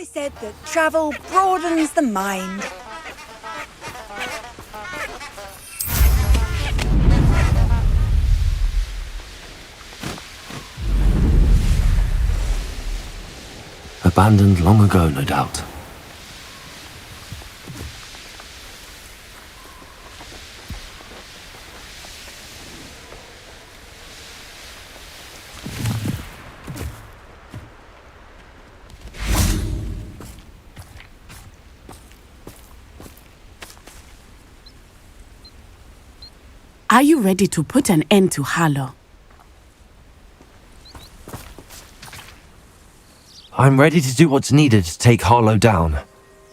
always said that travel broadens the mind. Abandoned long ago, no doubt. Are you ready to put an end to Harlow? I'm ready to do what's needed to take Harlow down.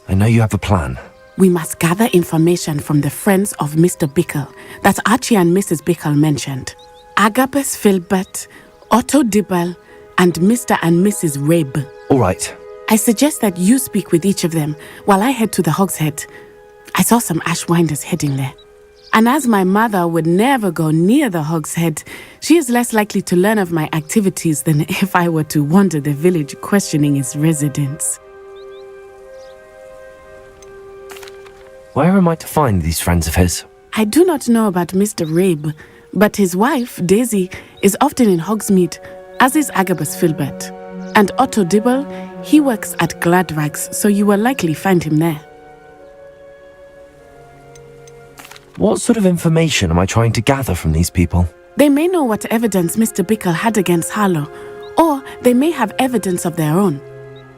I know you have a plan. We must gather information from the friends of Mr. Bickle that Archie and Mrs. Bickle mentioned. Agabus Filbert, Otto Dibble, and Mr. and Mrs. Rabe. All right. I suggest that you speak with each of them while I head to the Hogshead. I saw some Ashwinders heading there. And as my mother would never go near the Hogshead, she is less likely to learn of my activities than if I were to wander the village questioning its residents. Where am I to find these friends of his? I do not know about Mr. Rabe, but his wife, Daisy, is often in Hogsmeade, as is Agabus Filbert. And Otto Dibble, he works at Gladrags, so you will likely find him there. What sort of information am I trying to gather from these people? They may know what evidence Mr. Bickle had against Harlow, or they may have evidence of their own.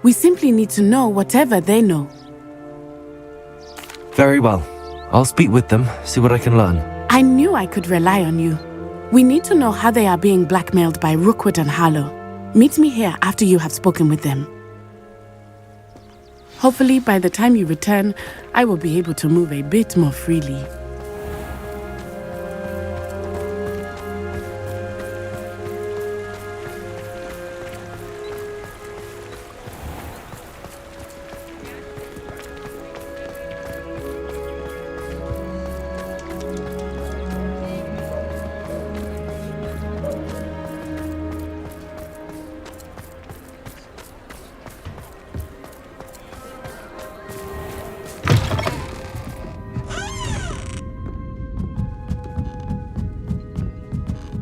We simply need to know whatever they know. Very well. I'll speak with them, see what I can learn. I knew I could rely on you. We need to know how they are being blackmailed by Rookwood and Harlow. Meet me here after you have spoken with them. Hopefully, by the time you return, I will be able to move a bit more freely.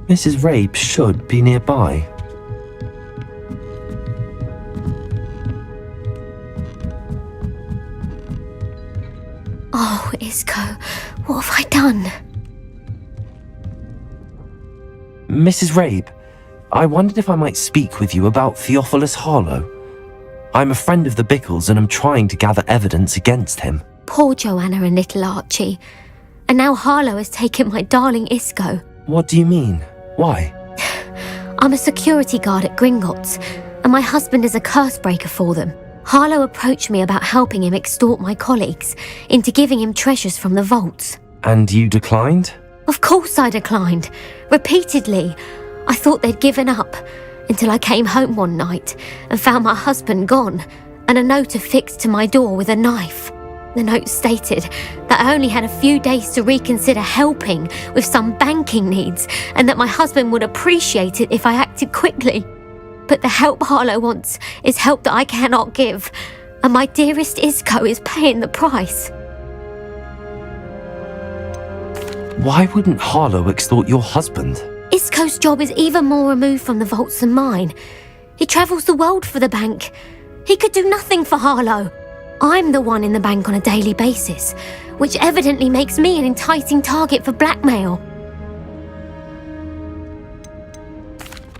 Mrs. Rabe should be nearby. Oh, Isco, what have I done? Mrs. Rabe, I wondered if I might speak with you about Theophilus Harlow. I'm a friend of the Bickles and I'm trying to gather evidence against him. Poor Joanna and little Archie. And now Harlow has taken my darling Isco. What do you mean? Why? I'm a security guard at Gringotts, and my husband is a curse breaker for them. Harlow approached me about helping him extort my colleagues into giving him treasures from the vaults. And you declined? Of course I declined. Repeatedly. I thought they'd given up, until I came home one night and found my husband gone, and a note affixed to my door with a knife. The note stated that I only had a few days to reconsider helping with some banking needs and that my husband would appreciate it if I acted quickly. But the help Harlow wants is help that I cannot give, and my dearest Isco is paying the price. Why wouldn't Harlow extort your husband? Isco's job is even more removed from the vaults than mine. He travels the world for the bank. He could do nothing for Harlow. I'm the one in the bank on a daily basis, which evidently makes me an enticing target for blackmail.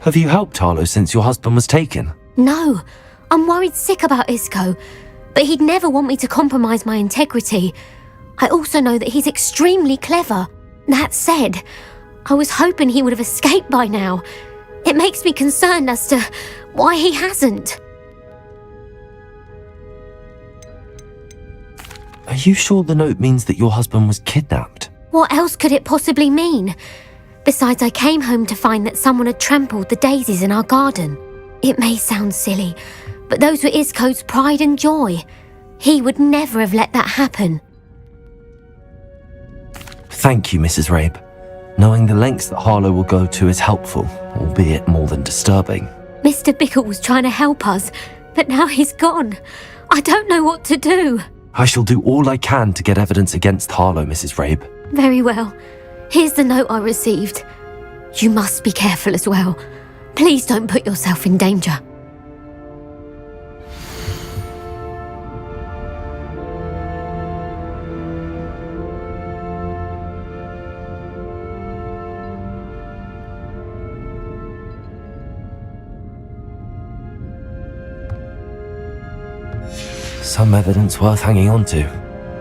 Have you helped Harlow since your husband was taken? No, I'm worried sick about Isco, but he'd never want me to compromise my integrity. I also know that he's extremely clever. That said, I was hoping he would have escaped by now. It makes me concerned as to why he hasn't. Are you sure the note means that your husband was kidnapped? What else could it possibly mean? Besides, I came home to find that someone had trampled the daisies in our garden. It may sound silly, but those were Isco's pride and joy. He would never have let that happen. Thank you, Mrs. Rabe. Knowing the lengths that Harlow will go to is helpful, albeit more than disturbing. Mr. Bickle was trying to help us, but now he's gone. I don't know what to do. I shall do all I can to get evidence against Harlow, Mrs. Rabe. Very well. Here's the note I received. You must be careful as well. Please don't put yourself in danger. Some evidence worth hanging on to.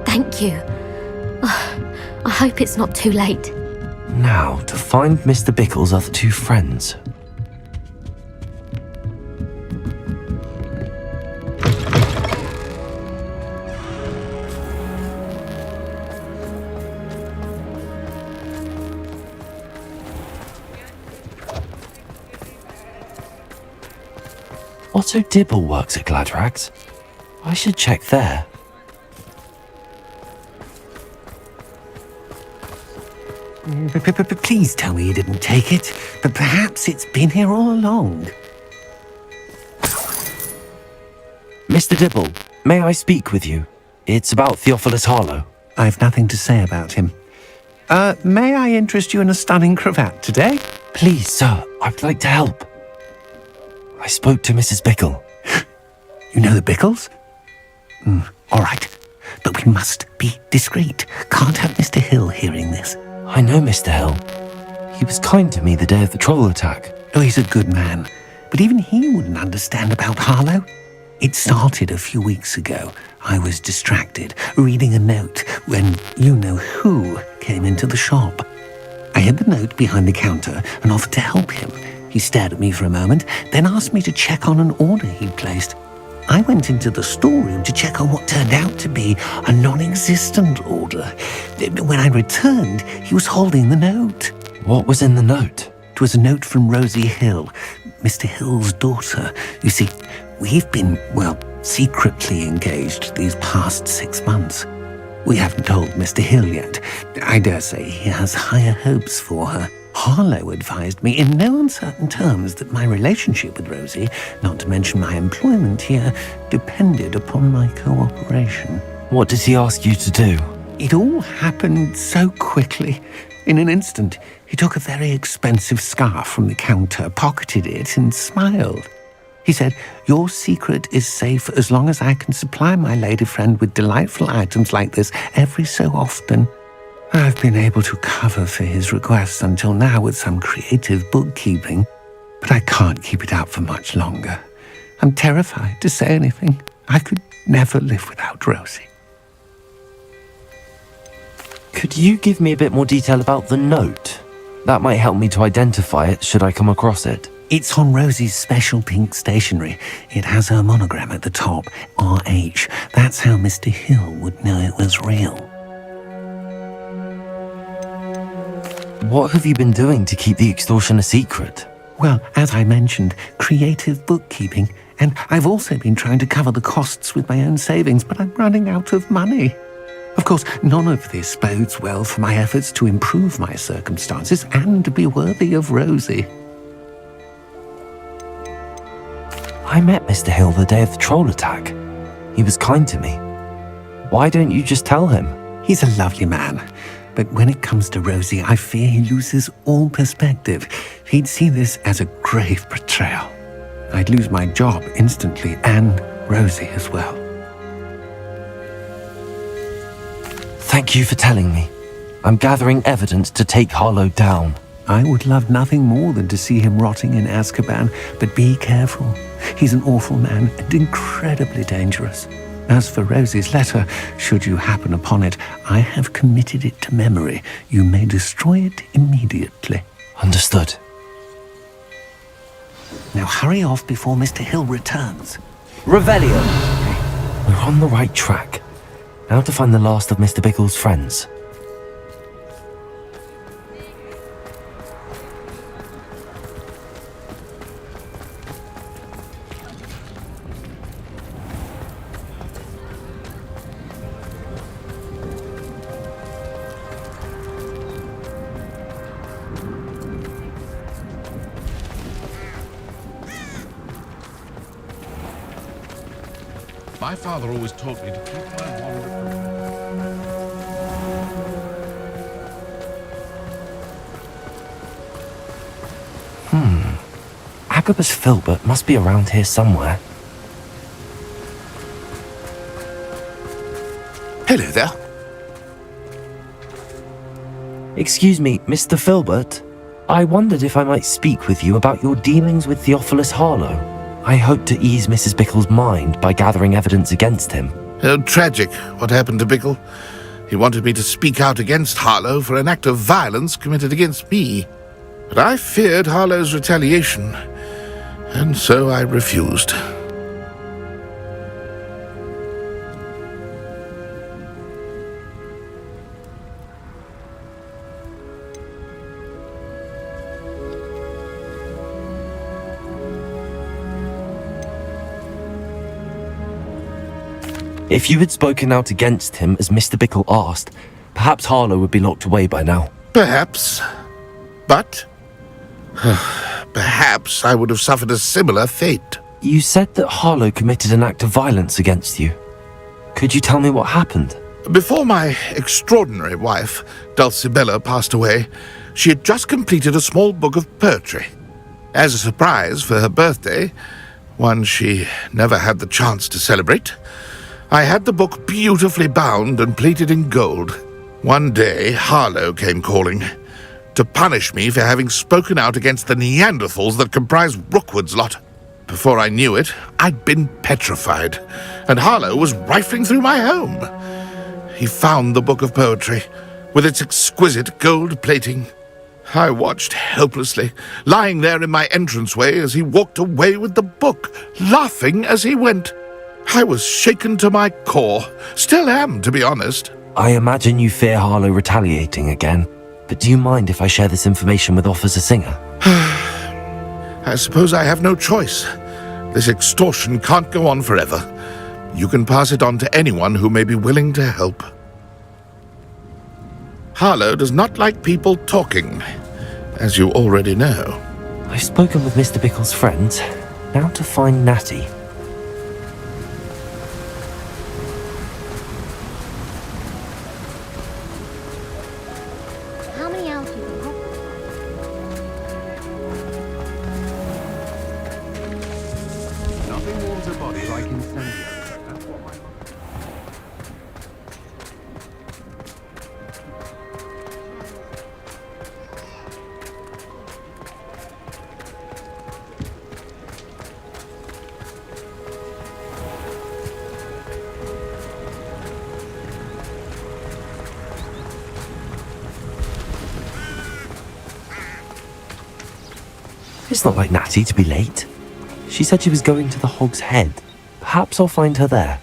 Thank you. I hope it's not too late. Now, to find Mr. Bickle's other two friends. Otto Dibble works at Gladrags. I should check there. Please tell me you didn't take it. But perhaps it's been here all along. Mr. Dibble, may I speak with you? It's about Theophilus Harlow. I've nothing to say about him. May I interest you in a stunning cravat today? Please, sir, I'd like to help. I spoke to Mrs. Bickle. You know the Bickles? All right. But we must be discreet. Can't have Mr. Hill hearing this. I know Mr. Hill. He was kind to me the day of the troll attack. Oh, he's a good man. But even he wouldn't understand about Harlow. It started a few weeks ago. I was distracted, reading a note, when you-know-who came into the shop. I hid the note behind the counter and offered to help him. He stared at me for a moment, then asked me to check on an order he'd placed. I went into the storeroom to check on what turned out to be a non-existent order. When I returned, he was holding the note. What was in the note? It was a note from Rosie Hill, Mr. Hill's daughter. You see, we've been, secretly engaged these past 6 months. We haven't told Mr. Hill yet. I dare say he has higher hopes for her. Harlow advised me in no uncertain terms that my relationship with Rosie, not to mention my employment here, depended upon my cooperation. What did he ask you to do? It all happened so quickly. In an instant, he took a very expensive scarf from the counter, pocketed it, and smiled. He said, "Your secret is safe as long as I can supply my lady friend with delightful items like this every so often." I've been able to cover for his requests until now with some creative bookkeeping, but I can't keep it out for much longer. I'm terrified to say anything. I could never live without Rosie. Could you give me a bit more detail about the note? That might help me to identify it should I come across it. It's on Rosie's special pink stationery. It has her monogram at the top, RH. That's how Mr. Hill would know it was real. What have you been doing to keep the extortion a secret? Well, as I mentioned, creative bookkeeping. And I've also been trying to cover the costs with my own savings, but I'm running out of money. Of course, none of this bodes well for my efforts to improve my circumstances and to be worthy of Rosie. I met Mr. Hill the day of the troll attack. He was kind to me. Why don't you just tell him? He's a lovely man. But when it comes to Rosie, I fear he loses all perspective. He'd see this as a grave betrayal. I'd lose my job instantly, and Rosie as well. Thank you for telling me. I'm gathering evidence to take Harlow down. I would love nothing more than to see him rotting in Azkaban, but be careful. He's an awful man and incredibly dangerous. As for Rosie's letter, should you happen upon it, I have committed it to memory. You may destroy it immediately. Understood. Now hurry off before Mr. Hill returns. Revelio! We're on the right track. Now to find the last of Mr. Bickle's friends. My father always taught me to keep my wand open. Agabus Filbert must be around here somewhere. Hello there. Excuse me, Mr. Filbert. I wondered if I might speak with you about your dealings with Theophilus Harlow. I hope to ease Mrs. Bickle's mind by gathering evidence against him. Tragic what happened to Bickle. He wanted me to speak out against Harlow for an act of violence committed against me. But I feared Harlow's retaliation, and so I refused. If you had spoken out against him as Mr. Bickle asked, perhaps Harlow would be locked away by now. Perhaps. But perhaps I would have suffered a similar fate. You said that Harlow committed an act of violence against you. Could you tell me what happened? Before my extraordinary wife, Dulcibella, passed away, she had just completed a small book of poetry. As a surprise for her birthday, one she never had the chance to celebrate, I had the book beautifully bound and plated in gold. One day, Harlow came calling to punish me for having spoken out against the Neanderthals that comprise Rookwood's lot. Before I knew it, I'd been petrified, and Harlow was rifling through my home. He found the book of poetry, with its exquisite gold plating. I watched helplessly, lying there in my entranceway as he walked away with the book, laughing as he went. I was shaken to my core. Still am, to be honest. I imagine you fear Harlow retaliating again, but do you mind if I share this information with Officer Singer? I suppose I have no choice. This extortion can't go on forever. You can pass it on to anyone who may be willing to help. Harlow does not like people talking, as you already know. I've spoken with Mr. Bickle's friends. Now to find Natty. How many hours do you think? Nothing warms a body like incendio. That's what my It's not like Natty to be late. She said she was going to the Hog's Head. Perhaps I'll find her there.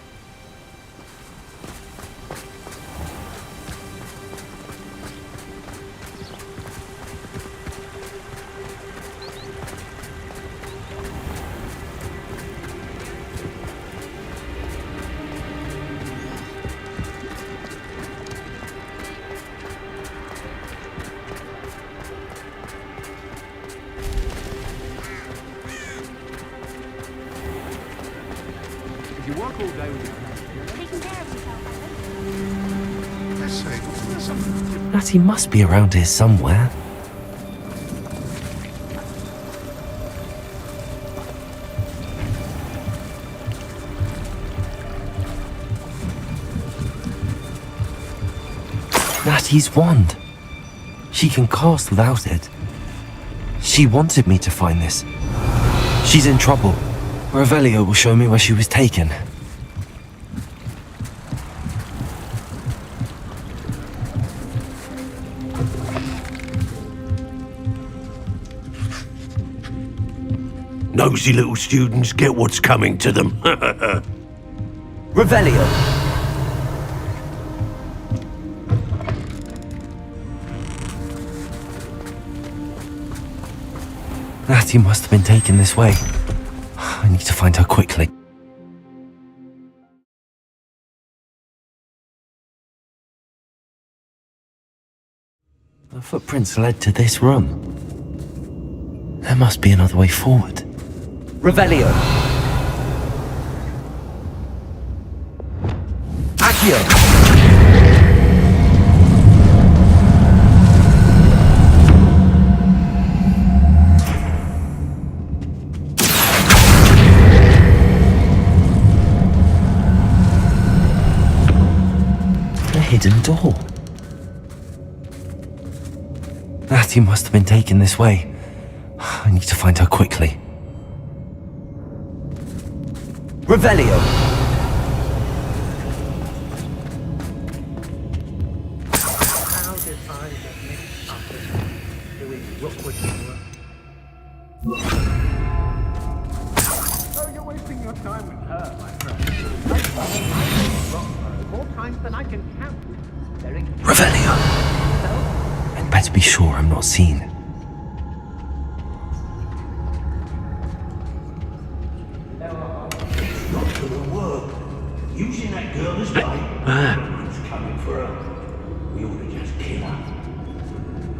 If you work all day with your Let's say, something. Natty must be around here somewhere. Natty's wand. She can cast without it. She wanted me to find this. She's in trouble. Revelio will show me where she was taken. Nosy little students get what's coming to them. Revelio! Natty must have been taken this way. I need to find her quickly. The footprints led to this room. There must be another way forward. Revelio! A hidden door. Attie must have been taken this way. I need to find her quickly. Revelio. Oh, you're wasting your time with her, my friend. More times than I can count. Revelio. I'd better be sure I'm not seen. Using that girl as bait. Everyone's coming for her. We ought to just kill her.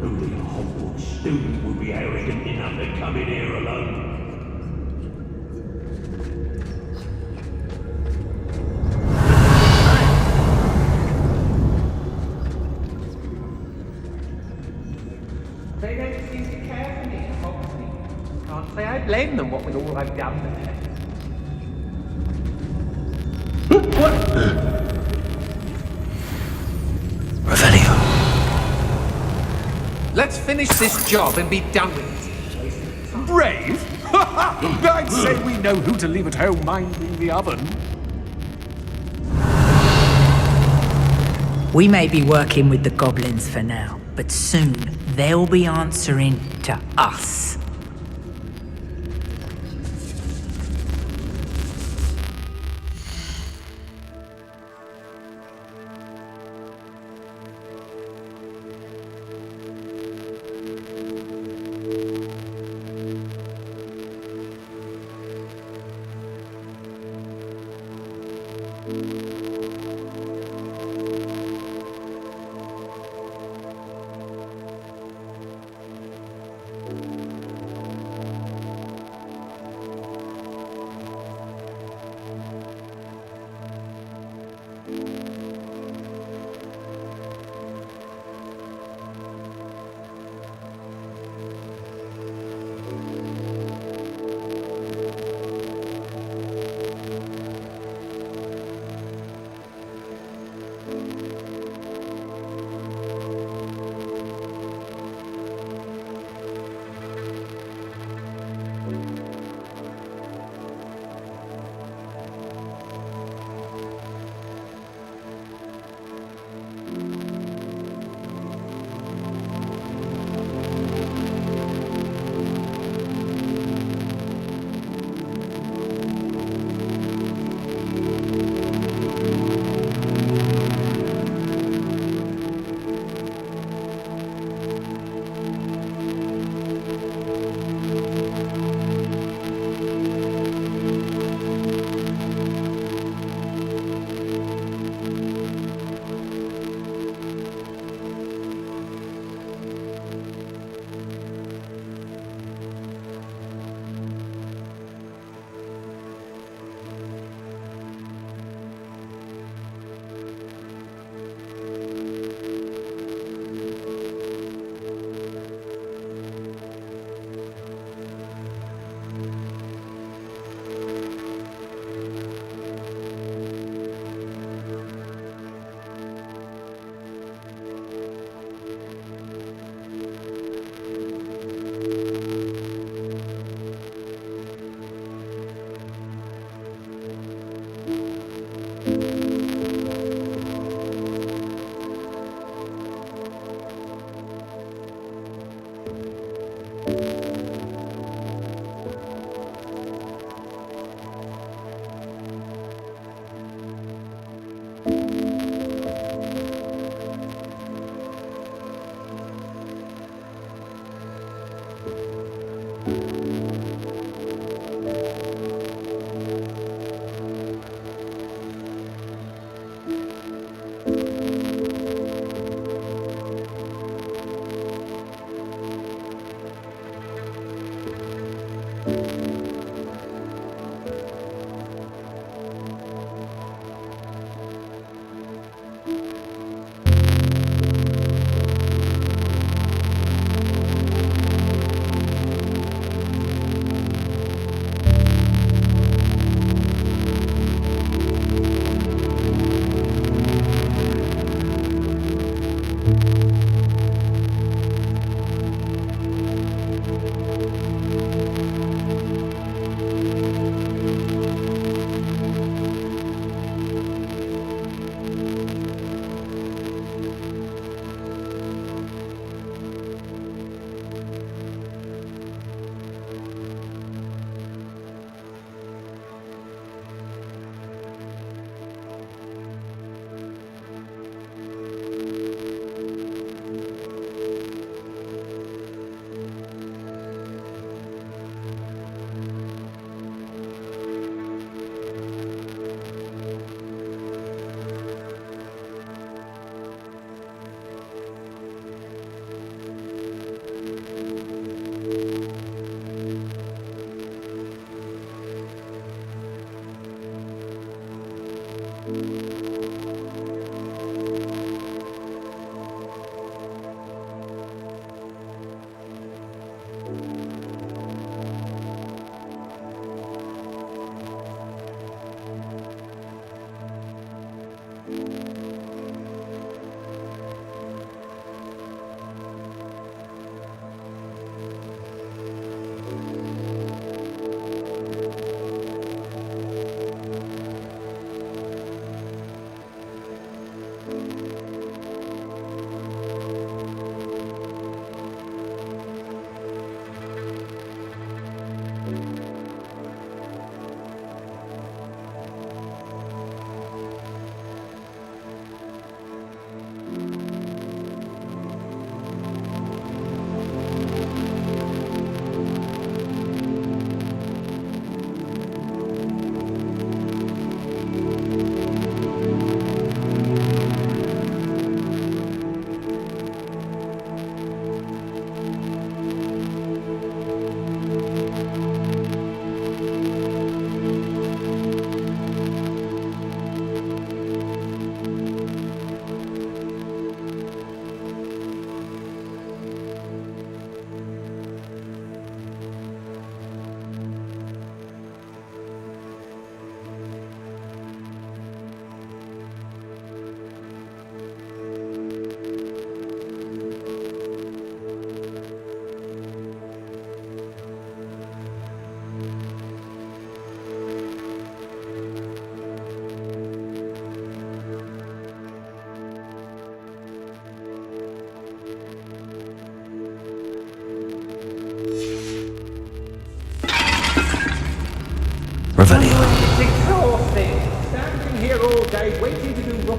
Only a Hogwarts student would be arrogant enough to come in here alone. They don't seem to care for me, obviously. Can't say I blame them, what with all I've done there. Revelio. Let's finish this job and be done with it. Brave? I'd say we know who to leave at home minding the oven. We may be working with the goblins for now, but soon they'll be answering to us.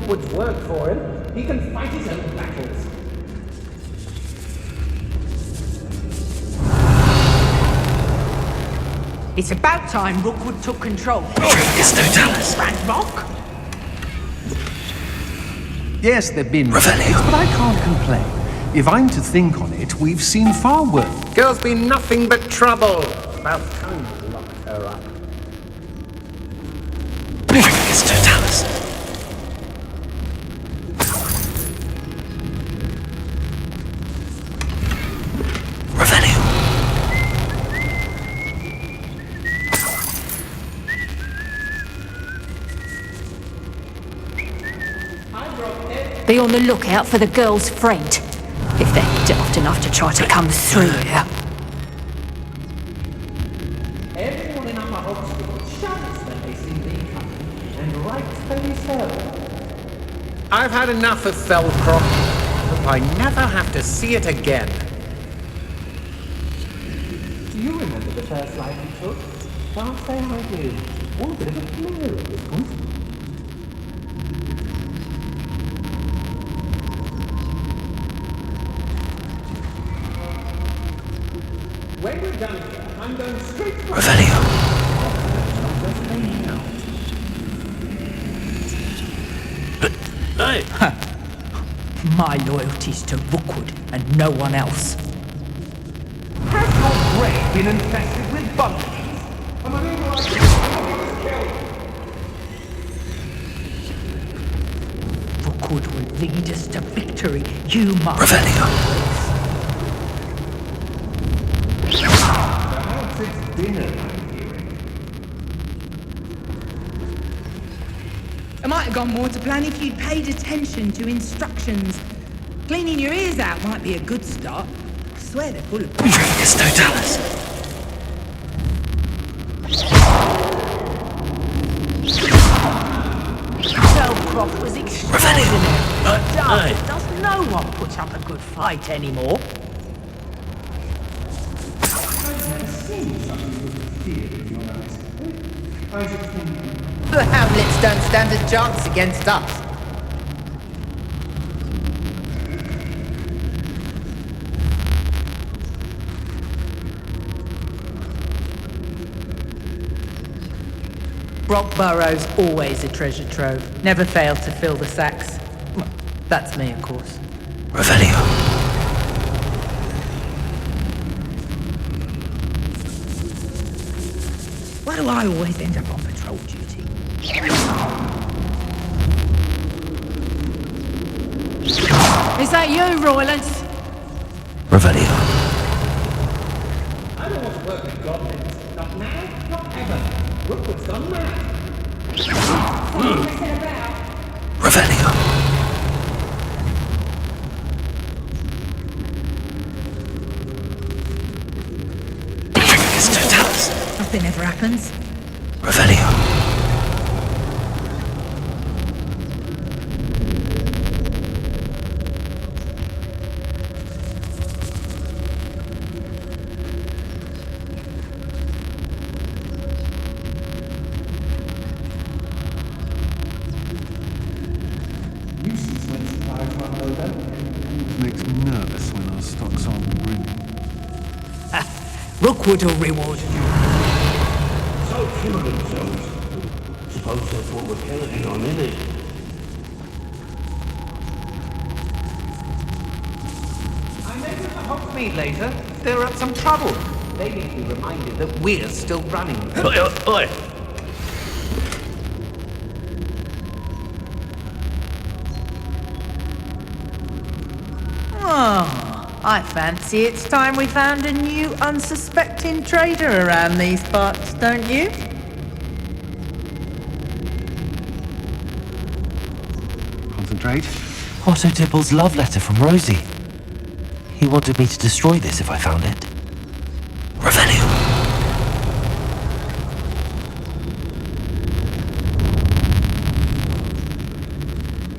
Rookwood's work for him. He can fight his own battles. It's about time Rookwood took control. Ranrock? Yes, there've been Revelio. but I can't complain. If I'm to think on it, we've seen far worse. Girl's been nothing but trouble. About time to lock her up. Revelio Totalis. Revelio. Be on the lookout for the girl's friend, if they're daft enough to try to come through here. Everyone in our hospital shouts when they see me coming, and rightfully so. I've had enough of Felcroft. Hope I never have to see it again. Do you remember the first life you took? Can't say I do. What a bit of a flare at this point. When we're done here, I'm going straight to Revelio. Hey! My loyalty's to Rookwood and no one else. Has your brain been infested with bunnies? Am I being right? Rookwood will lead us to victory. You must. Revelio. Perhaps it's dinner I'm hearing. It might have gone more to plan if you'd paid attention to instructions. Cleaning your ears out might be a good start. I swear they're full of... Revelio Totalis. Felcroft was extraordinary. Does no one put up a good fight anymore? The Hamlets don't stand a chance against us. Brockborough's always a treasure trove. Never failed to fill the sacks. Well, that's me, of course. Revelio. Why do I always end up on patrol duty? Is that you, Roylance? Revelio. I don't want to work with goblins. Not now, not ever. Rookwood's gone mad. Revelio. Revelio Totalis. Nothing ever happens. Revelio. Makes me nervous when our stocks aren't brimming. Rookwood will reward you. So kill themselves. Suppose that's what we're counting on, isn't it? I met them at Hogsmeade later. They're at some trouble. They need to be reminded that we're still running. Oi, oi, oi! Oh, I fancy it's time we found a new unsuspecting trader around these parts, don't you? Concentrate. Otto Dibble's love letter from Rosie. He wanted me to destroy this if I found it. Revelio.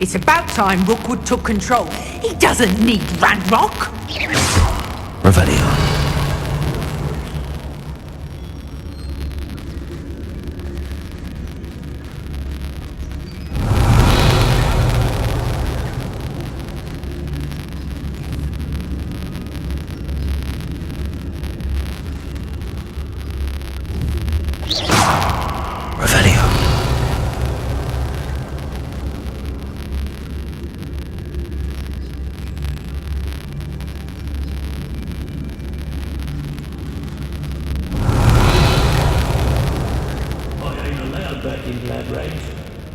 It's about time Rookwood took control. He doesn't need Ranrock. Revelio.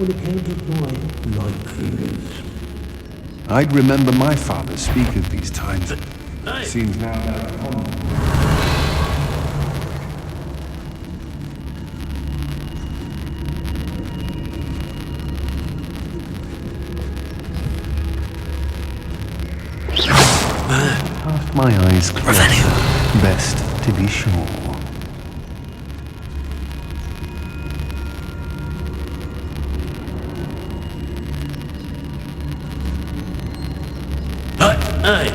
on account of my light fingers. I'd remember my father speak of these times. Seems now they're upon me. Cast my eyes close. Best to be sure. Hey!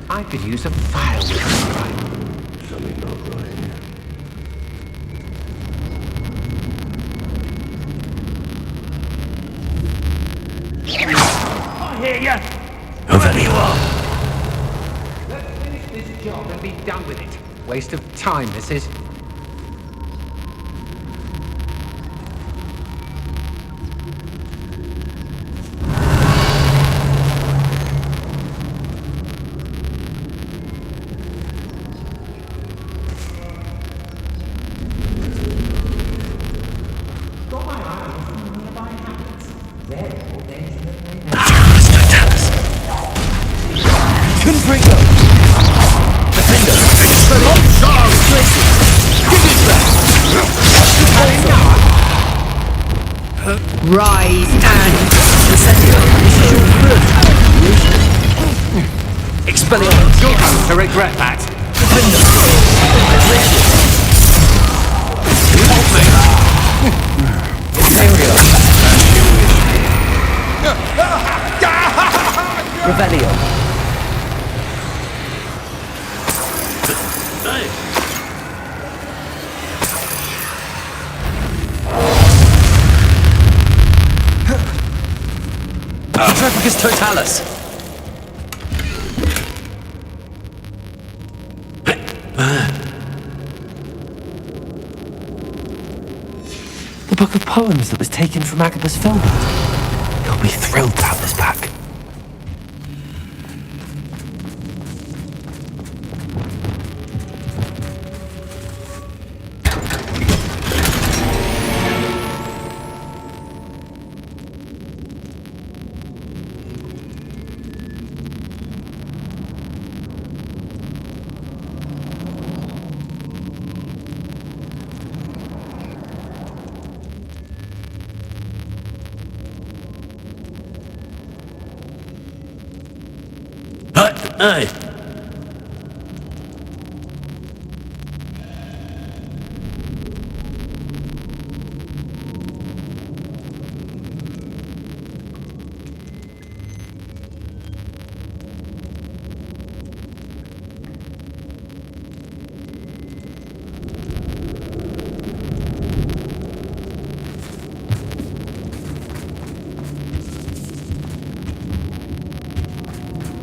I could use a file with this right. Something not right. I hear ya! Whoever you are! Let's finish this job and be done with it. Waste of time, this is. Rise and Expelliarmus! You're going to regret that! Revelio. Trafficus totalis. The book of poems that was taken from Agabus Filbert. He'll be thrilled to have this back. Hey!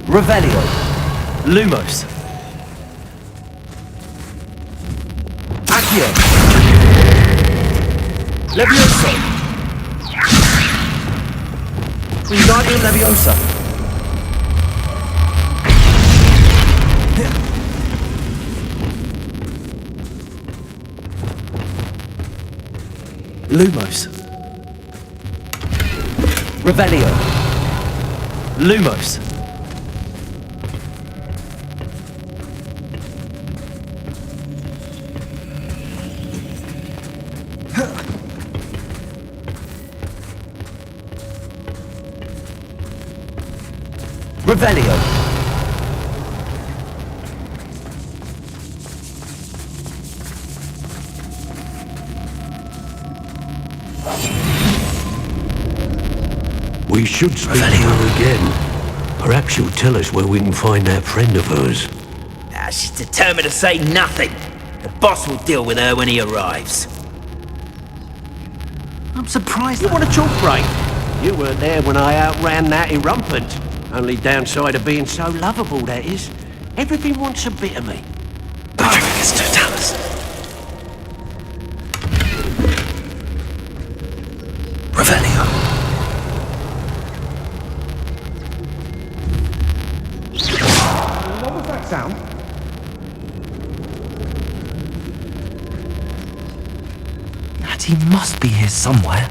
Revelio. Lumos. Accio. Levioso. Wingardium Leviosa. Lumos. Revelio. Lumos. Revelio. We should speak to her again. Perhaps she'll tell us where we can find that friend of hers. She's determined to say nothing. The boss will deal with her when he arrives. I'm surprised. You want a chalk break? You weren't there when I outran that irrumpant. Only downside of being so lovable, that is. Everything wants a bit of me. Trafficus totalis. Revelio. What was that sound? Natty must be here somewhere.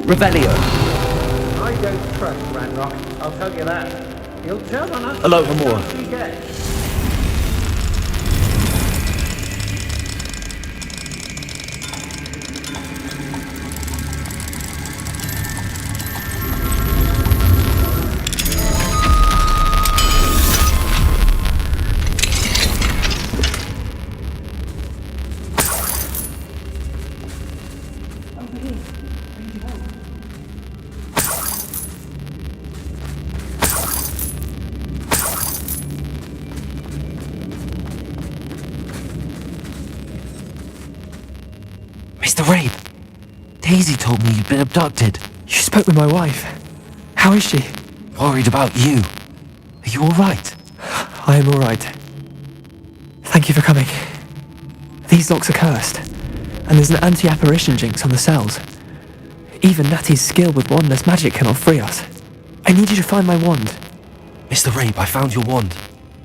Revelio. I don't trust Ranrock, I'll tell you that. He'll turn on us. Hello, Hamor. Mr. Rabe, Daisy told me you'd been abducted. You spoke with my wife. How is she? Worried about you. Are you alright? I am alright. Thank you for coming. These locks are cursed, and there's an anti-apparition jinx on the cells. Even Natty's skill with wandless magic cannot free us. I need you to find my wand. Mr. Rabe, I found your wand.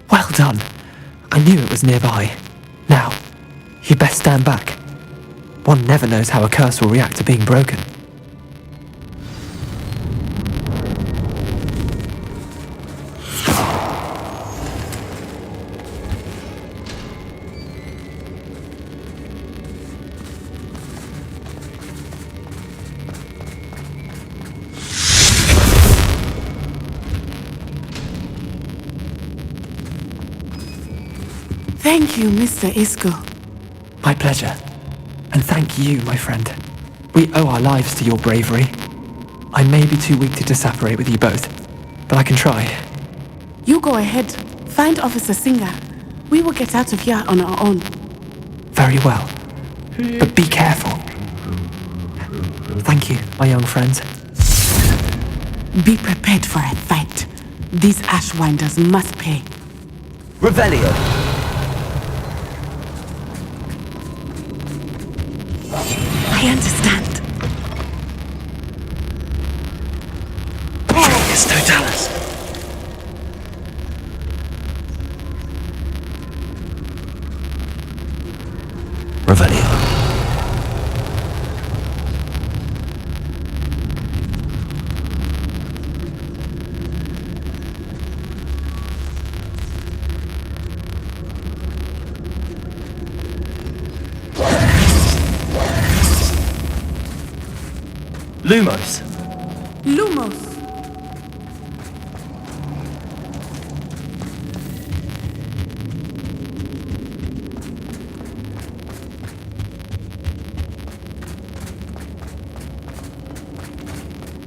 Well done. I knew it was nearby. Now, you best stand back. One never knows how a curse will react to being broken. Thank you, Mr. Isco. My pleasure. And thank you, my friend. We owe our lives to your bravery. I may be too weak to disapparate with you both, but I can try. You go ahead. Find Officer Singer. We will get out of here on our own. Very well. But be careful. Thank you, my young friends. Be prepared for a fight. These Ashwinders must pay. Revelio. I understand. Furious Totalis. Revelio. Lumos. Lumos.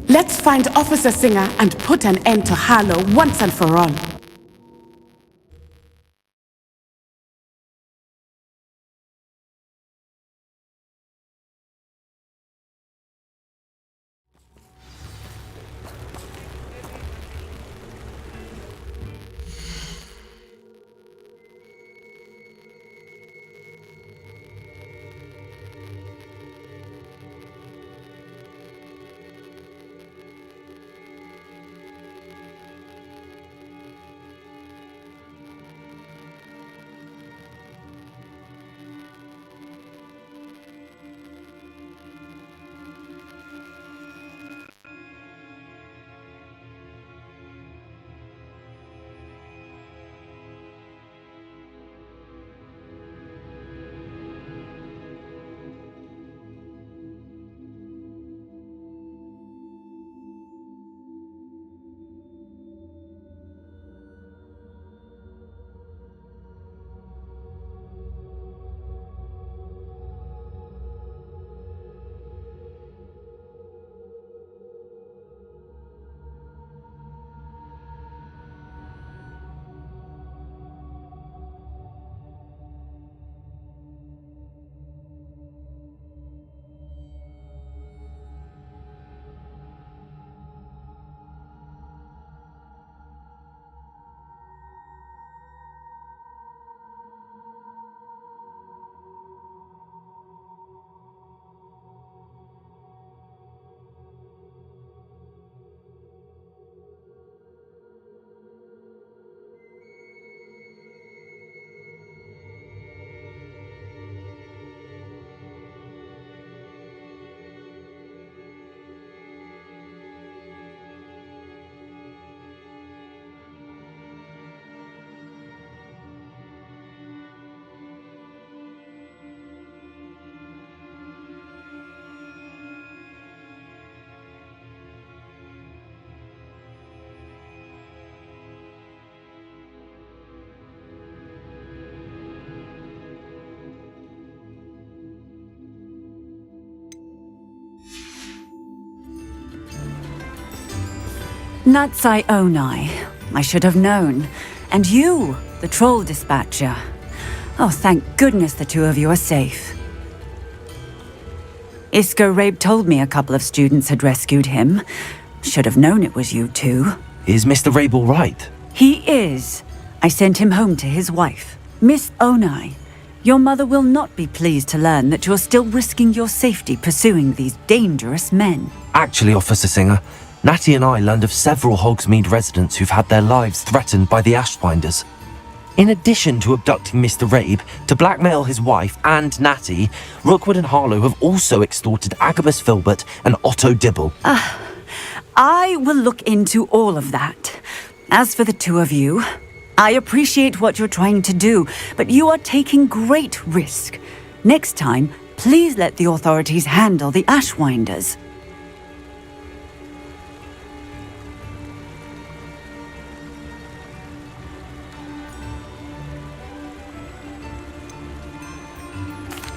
Let's find Officer Singer and put an end to Harlow once and for all. Natsai Onai. I should have known. And you, the troll dispatcher. Oh, thank goodness the two of you are safe. Isco Rabe told me a couple of students had rescued him. Should have known it was you two. Is Mr. Rabe all right? He is. I sent him home to his wife. Miss Onai, your mother will not be pleased to learn that you're still risking your safety pursuing these dangerous men. Actually, Officer Singer, Natty and I learned of several Hogsmeade residents who've had their lives threatened by the Ashwinders. In addition to abducting Mr. Rabe to blackmail his wife and Natty, Rookwood and Harlow have also extorted Agabus Filbert and Otto Dibble. I will look into all of that. As for the two of you, I appreciate what you're trying to do, but you are taking great risk. Next time, please let the authorities handle the Ashwinders.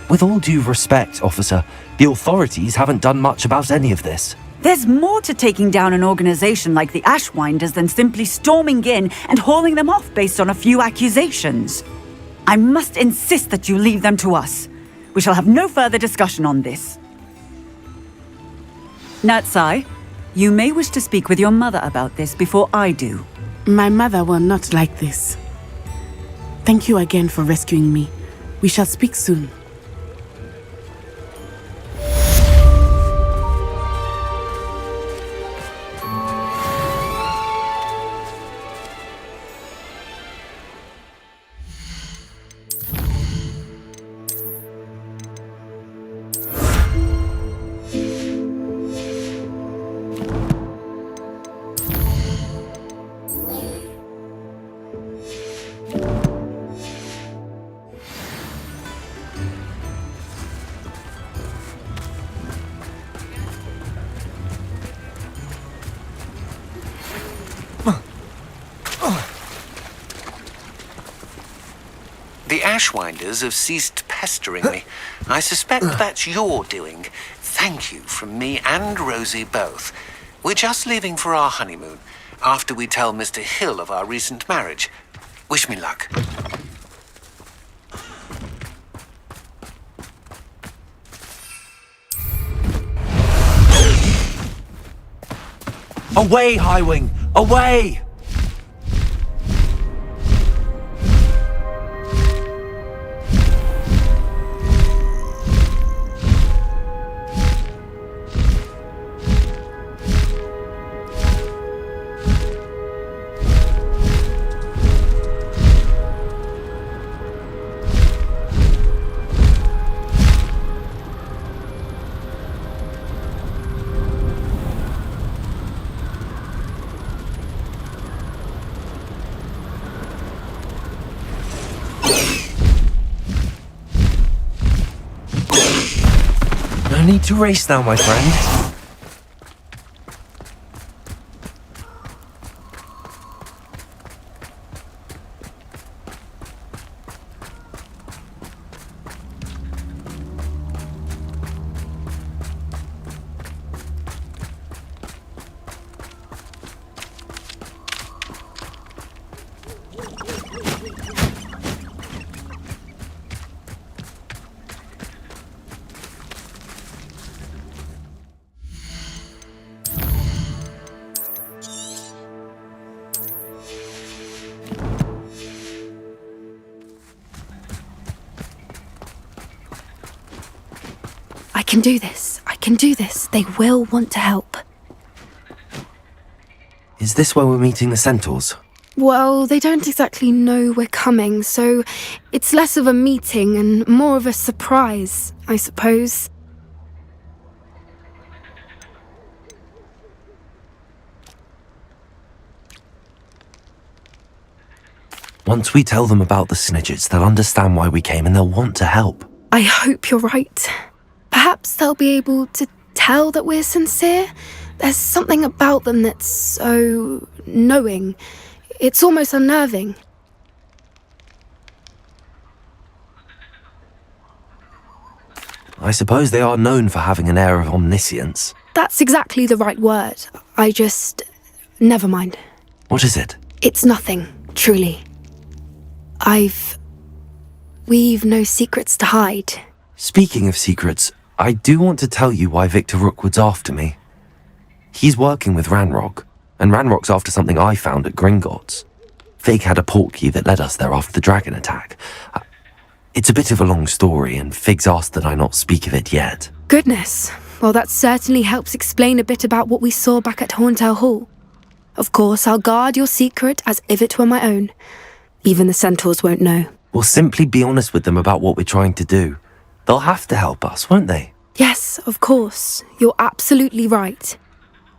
With all due respect, officer, the authorities haven't done much about any of this. There's more to taking down an organization like the Ashwinders than simply storming in and hauling them off based on a few accusations. I must insist that you leave them to us. We shall have no further discussion on this. Natsai, you may wish to speak with your mother about this before I do. My mother will not like this. Thank you again for rescuing me. We shall speak soon. The Ashwinders have ceased pestering me. I suspect that's your doing. Thank you from me and Rosie both. We're just leaving for our honeymoon, after we tell Mr. Hill of our recent marriage. Wish me luck. Away, Highwing! Away! No need to race now, my friend. I can do this. I can do this. They will want to help. Is this where we're meeting the Centaurs? Well, they don't exactly know we're coming, so it's less of a meeting and more of a surprise, I suppose. Once we tell them about the Snidgets, they'll understand why we came and they'll want to help. I hope you're right. Perhaps they'll be able to tell that we're sincere. There's something about them that's so knowing. It's almost unnerving. I suppose they are known for having an air of omniscience. That's exactly the right word. never mind. What is it? It's nothing, truly. We've no secrets to hide. Speaking of secrets, I do want to tell you why Victor Rookwood's after me. He's working with Ranrock, and Ranrock's after something I found at Gringotts. Fig had a portkey that led us there after the dragon attack. It's a bit of a long story, and Fig's asked that I not speak of it yet. Goodness. Well, that certainly helps explain a bit about what we saw back at Horntail Hall. Of course, I'll guard your secret as if it were my own. Even the centaurs won't know. We'll simply be honest with them about what we're trying to do. They'll have to help us, won't they? Yes, of course. You're absolutely right.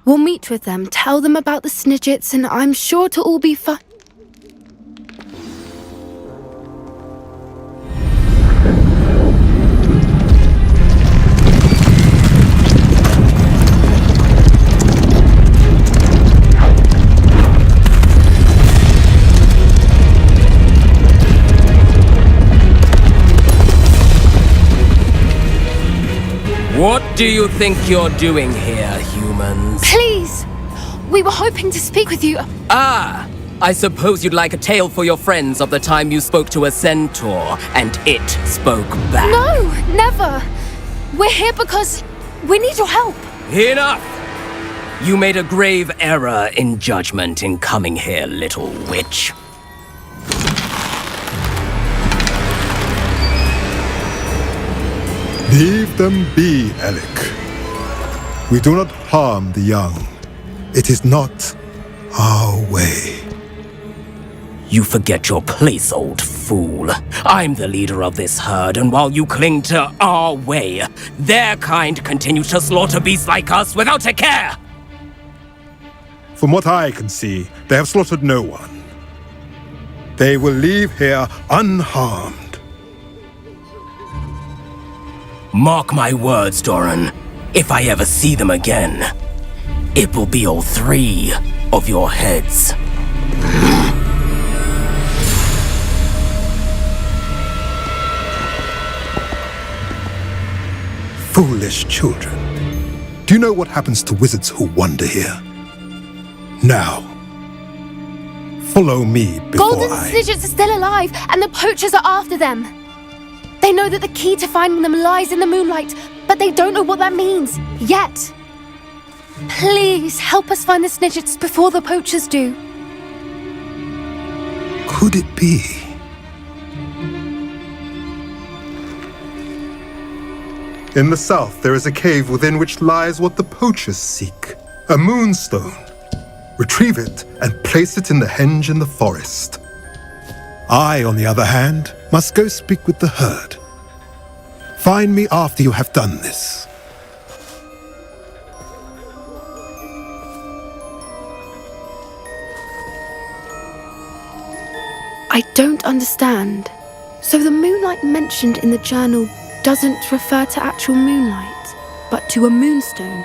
We'll meet with them, tell them about the Snidgets, and I'm sure it'll all be fun. What do you think you're doing here, humans? Please! We were hoping to speak with you. Ah! I suppose you'd like a tale for your friends of the time you spoke to a centaur, and it spoke back. No, never! We're here because we need your help. Enough! You made a grave error in judgment in coming here, little witch. Leave them be, Alec. We do not harm the young. It is not our way. You forget your place, old fool. I'm the leader of this herd, and while you cling to our way, their kind continue to slaughter beasts like us without a care! From what I can see, they have slaughtered no one. They will leave here unharmed. Mark my words, Doran. If I ever see them again, it will be all 3 of your heads. Foolish children. Do you know what happens to wizards who wander here? Now, follow me before Golden Snidgets are still alive, and the poachers are after them. They know that the key to finding them lies in the moonlight, but they don't know what that means, yet. Please, help us find the Snidgets before the poachers do. Could it be? In the south, there is a cave within which lies what the poachers seek. A moonstone. Retrieve it and place it in the henge in the forest. I, on the other hand, must go speak with the herd. Find me after you have done this. I don't understand. So the moonlight mentioned in the journal doesn't refer to actual moonlight, but to a moonstone.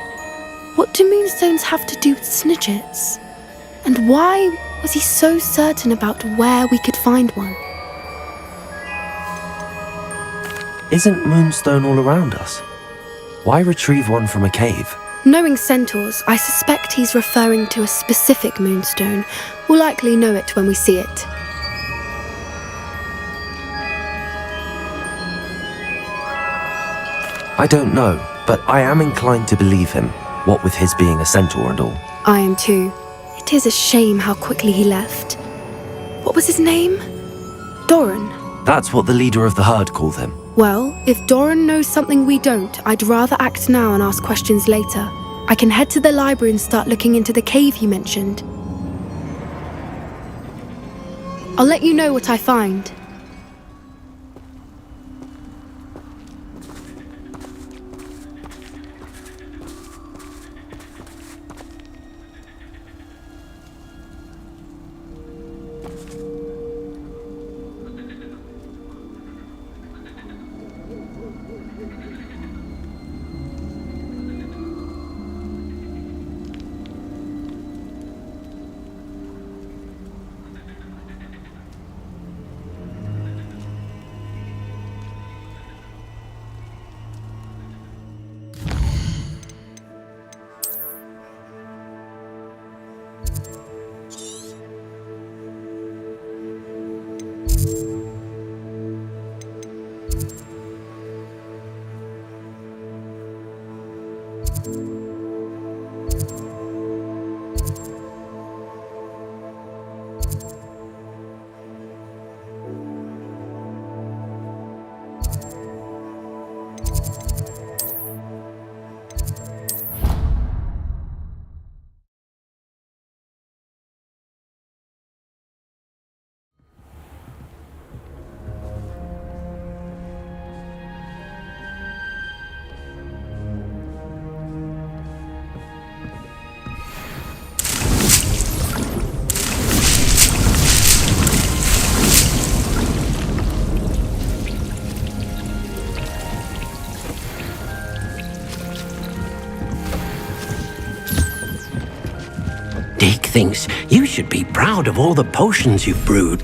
What do moonstones have to do with Snidgets? And why was he so certain about where we could find one? Isn't Moonstone all around us? Why retrieve one from a cave? Knowing centaurs, I suspect he's referring to a specific moonstone. We'll likely know it when we see it. I don't know, but I am inclined to believe him, what with his being a centaur and all. I am too. It is a shame how quickly he left. What was his name? Doran. That's what the leader of the herd called him. Well, if Doran knows something we don't, I'd rather act now and ask questions later. I can head to the library and start looking into the cave you mentioned. I'll let you know what I find. Dick thinks you should be proud of all the potions you've brewed.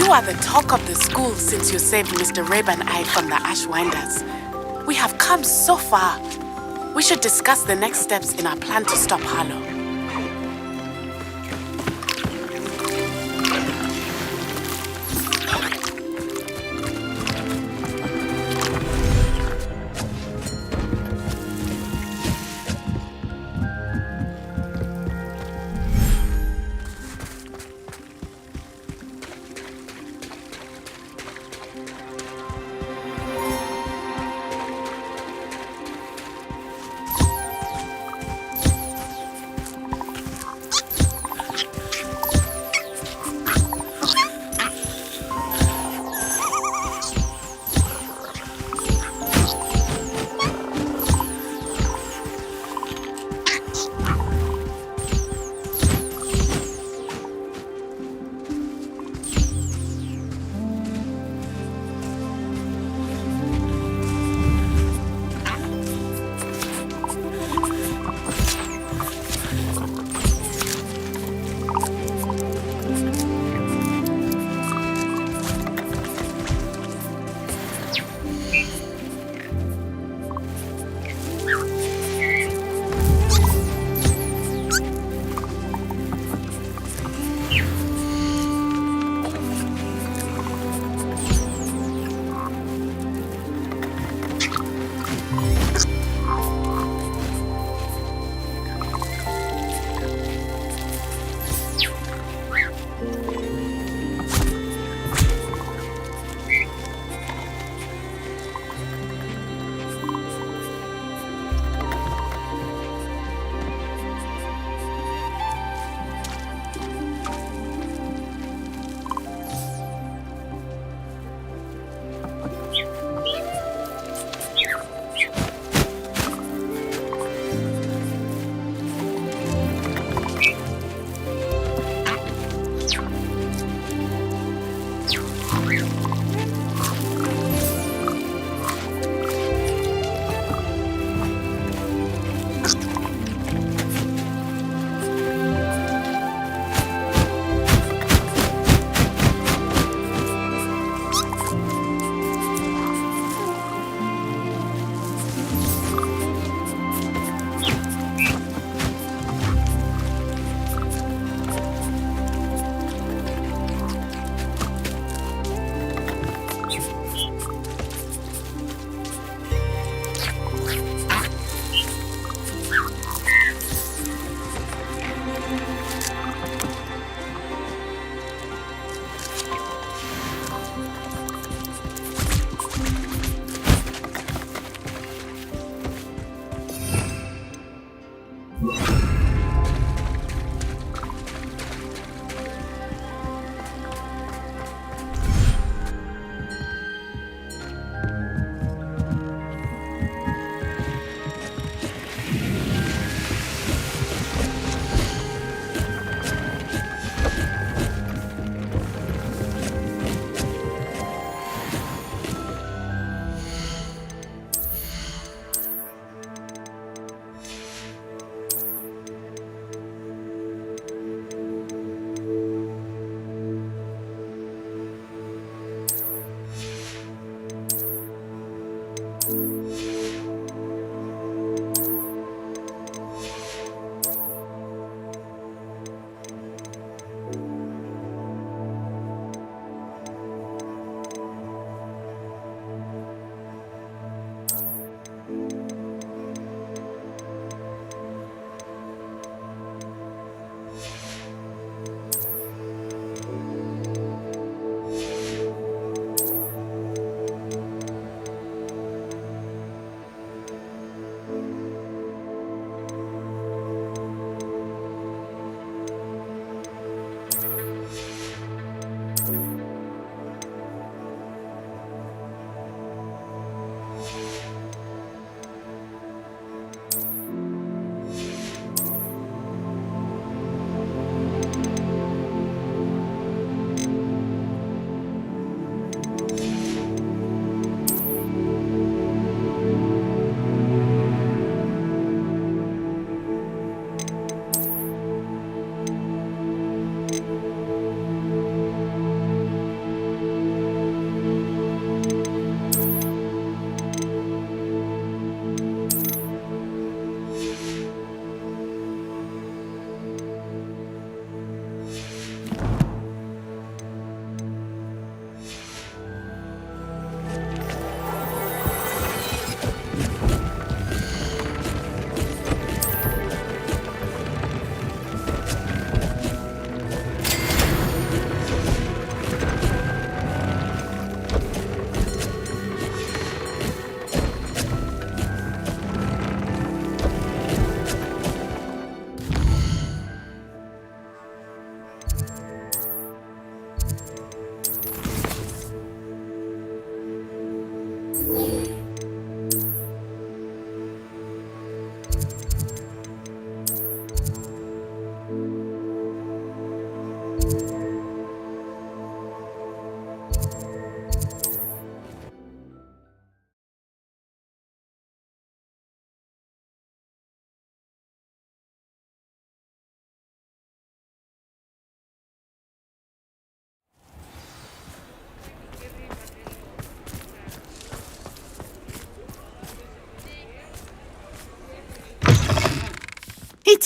You are the talk of the school since you saved Mr. Rabe and I from the Ashwinders. We have come so far. We should discuss the next steps in our plan to stop Harlow.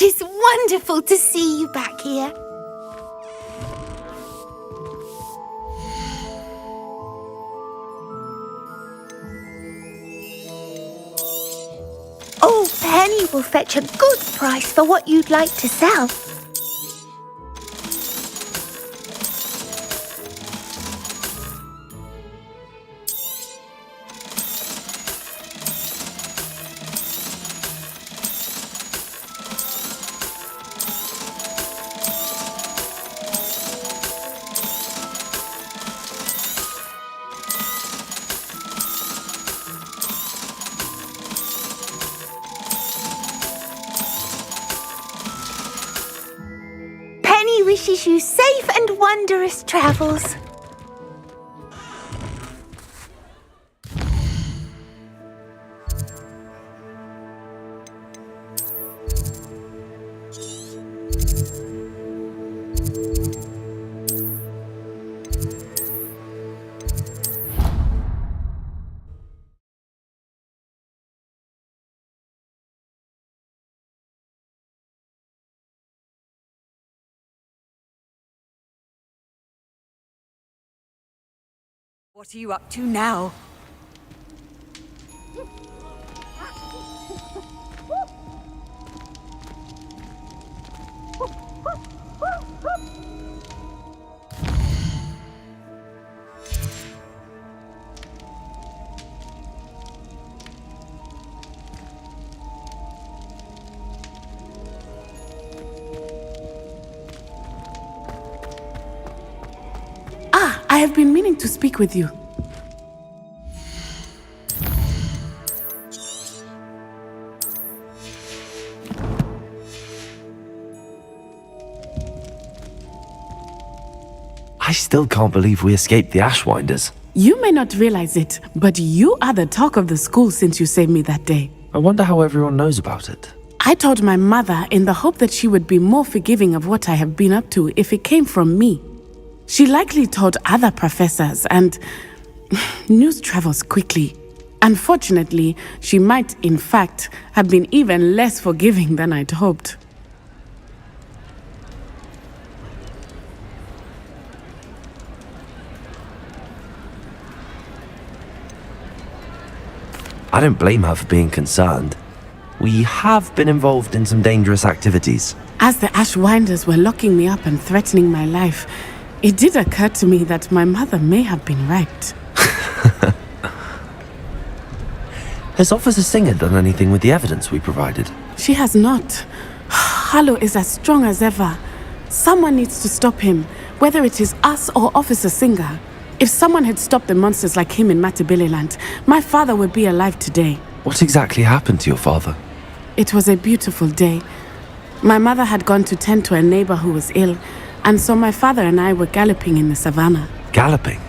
It is wonderful to see you back here. Old Penny will fetch a good price for what you'd like to sell. Penny wishes you safe and wondrous travels. What are you up to now? I have been meaning to speak with you. I still can't believe we escaped the Ashwinders. You may not realize it, but you are the talk of the school since you saved me that day. I wonder how everyone knows about it. I told my mother in the hope that she would be more forgiving of what I have been up to if it came from me. She likely told other professors, and news travels quickly. Unfortunately, she might, in fact, have been even less forgiving than I'd hoped. I don't blame her for being concerned. We have been involved in some dangerous activities. As the Ashwinders were locking me up and threatening my life, it did occur to me that my mother may have been right. Has Officer Singer done anything with the evidence we provided? She has not. Harlow is as strong as ever. Someone needs to stop him, whether it is us or Officer Singer. If someone had stopped the monsters like him in Matabeleland, my father would be alive today. What exactly happened to your father? It was a beautiful day. My mother had gone to tend to a neighbor who was ill, and so my father and I were galloping in the savannah. Galloping?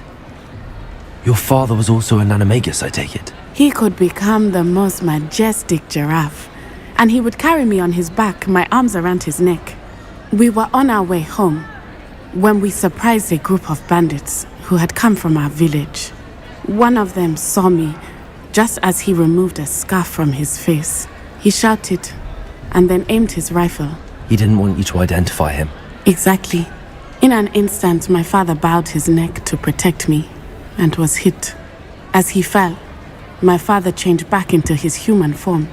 Your father was also an animagus, I take it? He could become the most majestic giraffe, and he would carry me on his back, my arms around his neck. We were on our way home when we surprised a group of bandits who had come from our village. One of them saw me just as he removed a scarf from his face. He shouted and then aimed his rifle. He didn't want you to identify him. Exactly. In an instant, my father bowed his neck to protect me and was hit. As he fell, my father changed back into his human form.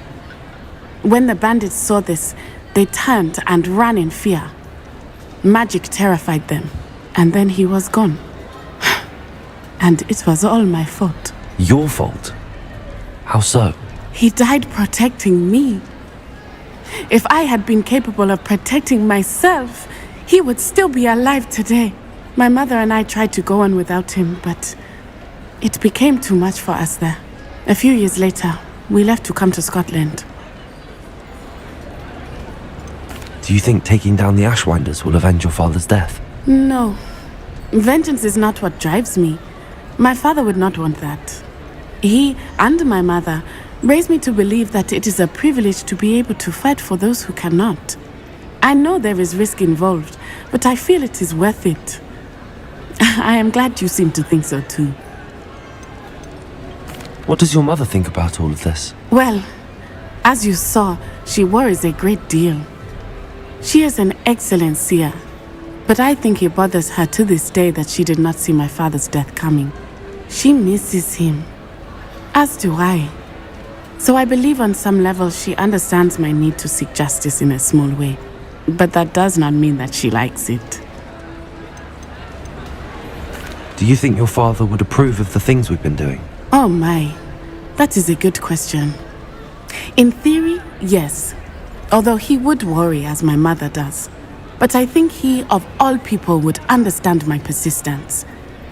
When the bandits saw this, they turned and ran in fear. Magic terrified them, and then he was gone. And it was all my fault. Your fault? How so? He died protecting me. If I had been capable of protecting myself, he would still be alive today. My mother and I tried to go on without him, but it became too much for us there. A few years later, we left to come to Scotland. Do you think taking down the Ashwinders will avenge your father's death? No. Vengeance is not what drives me. My father would not want that. He and my mother raised me to believe that it is a privilege to be able to fight for those who cannot. I know there is risk involved, but I feel it is worth it. I am glad you seem to think so too. What does your mother think about all of this? Well, as you saw, she worries a great deal. She is an excellent seer, but I think it bothers her to this day that she did not see my father's death coming. She misses him, as do I. So I believe on some level she understands my need to seek justice in a small way, but that does not mean that she likes it. Do you think your father would approve of the things we've been doing? Oh my, that is a good question. In theory, yes, although he would worry as my mother does. But I think he, of all people, would understand my persistence.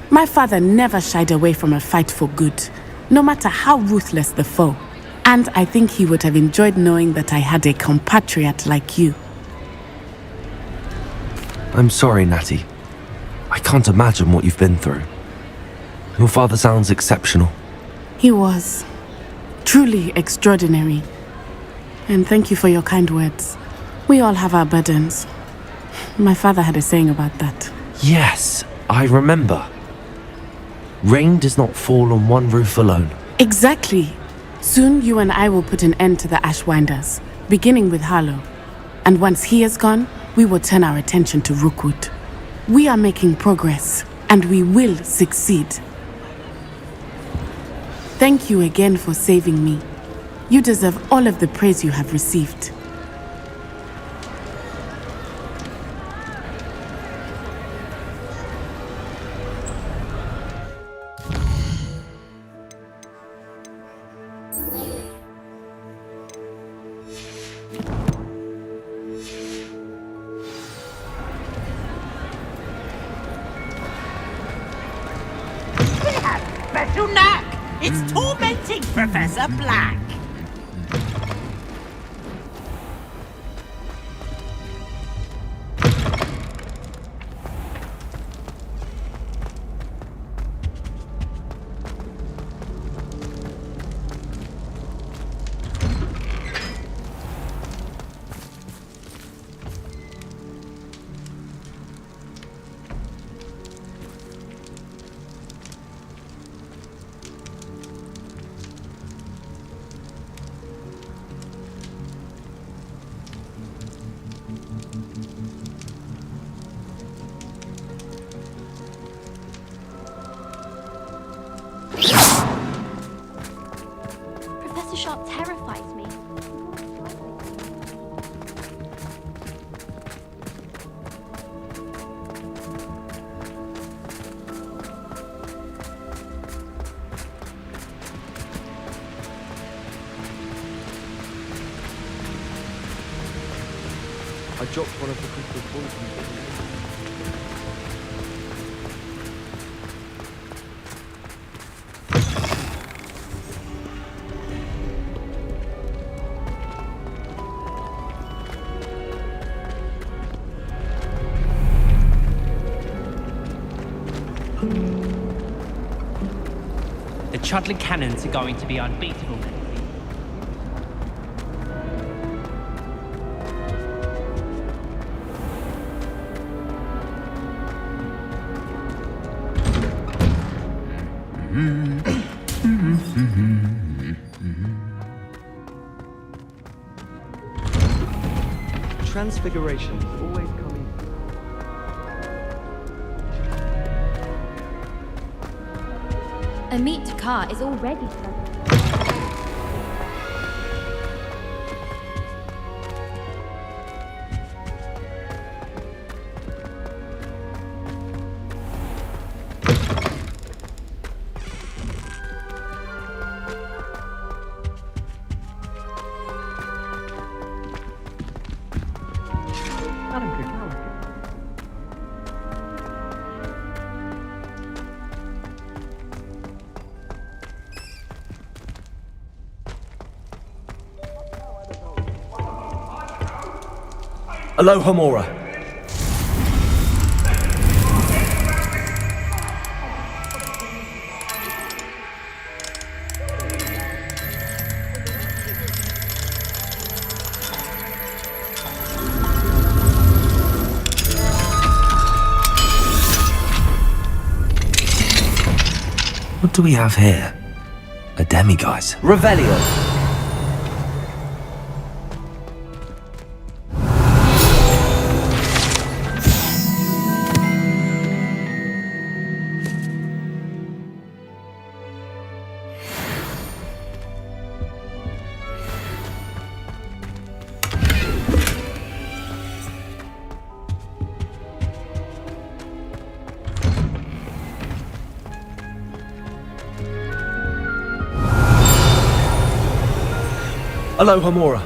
My father never shied away from a fight for good, no matter how ruthless the foe. And I think he would have enjoyed knowing that I had a compatriot like you. I'm sorry, Natty. I can't imagine what you've been through. Your father sounds exceptional. He was. Truly extraordinary. And thank you for your kind words. We all have our burdens. My father had a saying about that. Yes, I remember. Rain does not fall on one roof alone. Exactly. Soon you and I will put an end to the Ashwinders, beginning with Harlow. And once he is gone, we will turn our attention to Rookwood. We are making progress, and we will succeed. Thank you again for saving me. You deserve all of the praise you have received. Special knack! It's tormenting Professor Black! Professor Sharp terrifies me. I dropped one of the crystal balls. The Chudley cannons are going to be unbeatable. Transfiguration, always coming. A meet to car is already Aloha Mora. What do we have here? A demiguise. Revelio. Aloha Mora.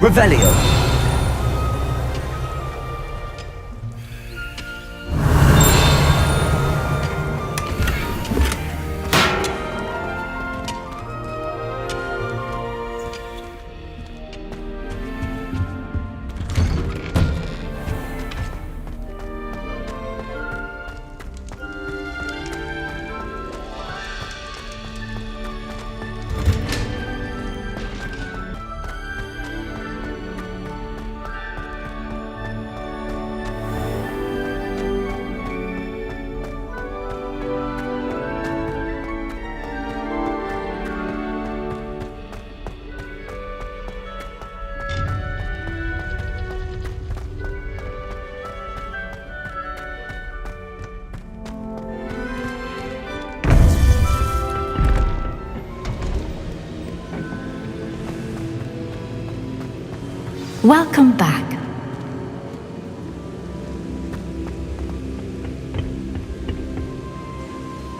Revelio. Welcome back.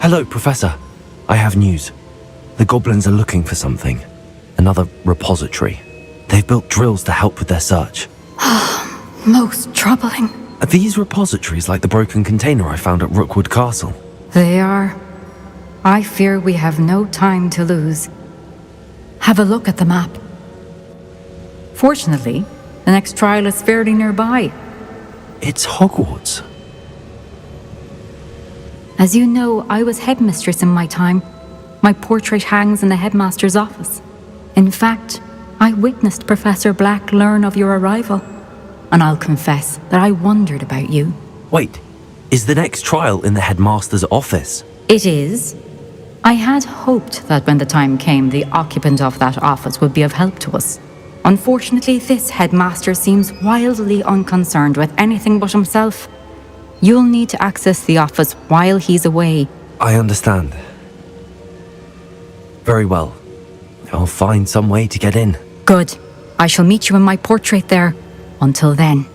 Hello, Professor. I have news. The goblins are looking for something. Another repository. They've built drills to help with their search. Most troubling. Are these repositories like the broken container I found at Rookwood Castle? They are. I fear we have no time to lose. Have a look at the map. Fortunately, the next trial is fairly nearby. It's Hogwarts. As you know, I was headmistress in my time. My portrait hangs in the headmaster's office. In fact, I witnessed Professor Black learn of your arrival. And I'll confess that I wondered about you. Wait, is the next trial in the headmaster's office? It is. I had hoped that when the time came, the occupant of that office would be of help to us. Unfortunately, this headmaster seems wildly unconcerned with anything but himself. You'll need to access the office while he's away. I understand. Very well. I'll find some way to get in. Good. I shall meet you in my portrait there. Until then.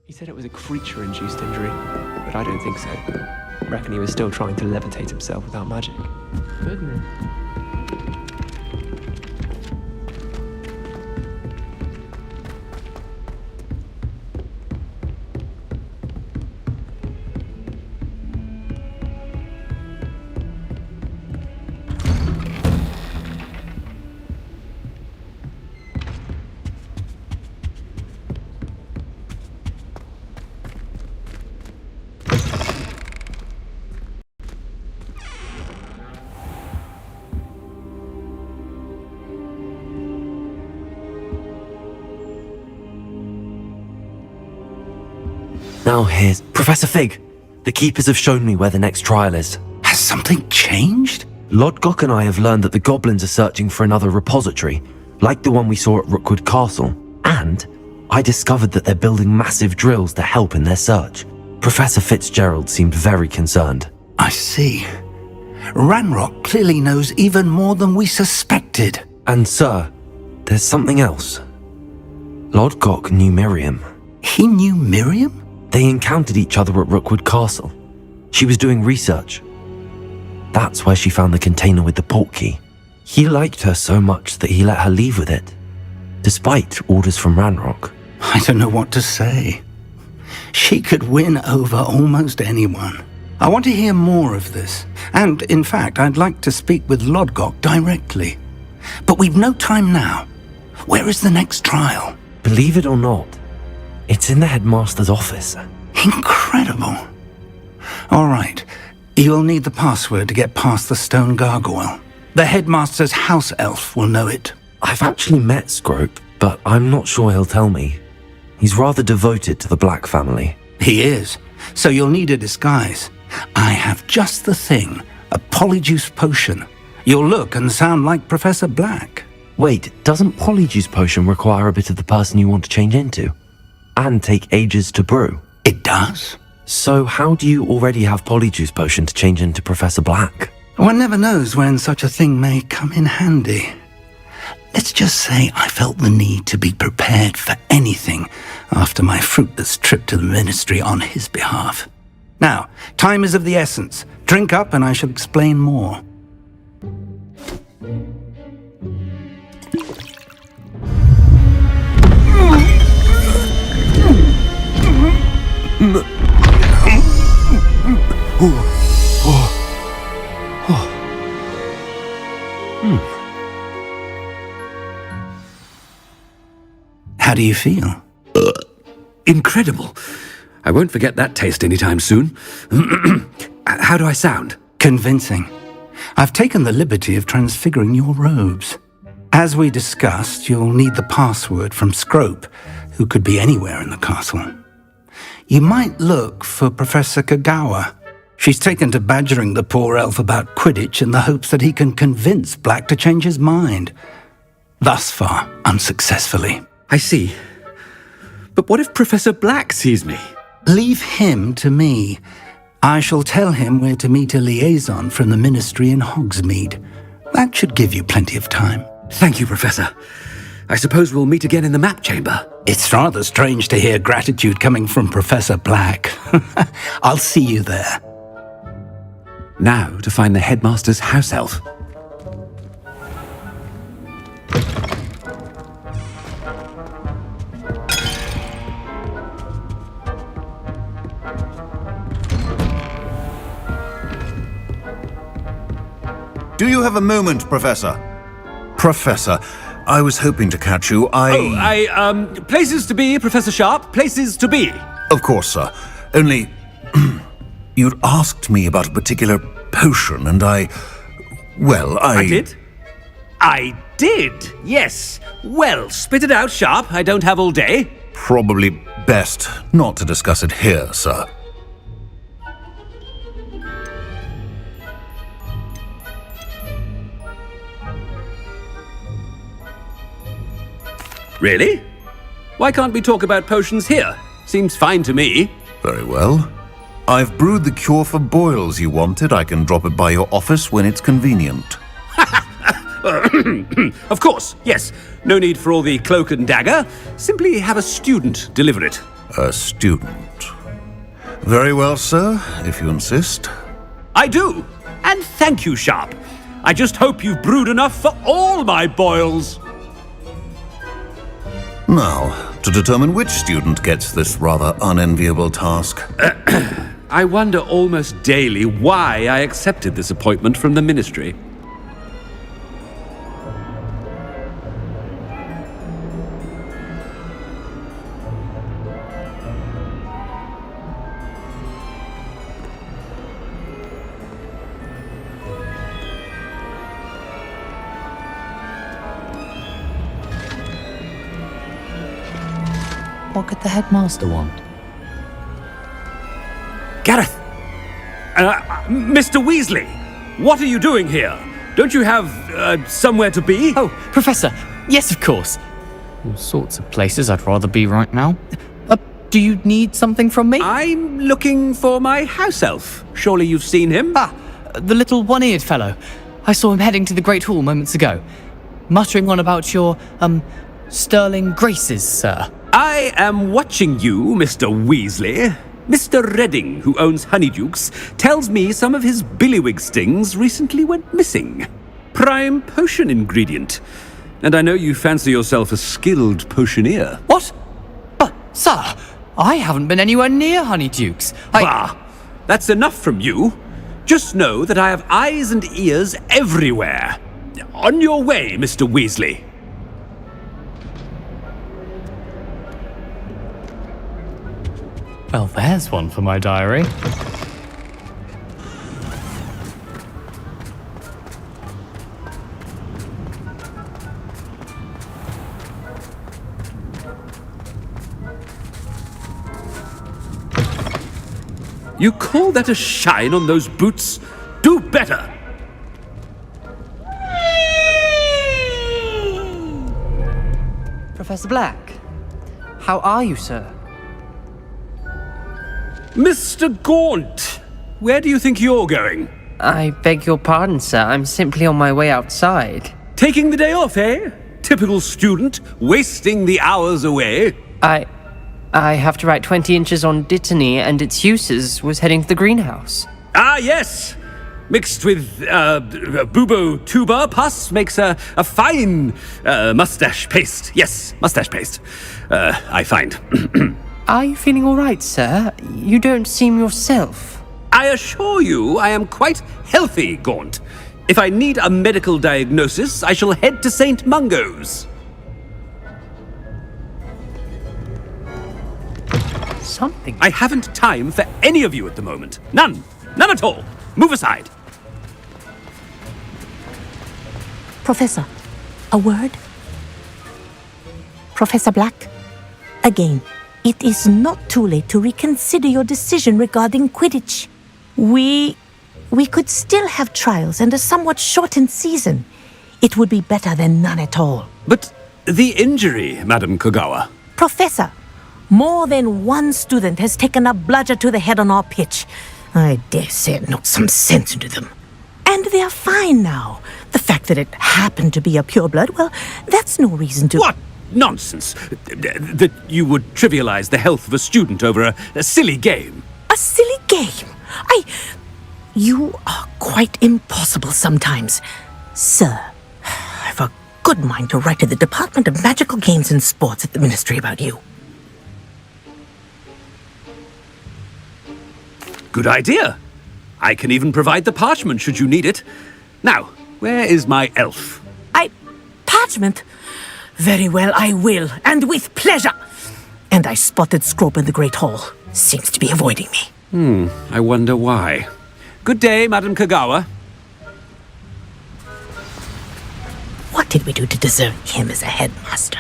He said it was a creature-induced injury, but I don't think so. Reckon he was still trying to levitate himself without magic. Goodness. Now here's Professor Fig. The keepers have shown me where the next trial is. Has something changed? Lodgok and I have learned that the goblins are searching for another repository, like the one we saw at Rookwood Castle. And I discovered that they're building massive drills to help in their search. Professor Fitzgerald seemed very concerned. I see. Ranrock clearly knows even more than we suspected. And sir, there's something else. Lodgok knew Miriam. He knew Miriam? They encountered each other at Rookwood Castle. She was doing research. That's where she found the container with the portkey. He liked her so much that he let her leave with it, despite orders from Ranrock. I don't know what to say. She could win over almost anyone. I want to hear more of this. And, in fact, I'd like to speak with Lodgok directly. But we've no time now. Where is the next trial? Believe it or not, it's in the headmaster's office. Incredible. All right. You'll need the password to get past the stone gargoyle. The headmaster's house elf will know it. I've actually met Scrope, but I'm not sure he'll tell me. He's rather devoted to the Black family. He is. So you'll need a disguise. I have just the thing. A polyjuice potion. You'll look and sound like Professor Black. Wait, doesn't polyjuice potion require a bit of the person you want to change into? And take ages to brew? It does. So how do you already have polyjuice potion to change into Professor Black? One never knows when such a thing may come in handy. Let's just say I felt the need to be prepared for anything after my fruitless trip to the ministry on his behalf. Now, time is of the essence. Drink up and I shall explain more. How do you feel? Incredible. I won't forget that taste anytime soon. How do I sound? Convincing. I've taken the liberty of transfiguring your robes. As we discussed, you'll need the password from Scrope, who could be anywhere in the castle. You might look for Professor Kagawa. She's taken to badgering the poor elf about Quidditch in the hopes that he can convince Black to change his mind. Thus far, unsuccessfully. I see. But what if Professor Black sees me? Leave him to me. I shall tell him where to meet a liaison from the ministry in Hogsmeade. That should give you plenty of time. Thank you, Professor. I suppose we'll meet again in the map chamber. It's rather strange to hear gratitude coming from Professor Black. I'll see you there. Now to find the headmaster's house elf. Do you have a moment, Professor? Professor, I was hoping to catch you. Places to be, Professor Sharp. Places to be. Of course, sir. Only, you'd asked me about a particular potion, and I did? I did, yes. Well, spit it out, Sharp. I don't have all day. Probably best not to discuss it here, sir. Really? Why can't we talk about potions here? Seems fine to me. Very well. I've brewed the cure for boils you wanted. I can drop it by your office when it's convenient. Of course, yes. No need for all the cloak and dagger. Simply have a student deliver it. A student. Very well, sir, if you insist. I do! And thank you, Sharp. I just hope you've brewed enough for all my boils. Now, to determine which student gets this rather unenviable task. I wonder almost daily why I accepted this appointment from the Ministry. What could the headmaster want? Gareth! Mr. Weasley! What are you doing here? Don't you have, somewhere to be? Oh, Professor! Yes, of course! All sorts of places I'd rather be right now. Do you need something from me? I'm looking for my house elf. Surely you've seen him? Ah, the little one-eared fellow. I saw him heading to the Great Hall moments ago. Muttering on about your, sterling graces, sir. I am watching you, Mr. Weasley. Mr. Redding, who owns Honeydukes, tells me some of his billywig stings recently went missing. Prime potion ingredient. And I know you fancy yourself a skilled potioneer. What? But, sir, I haven't been anywhere near Honeydukes. Bah! That's enough from you. Just know that I have eyes and ears everywhere. On your way, Mr. Weasley. Well, there's one for my diary. You call that a shine on those boots? Do better! Professor Black, how are you, sir? Mr. Gaunt! Where do you think you're going? I beg your pardon, sir. I'm simply on my way outside. Taking the day off, eh? Typical student, wasting the hours away. I have to write 20 inches on Dittany and its uses. Was heading to the greenhouse. Ah, yes! Mixed with, bubo tuber pus makes a fine, mustache paste. Yes, mustache paste. I find. Are you feeling all right, sir? You don't seem yourself. I assure you I am quite healthy, Gaunt. If I need a medical diagnosis, I shall head to St. Mungo's. Something. I haven't time for any of you at the moment. None. None at all. Move aside. Professor, a word? Professor Black, again, it is not too late to reconsider your decision regarding Quidditch. We could still have trials and a somewhat shortened season. It would be better than none at all. But the injury, Madam Kogawa. Professor, more than one student has taken a bludger to the head on our pitch. I dare say it knocked some sense into them. And they're fine now. The fact that it happened to be a pureblood, well, that's no reason to... What nonsense! That you would trivialize the health of a student over a silly game. A silly game? You are quite impossible sometimes. Sir, I've a good mind to write to the Department of Magical Games and Sports at the Ministry about you. Good idea. I can even provide the parchment should you need it. Now, where is my elf? Parchment? Very well, I will, and with pleasure. And I spotted Scrope in the Great Hall. Seems to be avoiding me. I wonder why. Good day, Madam Kogawa. What did we do to deserve him as a headmaster?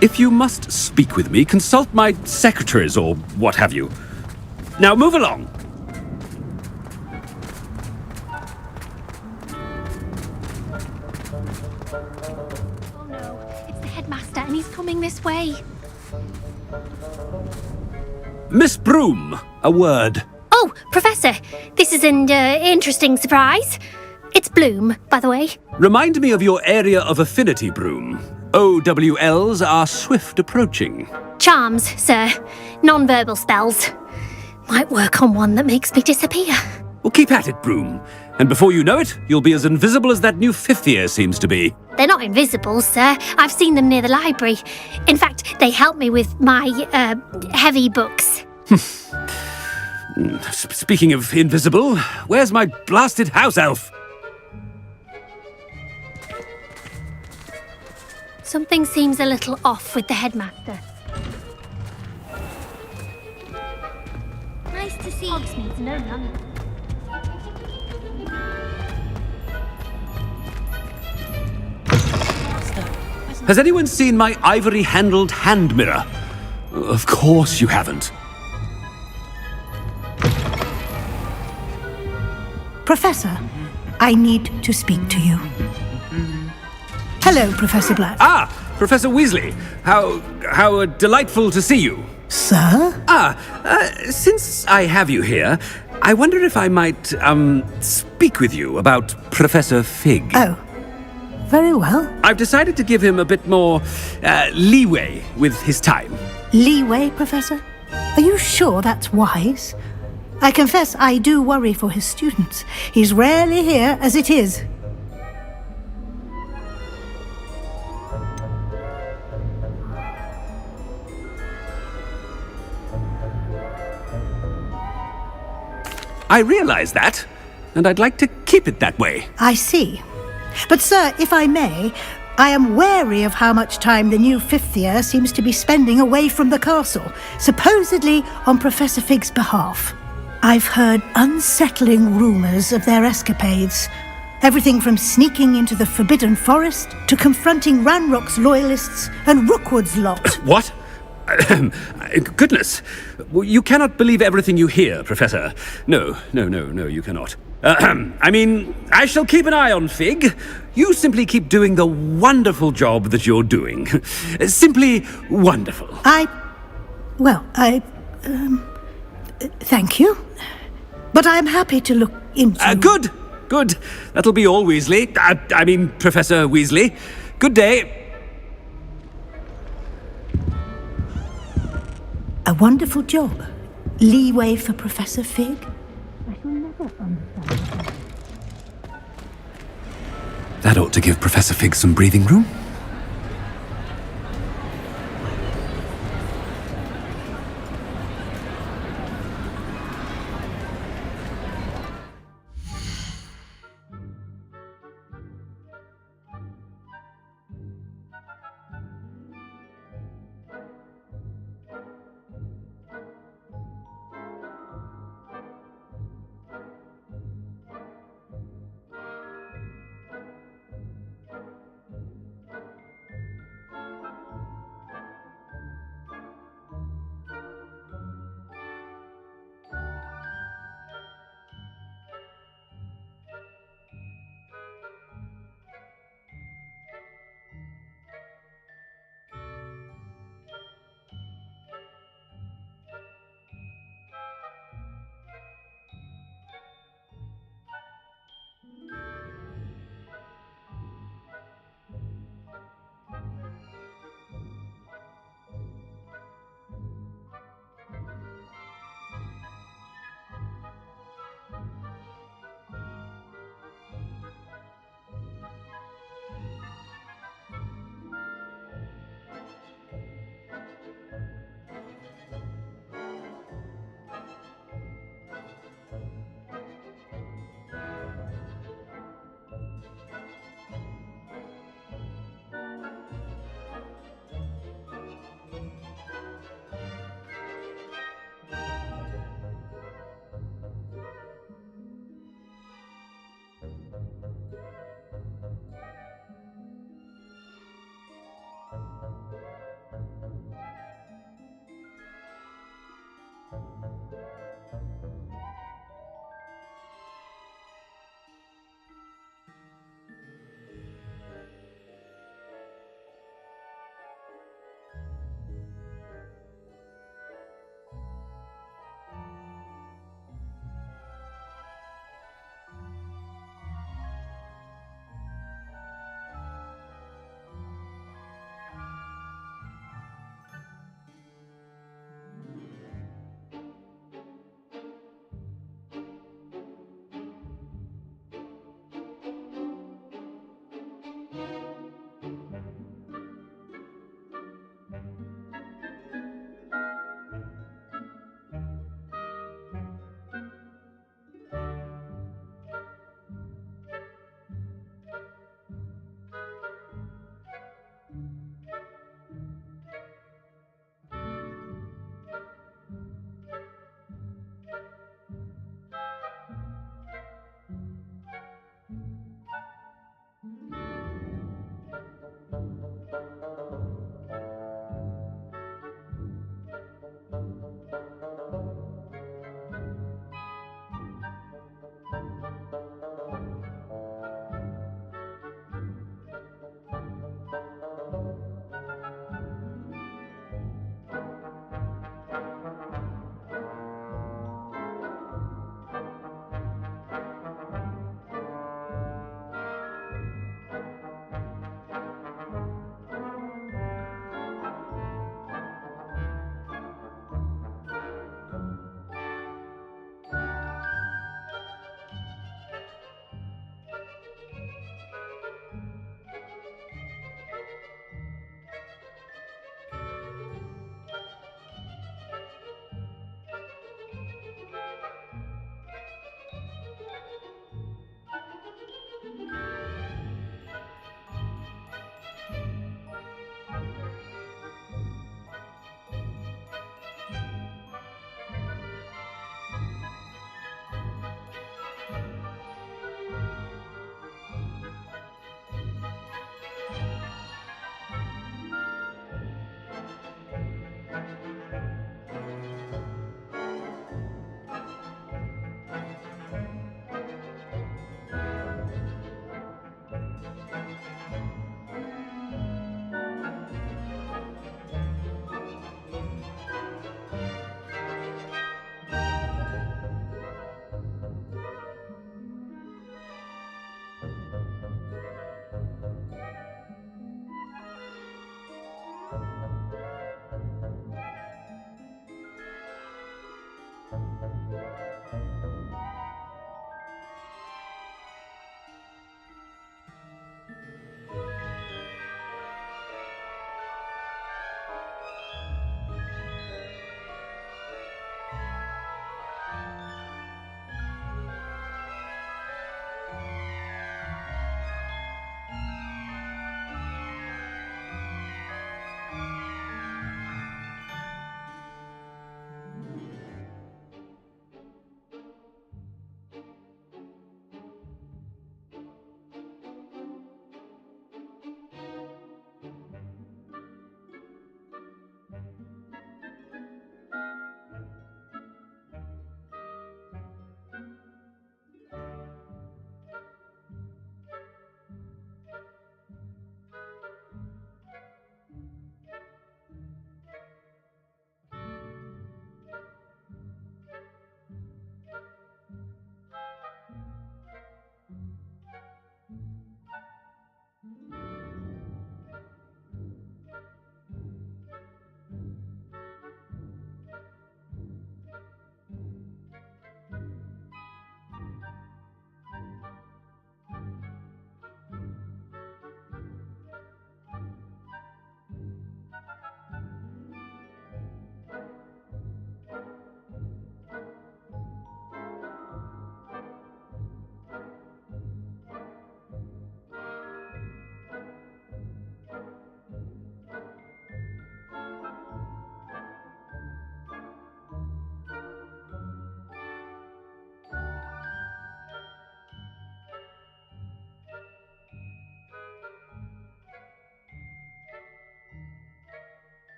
If you must speak with me, consult my secretaries or what have you. Now move along. Oh no, it's the headmaster and he's coming this way. Miss Broom, a word. Oh, Professor, this is an interesting surprise. It's Bloom, by the way. Remind me of your area of affinity, Broom. OWLs are swift approaching. Charms, sir. Non-verbal spells. Might work on one that makes me disappear. Well, keep at it, Broom. And before you know it, you'll be as invisible as that new fifth year seems to be. They're not invisible, sir. I've seen them near the library. In fact, they help me with my, heavy books. Speaking of invisible, where's my blasted house elf? Something seems a little off with the headmaster. Nice to see Hogsmeade's no longer. Has anyone seen my ivory-handled hand mirror? Of course you haven't. Professor, I need to speak to you. Hello, Professor Black. Ah, Professor Weasley. How delightful to see you. Sir? Since I have you here, I wonder if I might, speak with you about Professor Fig. Oh, very well. I've decided to give him a bit more, leeway with his time. Leeway, Professor? Are you sure that's wise? I confess I do worry for his students. He's rarely here as it is. I realize that, and I'd like to keep it that way. I see. But, sir, if I may, I am wary of how much time the new fifth year seems to be spending away from the castle, supposedly on Professor Fig's behalf. I've heard unsettling rumours of their escapades. Everything from sneaking into the Forbidden Forest to confronting Ranrock's loyalists and Rookwood's lot. What? Goodness. You cannot believe everything you hear, Professor. No, you cannot. I mean, I shall keep an eye on Fig. You simply keep doing the wonderful job that you're doing. Simply wonderful. Thank you. But I'm happy to look into... Good. That'll be all, Weasley. I mean, Professor Weasley. Good day. A wonderful job. Leeway for Professor Fig. I shall never understand. That ought to give Professor Fig some breathing room.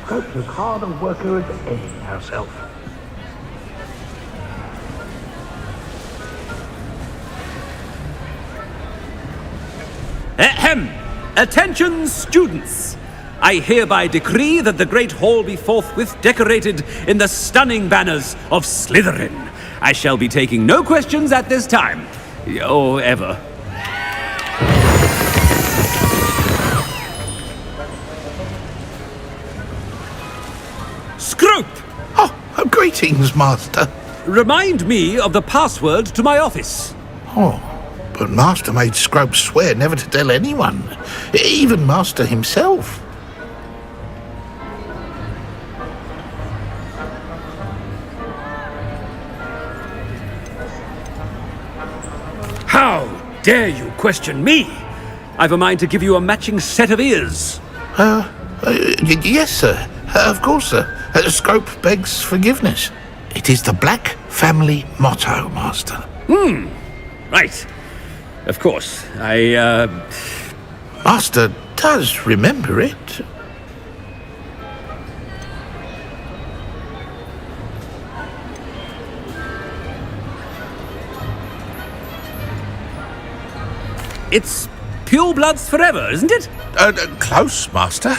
Scope's as hard a worker as any herself. Ahem! Attention, students! I hereby decree that the Great Hall be forthwith decorated in the stunning banners of Slytherin. I shall be taking no questions at this time. Or ever. Scrope! Oh, greetings, Master. Remind me of the password to my office. Oh, but Master made Scrope swear never to tell anyone, even Master himself. How dare you question me? I've a mind to give you a matching set of ears. Yes, sir. Of course, sir. Scrope begs forgiveness. It is the Black family motto, Master. Right. Of course. Master does remember it. It's pure bloods forever, isn't it? Close, Master.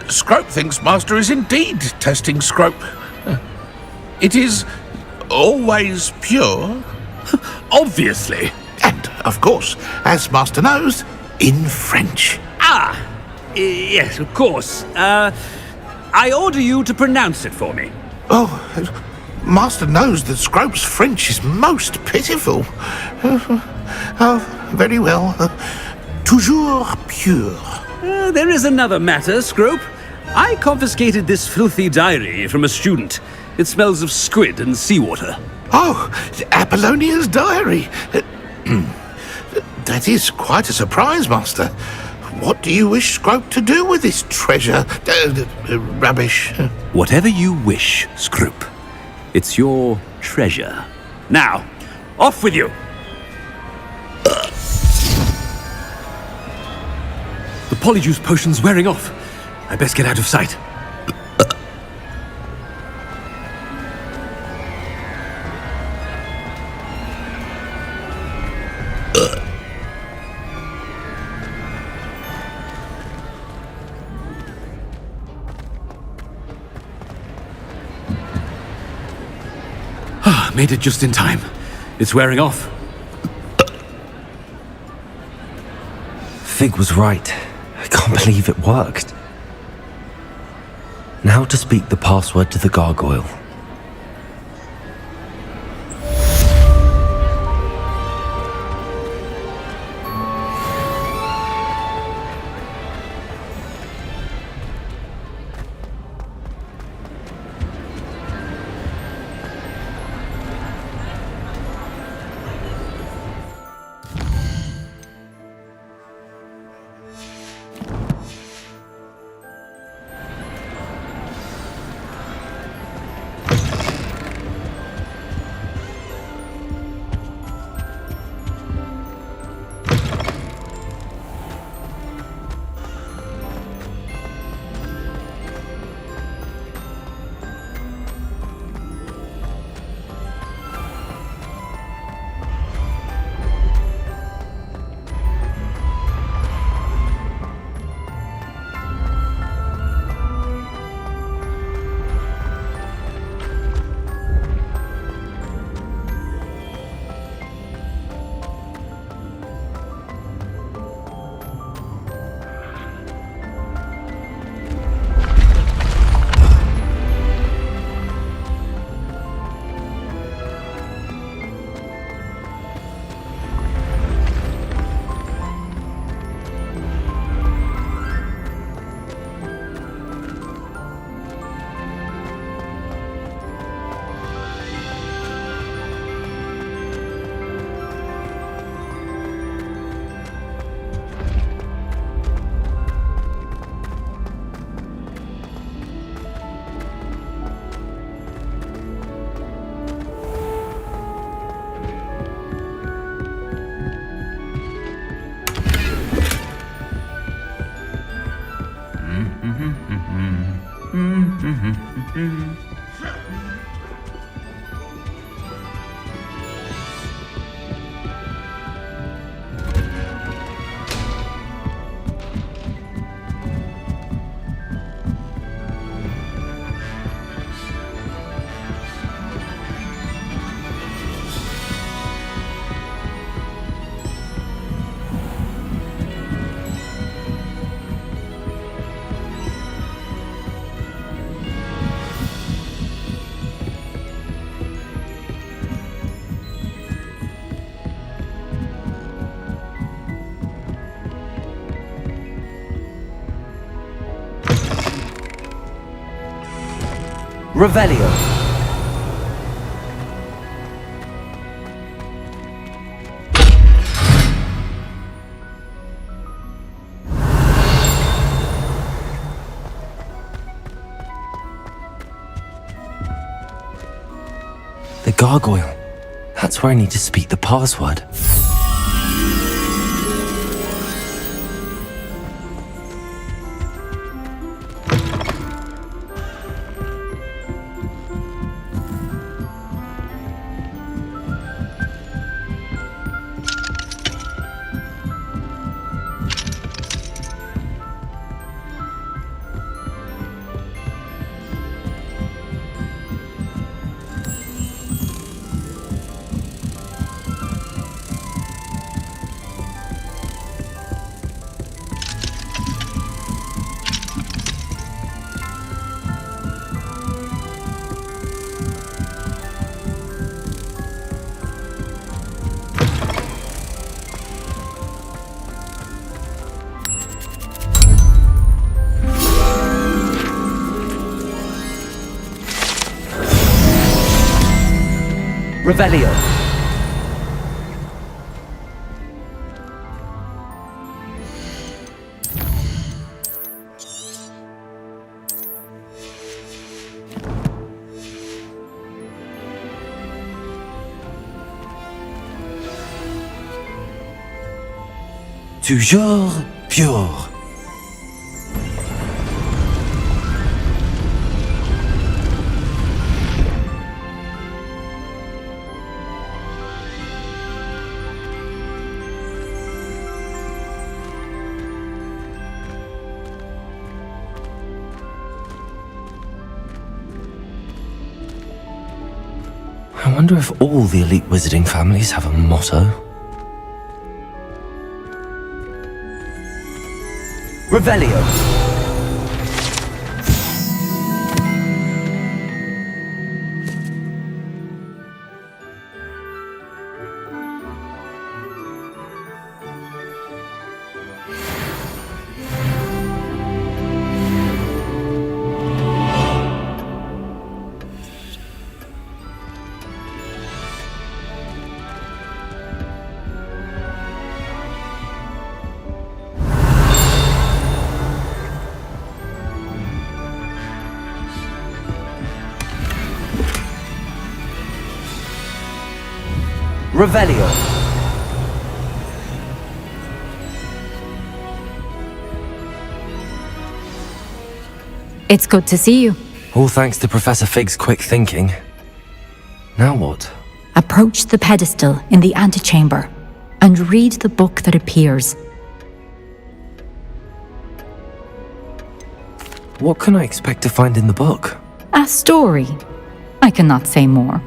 Scrope thinks Master is indeed testing Scrope. It is always pure. Obviously. And, of course, as Master knows, in French. Yes, of course. I order you to pronounce it for me. Oh, Master knows that Scrope's French is most pitiful. Oh, very well. Toujours pure. There is another matter, Scrope. I confiscated this filthy diary from a student. It smells of squid and seawater. Oh, Apollonia's diary. That is quite a surprise, Master. What do you wish Scrope to do with this treasure? Rubbish. Whatever you wish, Scrope. It's your treasure. Now, off with you! The polyjuice potion's wearing off. I best get out of sight. Made it just in time. It's wearing off. Fig was right. I can't believe it worked. Now to speak the password to the gargoyle. Revelio. The gargoyle. That's where I need to speak the password. Revelio. Toujours pure. I wonder if all the elite wizarding families have a motto. Revelio. Revelio. It's good to see you. All thanks to Professor Fig's quick thinking. Now what? Approach the pedestal in the antechamber and read the book that appears. What can I expect to find in the book? A story. I cannot say more.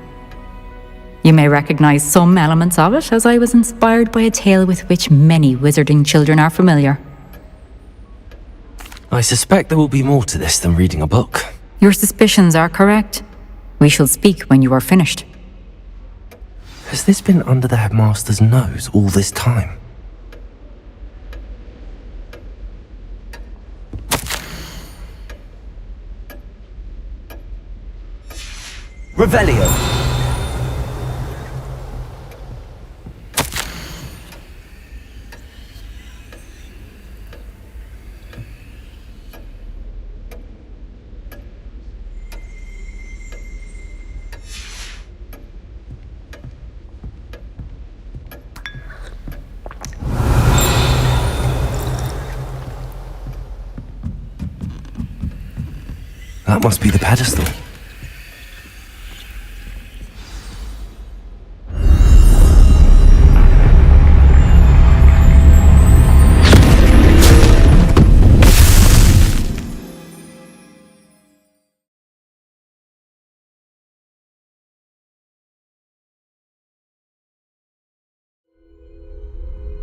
You may recognize some elements of it, as I was inspired by a tale with which many wizarding children are familiar. I suspect there will be more to this than reading a book. Your suspicions are correct. We shall speak when you are finished. Has this been under the headmaster's nose all this time? Revelio. That must be the pedestal.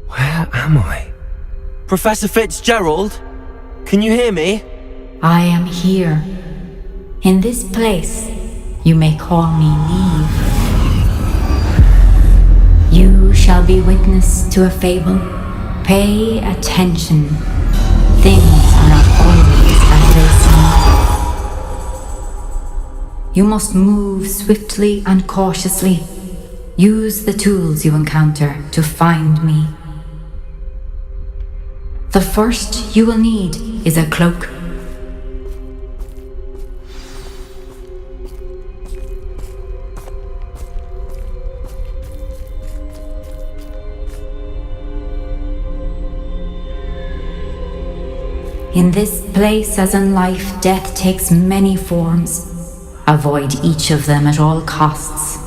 Where am I? Professor Fitzgerald? Can you hear me? I am here. In this place, you may call me Neve. You shall be witness to a fable. Pay attention. Things are not always as they seem. You must move swiftly and cautiously. Use the tools you encounter to find me. The first you will need is a cloak. In this place, as in life, death takes many forms. Avoid each of them at all costs.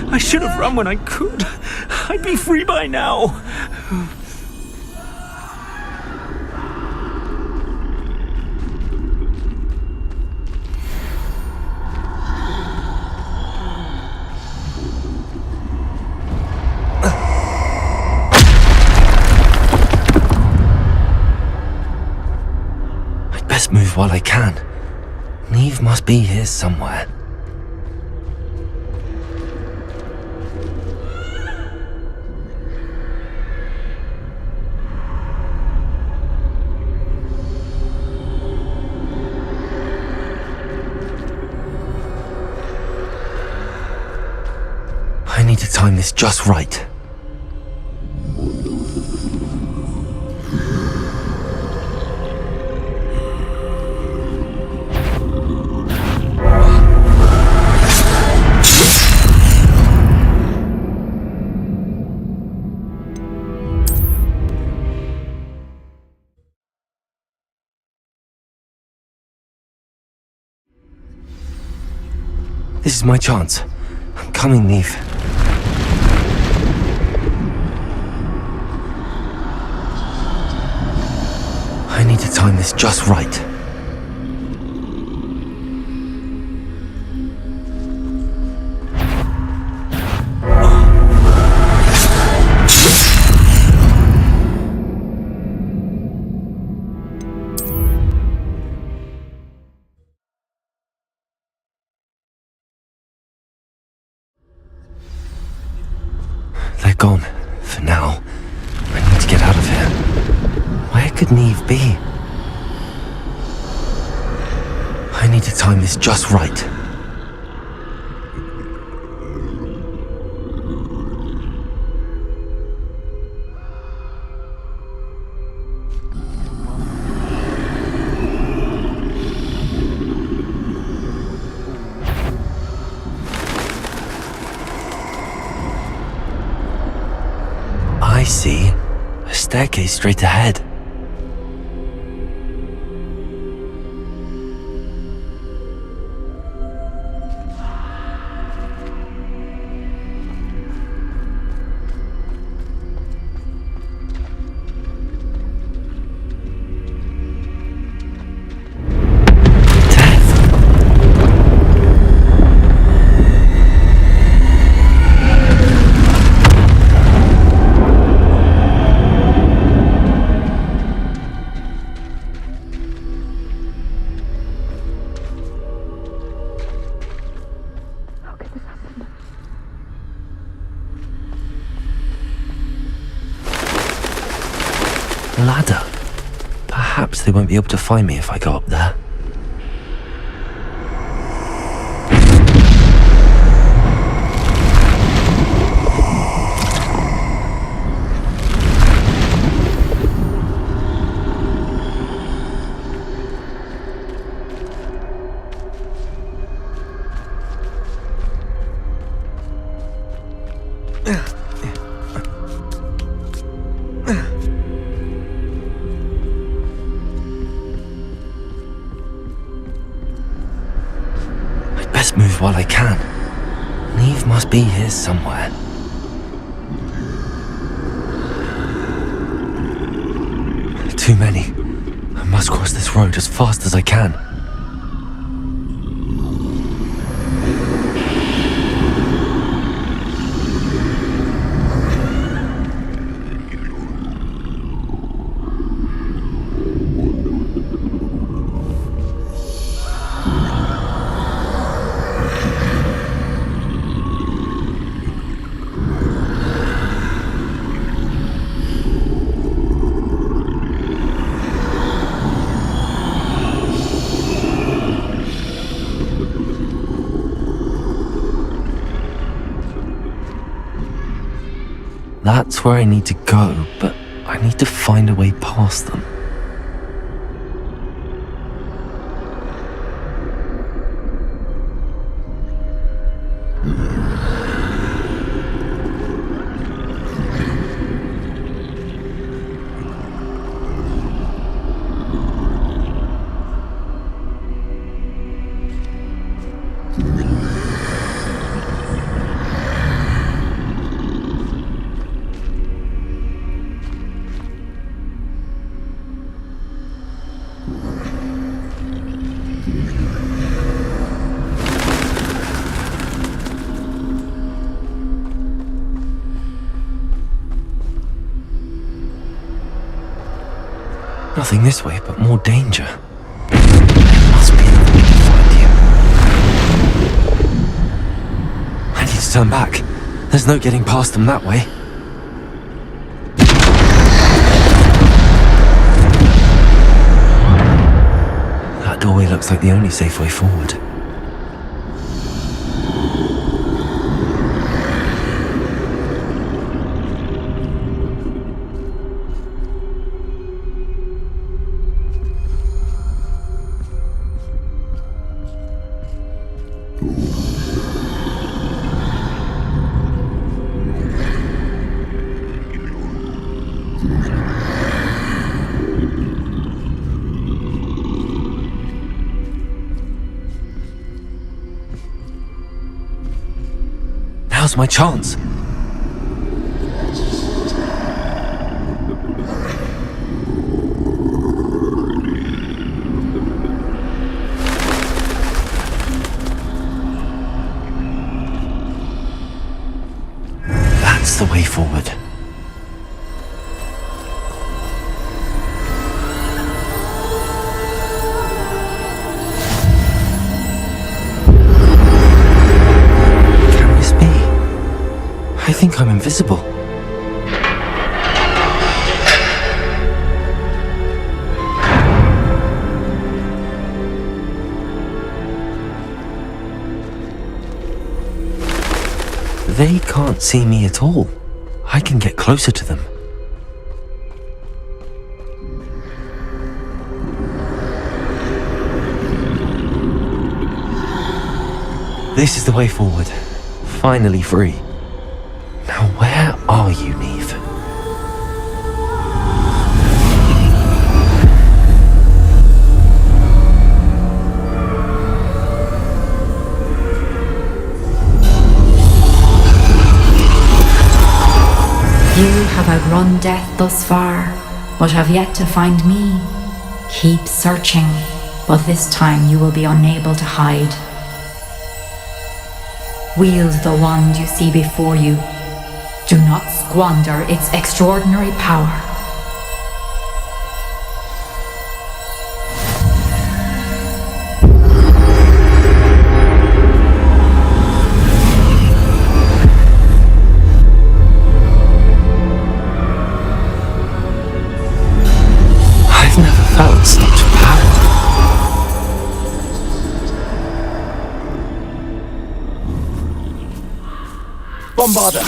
I should have run when I could. I'd be free by now. I'd best move while I can. Neve must be here somewhere. I need to time this just right. This is my chance. I'm coming, Neve. I need to time this just right. They're gone, for now. I need to get out of here. Where could Neve be? I need to time this just right. I see. A staircase straight ahead. Ladder. Perhaps they won't be able to find me if I go up there. I'd best move while I can. Neve must be here somewhere. Too many. I must cross this road as fast as I can. That's where I need to go, but I need to find a way past them. Nothing this way, but more danger. Must be another way to find you. I need to turn back. There's no getting past them that way. That doorway looks like the only safe way forward. Now's my chance. That's the way forward. I think I'm invisible. They can't see me at all. I can get closer to them. This is the way forward. Finally free. Now where are you, Neve? You have outrun death thus far, but have yet to find me. Keep searching, but this time you will be unable to hide. Wield the wand you see before you. Do not squander its extraordinary power. I've never felt such power. Bombarder!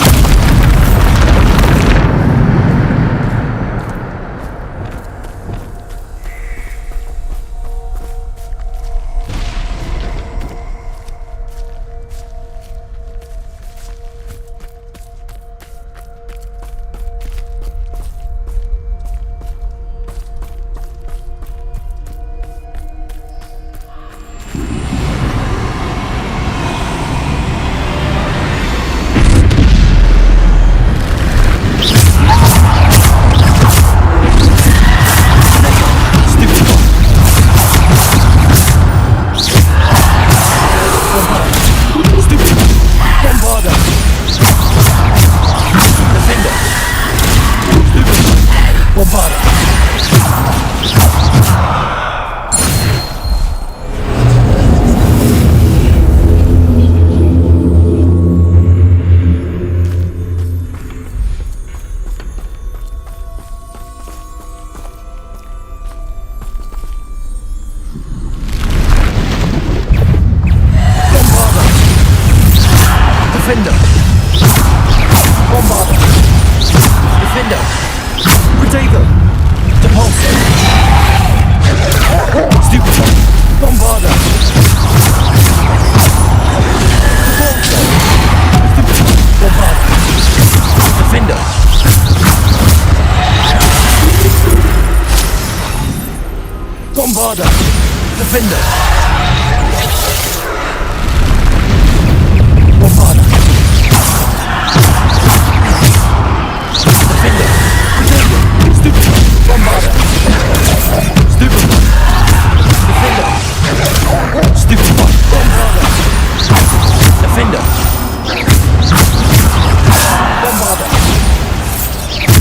Bombarder! Defender! Bombarder! Defender! Stupid! Bombarder! Stupid! Defender! Stupid! Bombarder!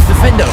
Defender!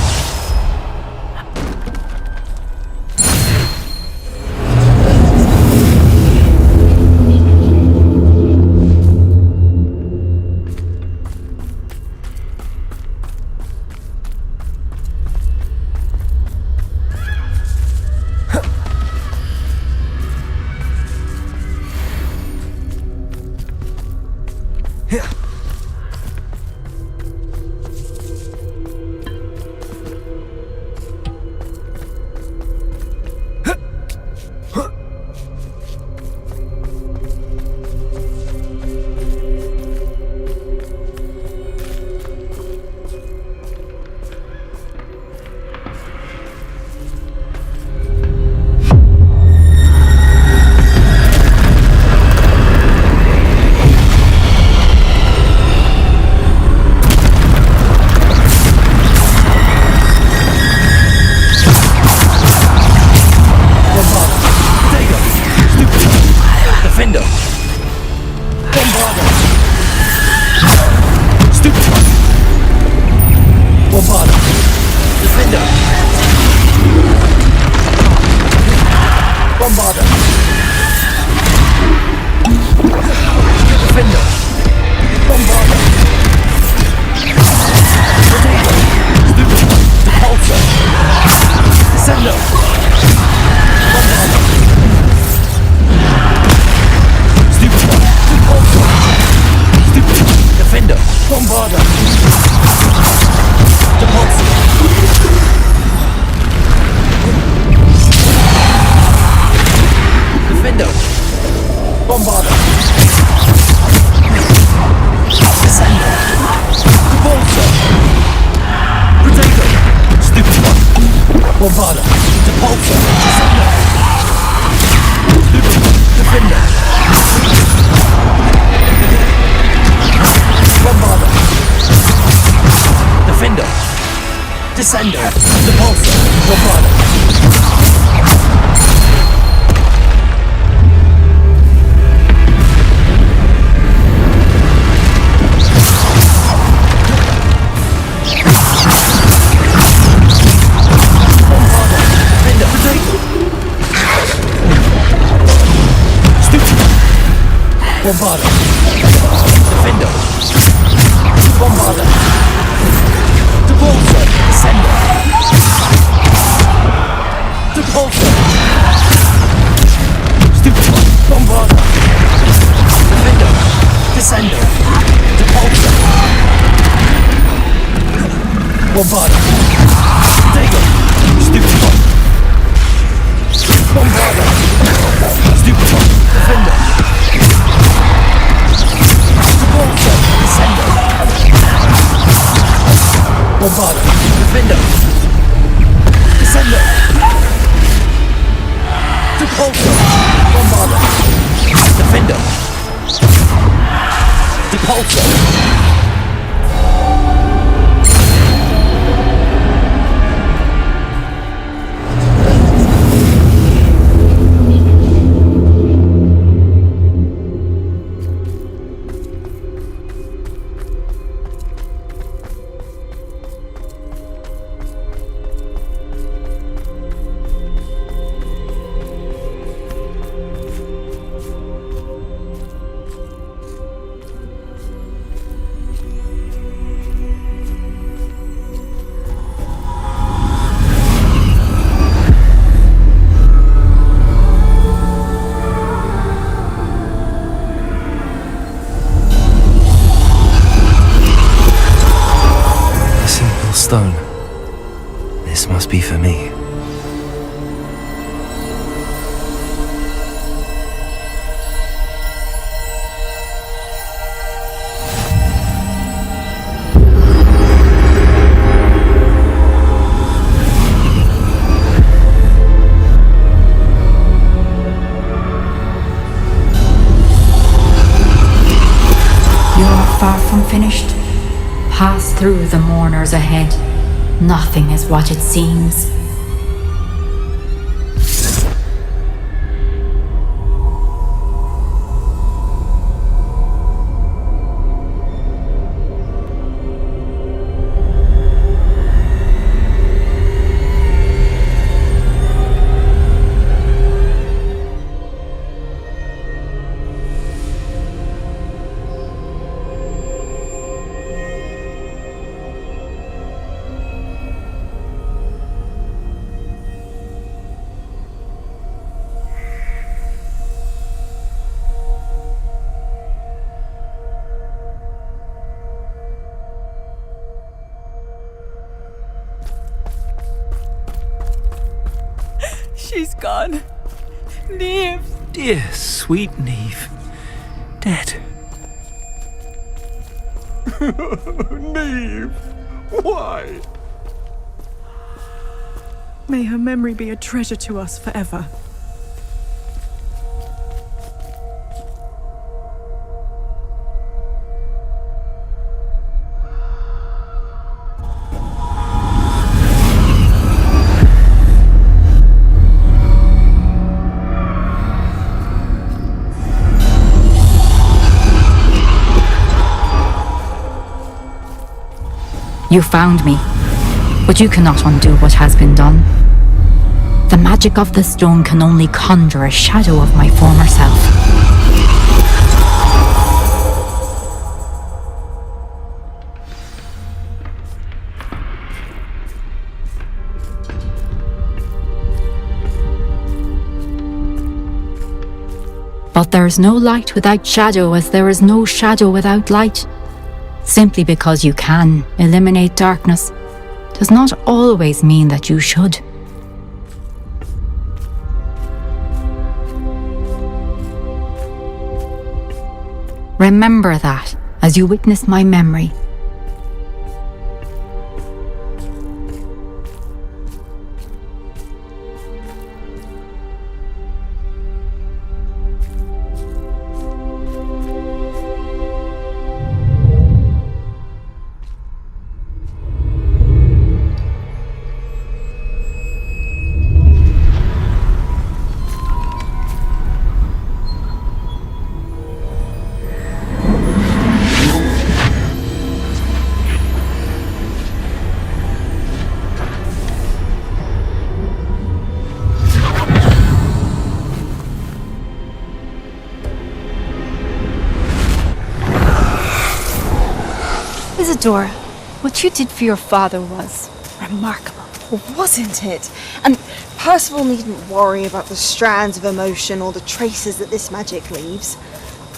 Bombarder! Defender! Descender! Depulsor! Bombarder! Bombarder! Defender! Bombarder! Depulsor! Descender! Depulsor! Stupid! Bombarder! Defender! Descender! Depulsor! Bombarder! Dagger! Stupid! Bombarder! Stupid! Defender! Depulsor! Descender! Bombarder! Defender! Descender! Depulsor! Bombarder! Defender! Depulsor! Stone. This must be for me. through the mourners ahead. Nothing is what it seems. She's gone. Neve. Dear, sweet Neve. Dead. Neve. Why? May her memory be a treasure to us forever. You found me, but you cannot undo what has been done. The magic of the stone can only conjure a shadow of my former self. But there is no light without shadow, as there is no shadow without light. Simply because you can eliminate darkness does not always mean that you should. Remember that as you witness my memory. Isadora, what you did for your father was remarkable. Wasn't it? And Percival needn't worry about the strands of emotion or the traces that this magic leaves.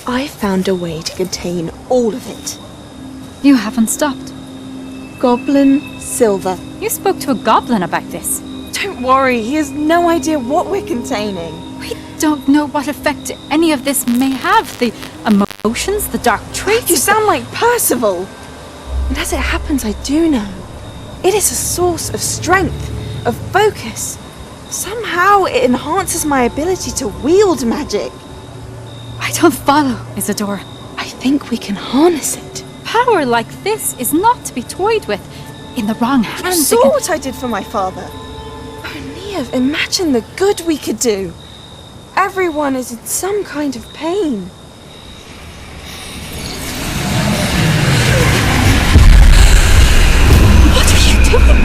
I found a way to contain all of it. You haven't stopped. Goblin Silver. You spoke to a goblin about this. Don't worry, he has no idea what we're containing. We don't know what effect any of this may have. The emotions, the dark traits. You sound like Percival. And as it happens, I do know. It is a source of strength, of focus. Somehow it enhances my ability to wield magic. I don't follow, Isadora. I think we can harness it. Power like this is not to be toyed with. In the wrong hands. You saw what I did for my father. Oh, Neve, imagine the good we could do. Everyone is in some kind of pain. What are you doing?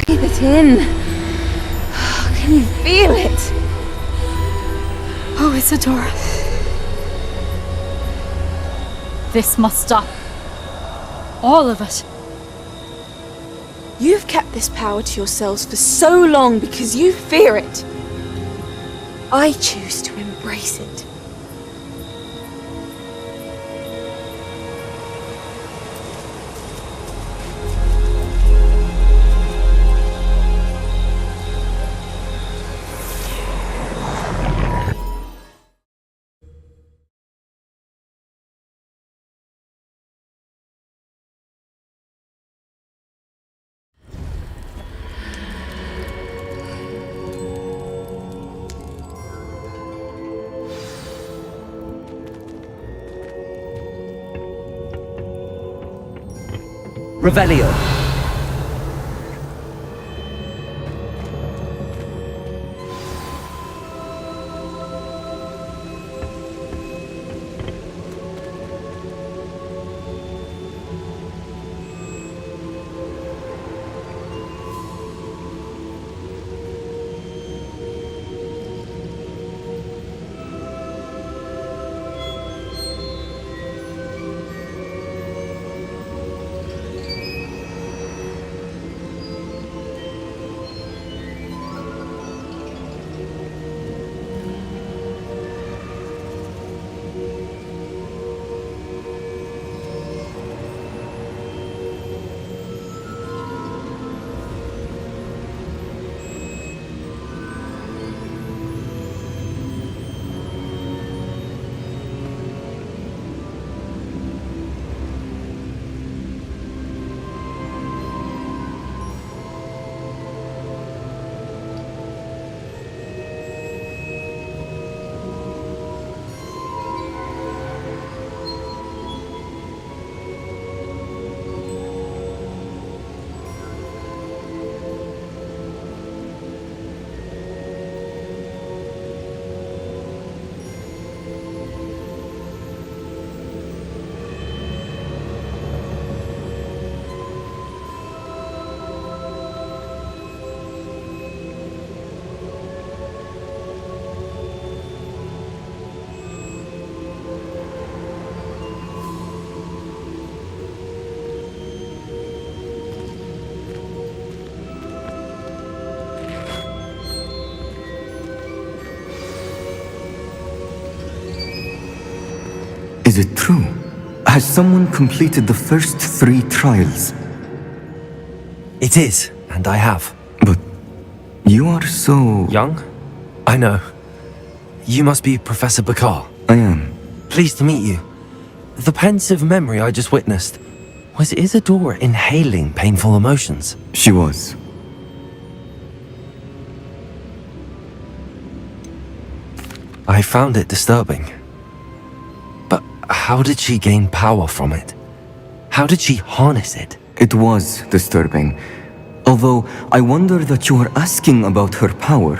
Breathe it in. Can you feel it? Oh, Isadora. This must stop. All of it. You've kept this power to yourselves for so long because you fear it. I choose to embrace it. Revelio. Is it true? Has someone completed the first 3 trials? It is, and I have. But you are so... Young? I know. You must be Professor Bakar. I am. Pleased to meet you. The pensive memory I just witnessed, was Isadora inhaling painful emotions? She was. I found it disturbing. But how did she gain power from it? How did she harness it? It was disturbing. Although I wonder that you are asking about her power.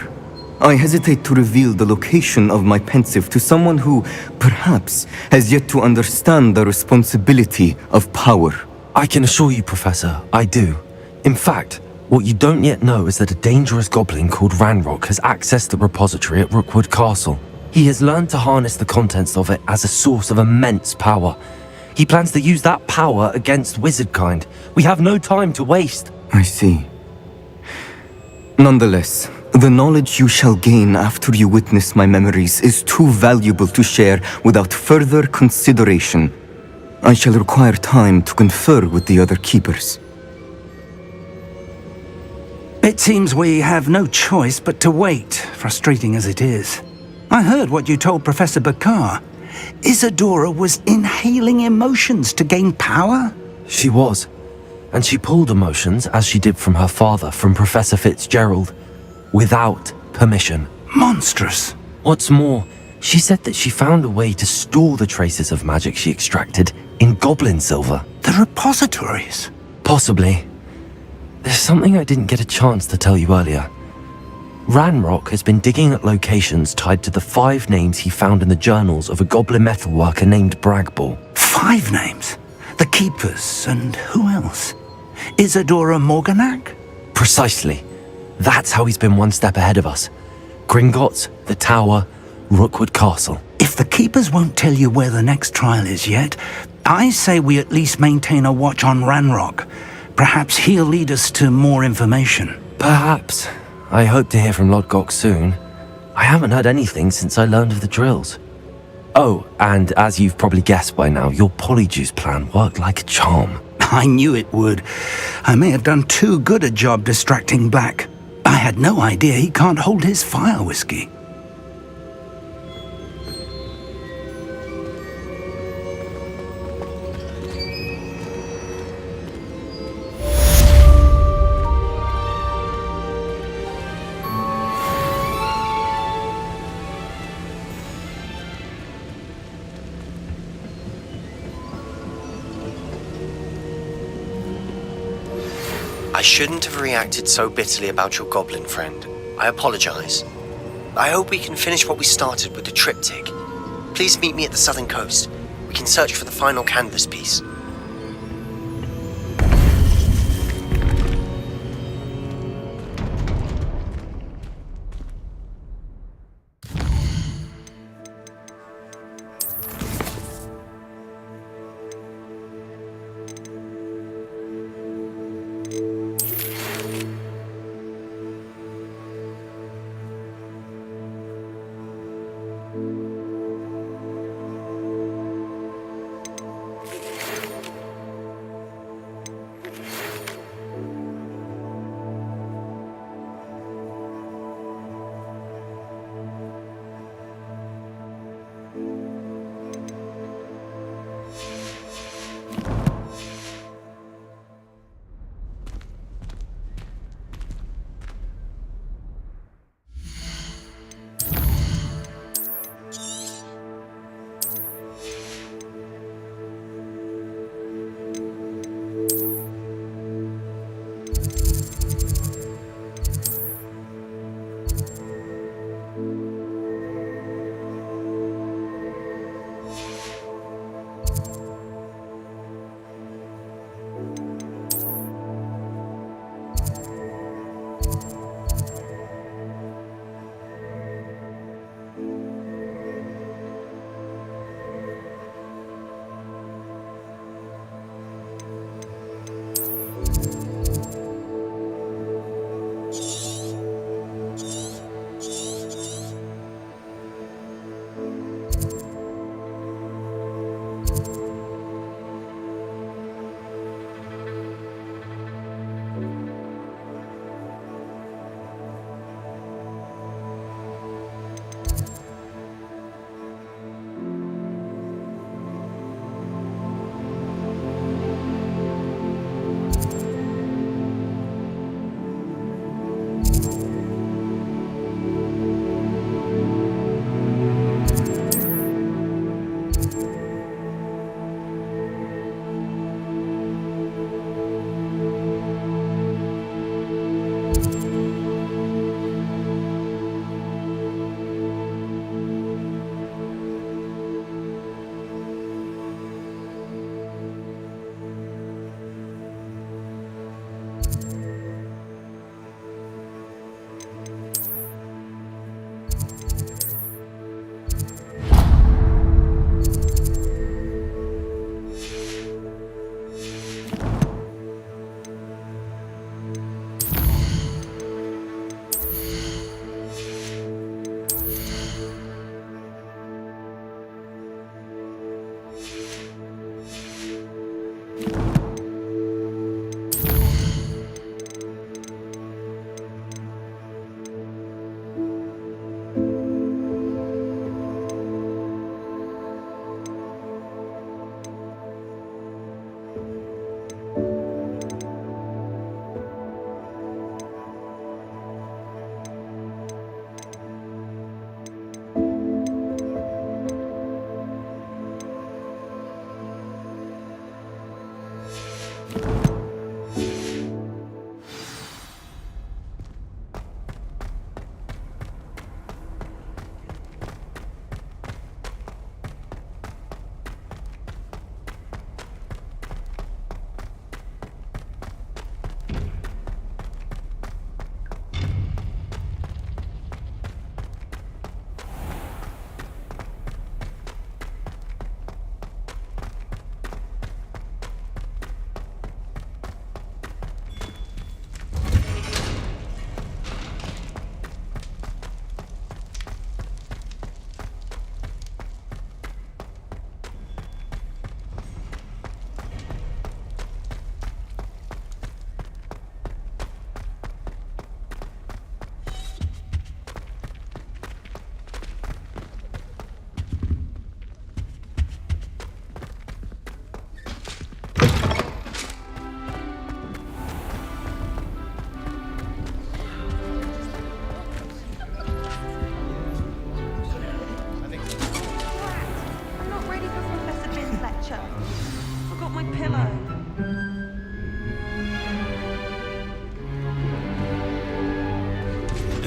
I hesitate to reveal the location of my pensive to someone who, perhaps, has yet to understand the responsibility of power. I can assure you, Professor, I do. In fact, what you don't yet know is that a dangerous goblin called Ranrock has accessed the repository at Rookwood Castle. He has learned to harness the contents of it as a source of immense power. He plans to use that power against wizardkind. We have no time to waste. I see. Nonetheless, the knowledge you shall gain after you witness my memories is too valuable to share without further consideration. I shall require time to confer with the other keepers. It seems we have no choice but to wait, frustrating as it is. I heard what you told Professor Bakar. Isadora was inhaling emotions to gain power? She was. And she pulled emotions, as she did from her father, from Professor Fitzgerald, without permission. Monstrous. What's more, she said that she found a way to store the traces of magic she extracted in goblin silver. The repositories? Possibly. There's something I didn't get a chance to tell you earlier. Ranrock has been digging at locations tied to the 5 names he found in the journals of a goblin metalworker named Bragball. 5 names? The Keepers, and who else? Isadora Morganac? Precisely. That's how he's been one step ahead of us. Gringotts, the Tower, Rookwood Castle. If the Keepers won't tell you where the next trial is yet, I say we at least maintain a watch on Ranrock. Perhaps he'll lead us to more information. Perhaps. I hope to hear from Lodgok soon. I haven't heard anything since I learned of the drills. Oh, and as you've probably guessed by now, your polyjuice plan worked like a charm. I knew it would. I may have done too good a job distracting Black. I had no idea he can't hold his fire whiskey. I shouldn't have reacted so bitterly about your goblin friend. I apologize. I hope we can finish what we started with the triptych. Please meet me at the southern coast. We can search for the final canvas piece.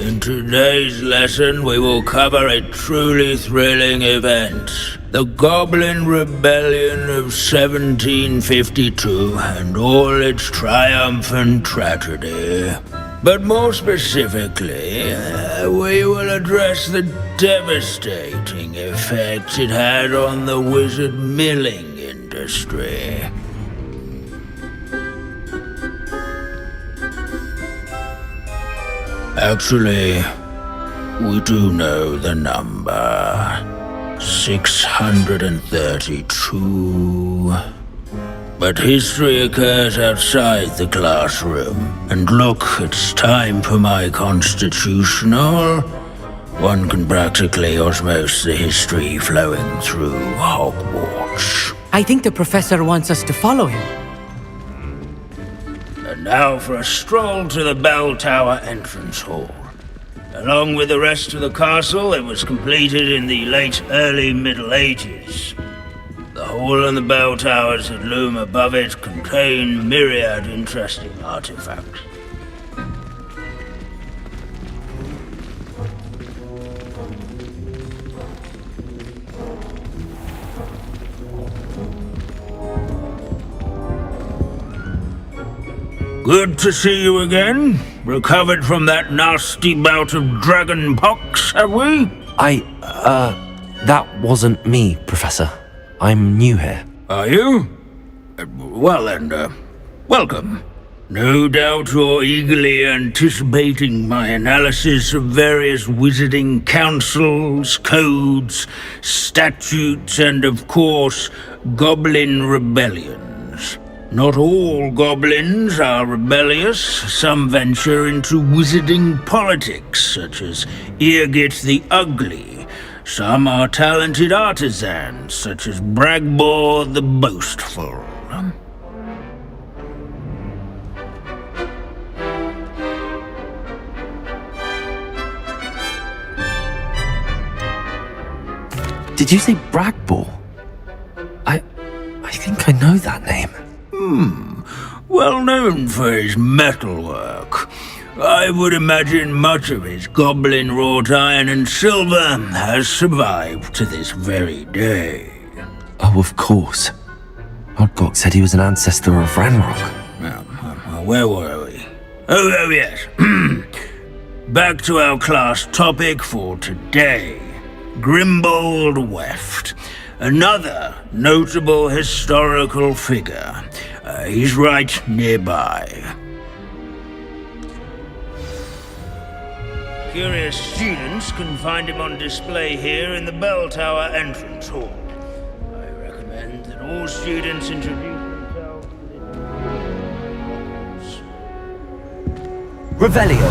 In today's lesson, we will cover a truly thrilling event. The Goblin Rebellion of 1752 and all its triumphant tragedy. But more specifically, we will address the devastating effects it had on the wizard milling industry. Actually, we do know the number. 632. But history occurs outside the classroom. And look, it's time for my constitutional. One can practically osmose the history flowing through Hogwarts. I think the professor wants us to follow him. And now for a stroll to the bell tower entrance hall. Along with the rest of the castle, it was completed in the late early Middle Ages. The hall and the bell towers that loom above it contain myriad interesting artifacts. Good to see you again. Recovered from that nasty bout of dragon pox, have we? That wasn't me, Professor. I'm new here. Are you? Well then, welcome. No doubt you're eagerly anticipating my analysis of various wizarding councils, codes, statutes, and of course, goblin rebellions. Not all goblins are rebellious. Some venture into wizarding politics, such as Eargit the Ugly. Some are talented artisans, such as Bragbor the Boastful. Did you say Bragbor? I think I know that name. Well known for his metalwork. I would imagine much of his goblin wrought iron and silver has survived to this very day. Oh, of course. Odgok said he was an ancestor of Ranrock. Where were we? Oh yes. Back to our class topic for today. Grimbold Weft. Another notable historical figure. He's right nearby. Curious students can find him on display here in the bell tower entrance hall. I recommend that all students introduce themselves within Revelio.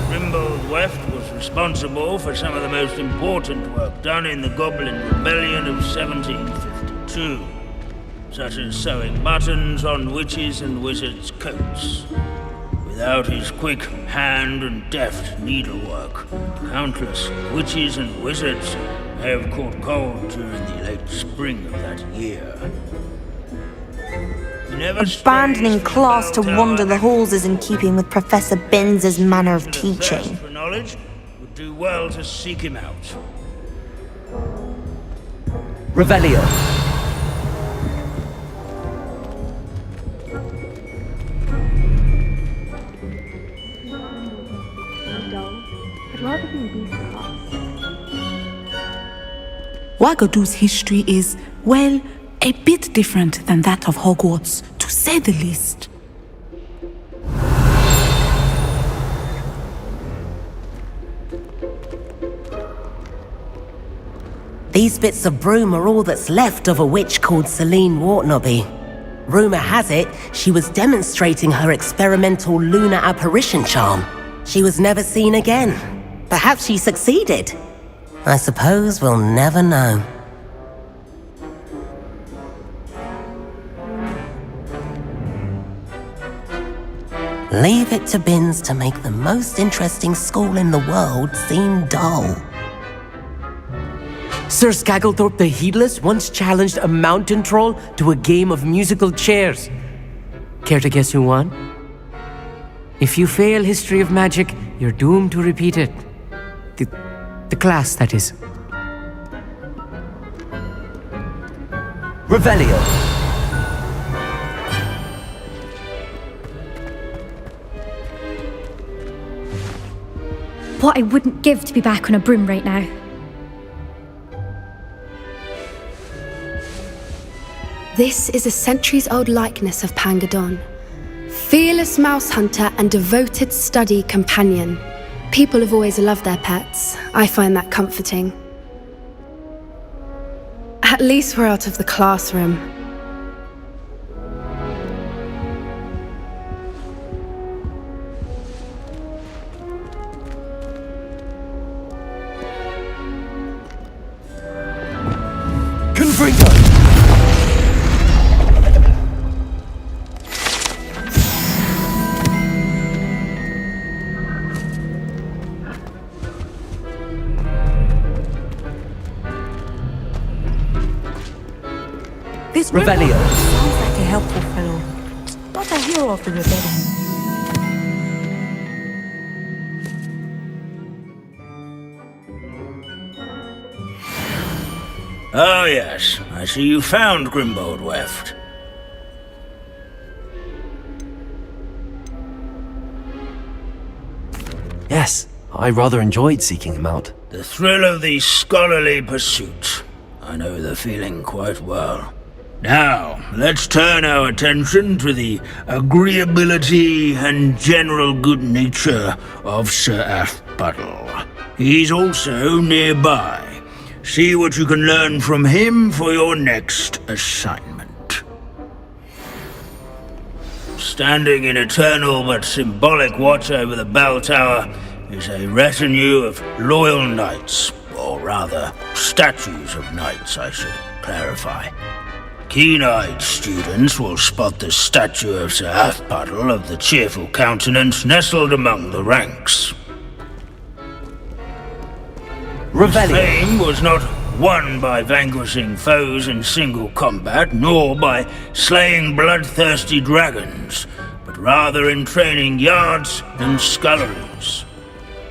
Grimbold Weft was responsible for some of the most important work done in the Goblin Rebellion of 1752, such as sewing buttons on witches' and wizards' coats. Without his quick hand and deft needlework, countless witches and wizards may have caught cold during the late spring of that year. Abandoning class to wander the halls is in keeping with Professor Binns' manner of teaching. For knowledge, would do well to seek him out. Revelio. Wagadu's history is, well, a bit different than that of Hogwarts, to say the least. These bits of broom are all that's left of a witch called Celine Wartnobby. Rumour has it, she was demonstrating her experimental lunar apparition charm. She was never seen again. Perhaps she succeeded. I suppose we'll never know. Leave it to Binns to make the most interesting school in the world seem dull. Sir Skagglethorpe the Heedless once challenged a mountain troll to a game of musical chairs. Care to guess who won? If you fail history of magic, you're doomed to repeat it. The class, that is. Revelio. What I wouldn't give to be back on a broom right now. This is a centuries-old likeness of Pangadon. Fearless mouse hunter and devoted study companion. People have always loved their pets. I find that comforting. At least we're out of the classroom. Confringo! This Revelio. sounds like a helpful fellow. Not a hero of the rebellion. Oh yes, I see you found Grimbold Weft. Yes, I rather enjoyed seeking him out. The thrill of the scholarly pursuit. I know the feeling quite well. Now, let's turn our attention to the agreeability and general good nature of Sir Athbuttle. He's also nearby. See what you can learn from him for your next assignment. Standing in eternal but symbolic watch over the bell tower is a retinue of loyal knights, or rather, statues of knights, I should clarify. Keen-eyed students will spot the statue of Sir Athbuttle of the cheerful countenance nestled among the ranks. His fame was not won by vanquishing foes in single combat, nor by slaying bloodthirsty dragons, but rather in training yards and sculleries,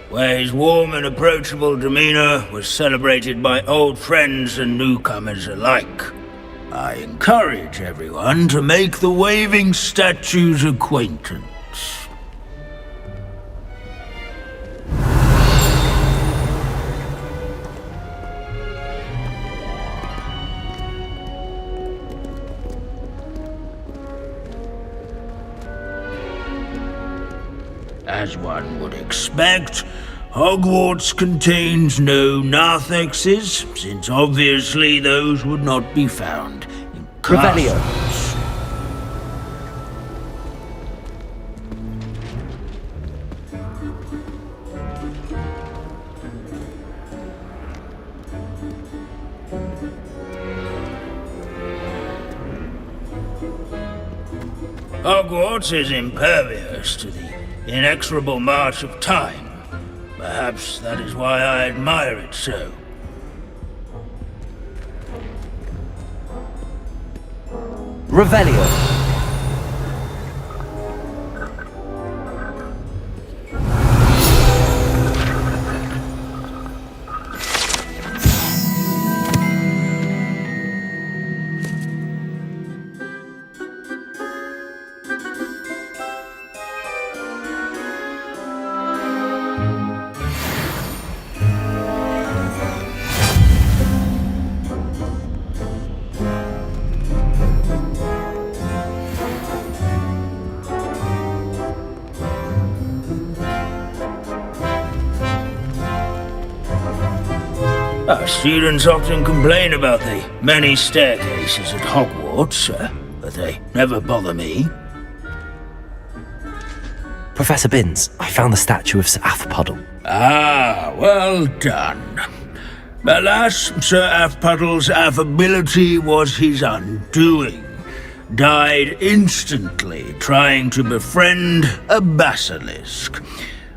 where his warm and approachable demeanor was celebrated by old friends and newcomers alike. I encourage everyone to make the waving statue's acquaintance. As one would expect, Hogwarts contains no narthexes, since obviously those would not be found in castles. Hogwarts is impervious to the inexorable march of time. Perhaps that is why I admire it so. Revelio. Students often complain about the many staircases at Hogwarts, but they never bother me. Professor Binns, I found the statue of Sir Athbuttle. Ah, well done. Alas, Sir Athbuttle's affability was his undoing. Died instantly trying to befriend a basilisk.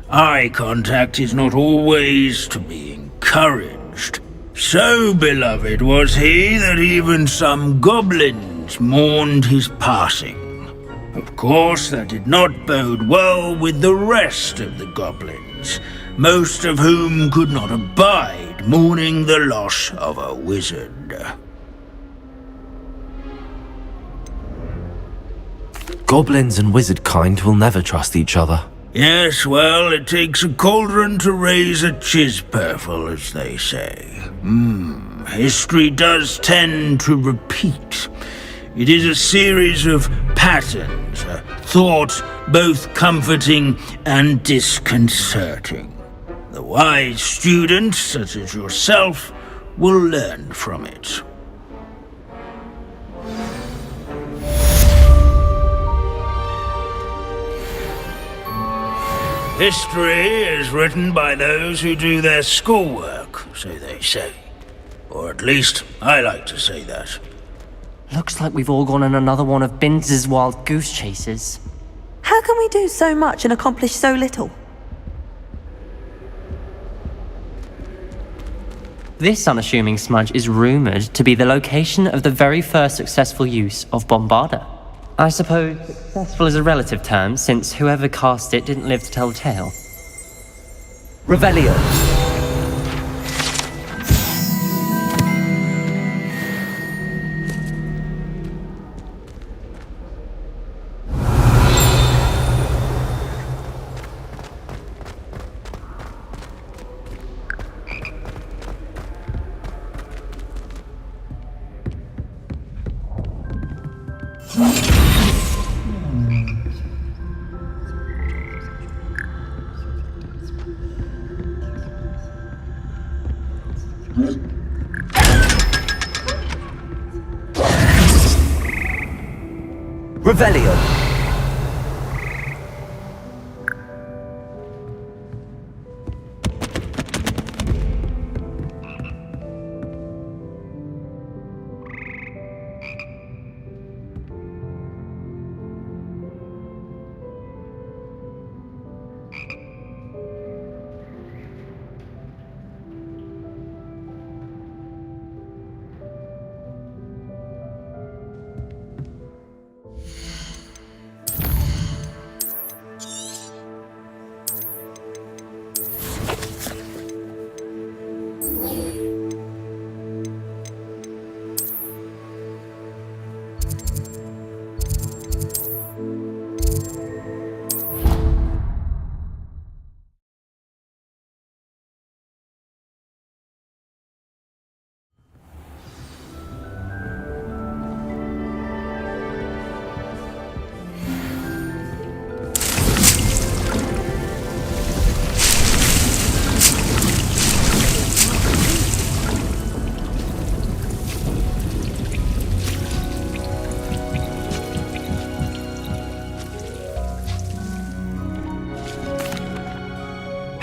Eye contact is not always to be encouraged. So beloved was he that even some goblins mourned his passing. Of course, that did not bode well with the rest of the goblins, most of whom could not abide mourning the loss of a wizard. Goblins and wizard kind will never trust each other. Yes, well, it takes a cauldron to raise a chisperful, as they say. History does tend to repeat. It is a series of patterns, a thought both comforting and disconcerting. The wise student, such as yourself, will learn from it. History is written by those who do their schoolwork, so they say. Or at least, I like to say that. Looks like we've all gone on another one of Binz's wild goose chases. How can we do so much and accomplish so little? This unassuming smudge is rumoured to be the location of the very first successful use of Bombarda. I suppose successful is a relative term, since whoever cast it didn't live to tell the tale. Revelio. Revelio.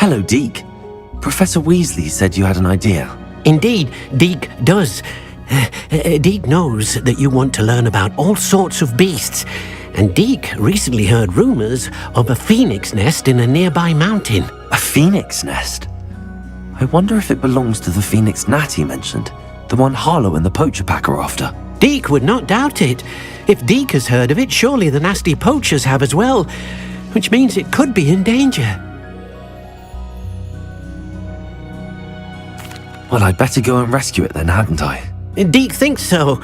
Hello, Deke. Professor Weasley said you had an idea. Indeed, Deke does. Deke knows that you want to learn about all sorts of beasts, and Deke recently heard rumors of a phoenix nest in a nearby mountain. A phoenix nest? I wonder if it belongs to the phoenix Natty mentioned, the one Harlow and the poacher pack are after. Deke would not doubt it. If Deke has heard of it, surely the nasty poachers have as well, which means it could be in danger. Well, I'd better go and rescue it then, hadn't I? Deke thinks so.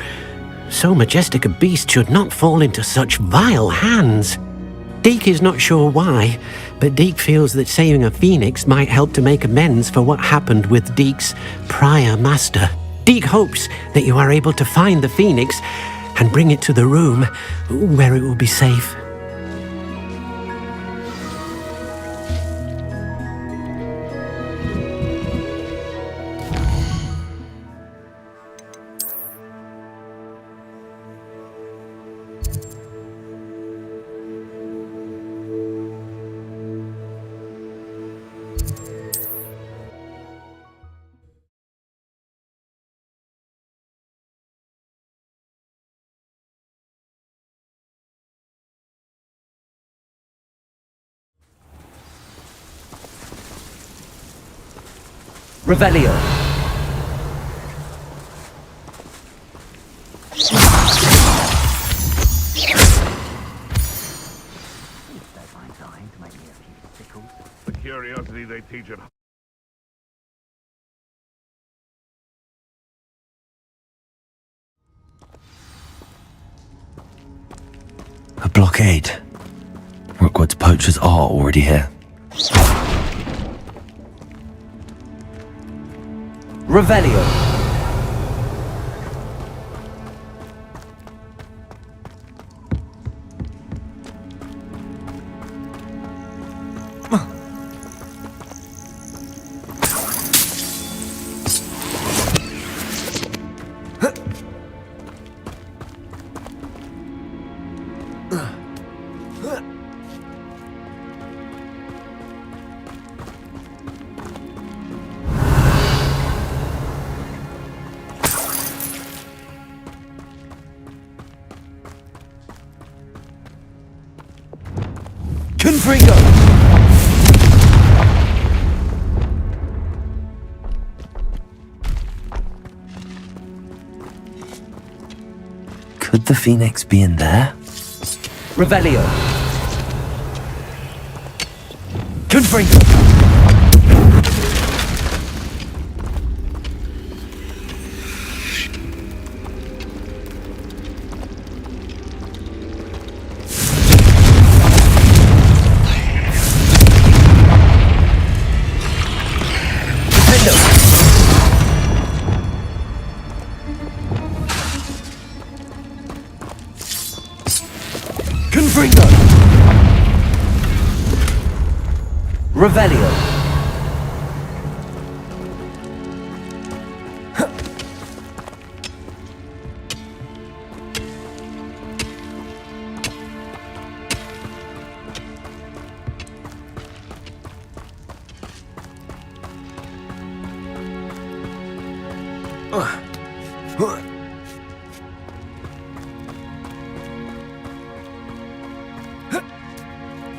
So majestic a beast should not fall into such vile hands. Deke is not sure why, but Deke feels that saving a phoenix might help to make amends for what happened with Deke's prior master. Deke hopes that you are able to find the phoenix and bring it to the room where it will be safe. Revelio. university they teach at. A blockade. Rookwood's poachers are already here. Revelio. Confringo! Could the Phoenix be in there? Revelio. Confringo! Confringo. Revelio.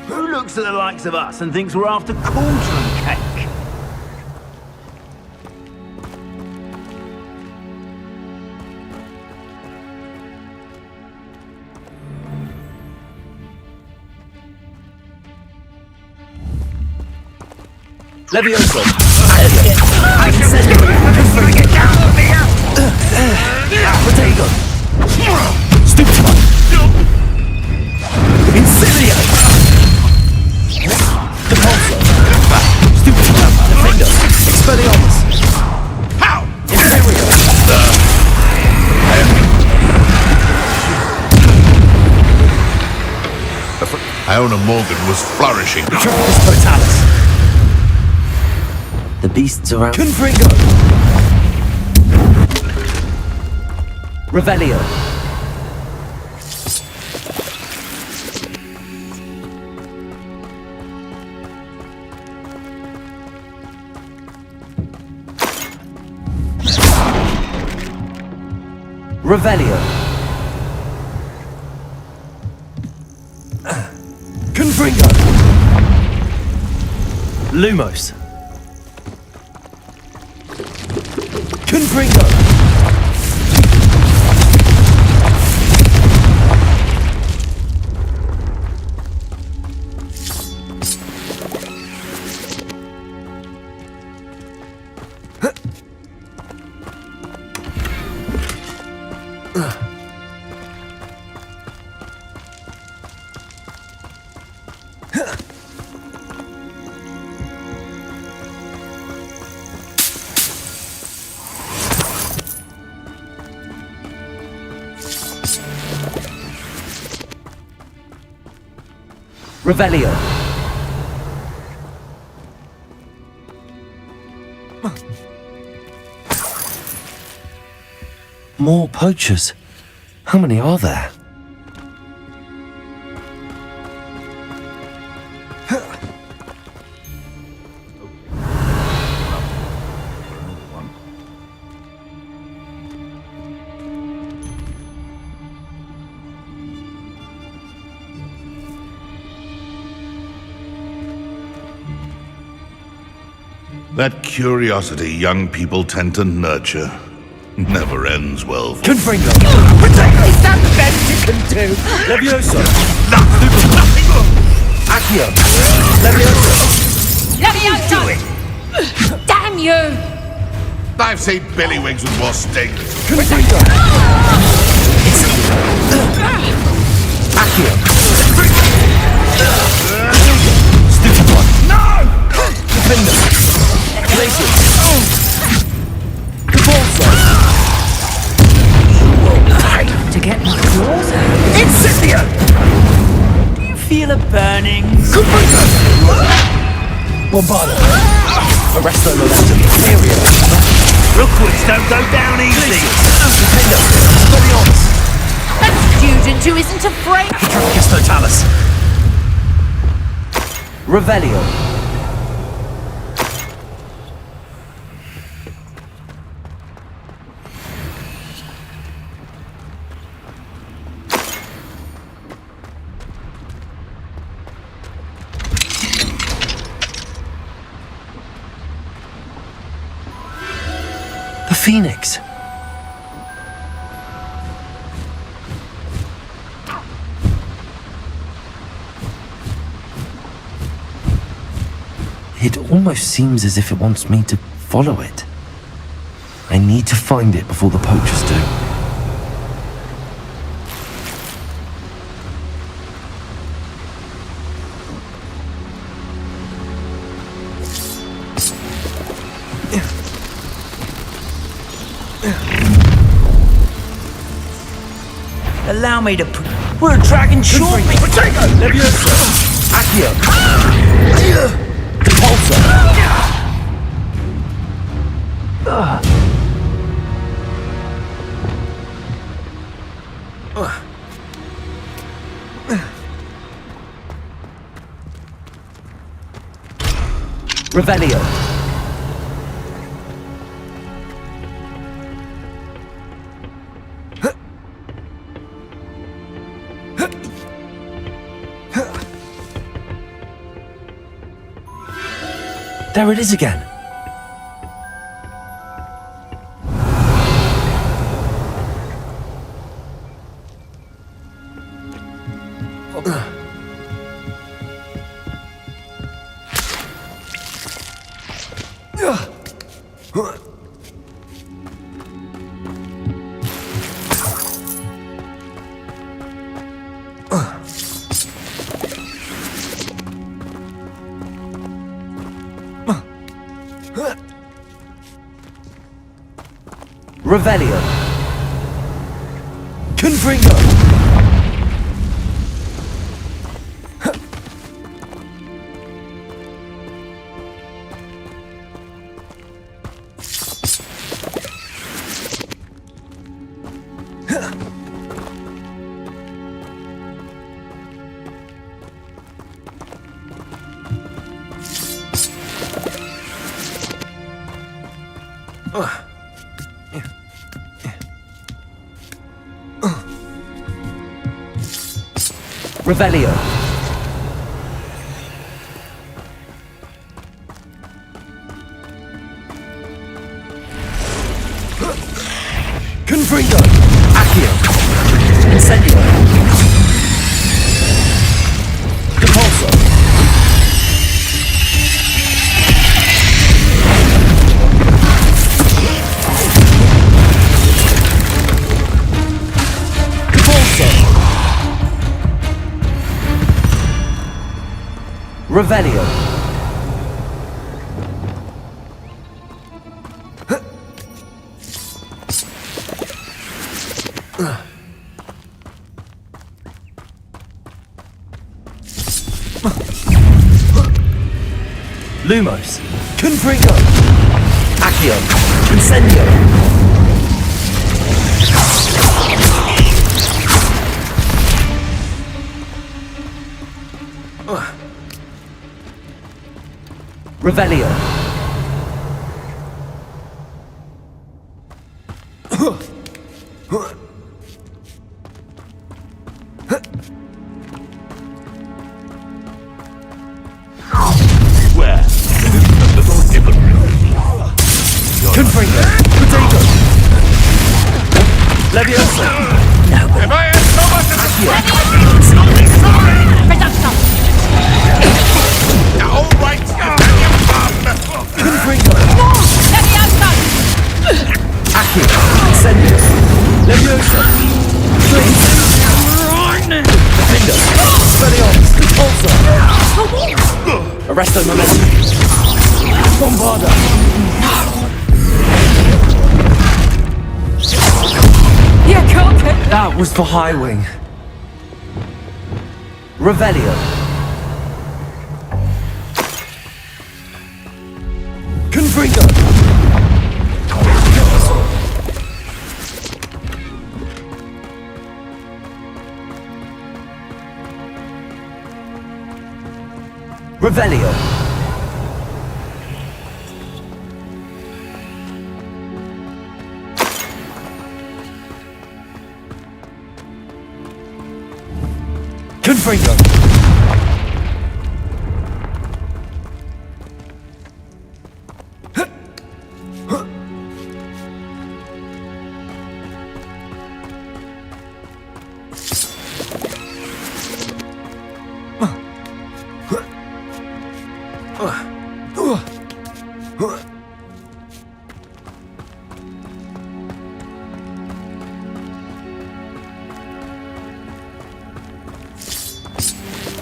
Who looks at the likes of us and thinks we're after cauldron cake? Levioso. I can send you. Get down here! Protego. Stupefy. Incendio. Depulso. Stupefy. Defendo. Expelliarmus. How? Imperio. Iona Morgan was flourishing. Tripus Totalis. The beasts are out. Confringo. Revelio. Revelio. Confringo! Lumos. Confringo! Revelio. More poachers. How many are there? That curiosity young people tend to nurture never ends well. Confringo! Is that the best you can do? Levioso! Nothing more! Accio! Levioso! Leviosa! Damn you! I've seen Billywigs with more sting. Accio! Stupid one! No! Defender! Glacier! Cabalso! To get my claws out. Incendio! Do you feel a burning? Bombardo! Arresto momentum. Area. Rookwoods don't go down easy. Defender! Expelliarmus! A student who isn't afraid. Petrarchus totalis! Revelio! The Phoenix! It almost seems as if it wants me to follow it. I need to find it before the poachers do. Allow me to we're a dragon short! Potato! Leviosa! Accio! Pulsar! Revelio! There it is again. Revelio! Confringo! Revelio! Confringo! Accio! Incendio! Depulso! Revelio! Lumos! Confringo! Accio! Incendio! Revelio! Where? A little different. Confringo! Potato! Leviosa! No, but If I had so much as Accio! I'll be sorry! Reduction! All right, Confringo! Aki! Incendio! Leviosa! Freeze! Defender! Expelliarmus! Repulsor! Arresto Momentum! Bombarda! You can't get That was for High Wing. Revelio. Confringo! Revelio. Confringo!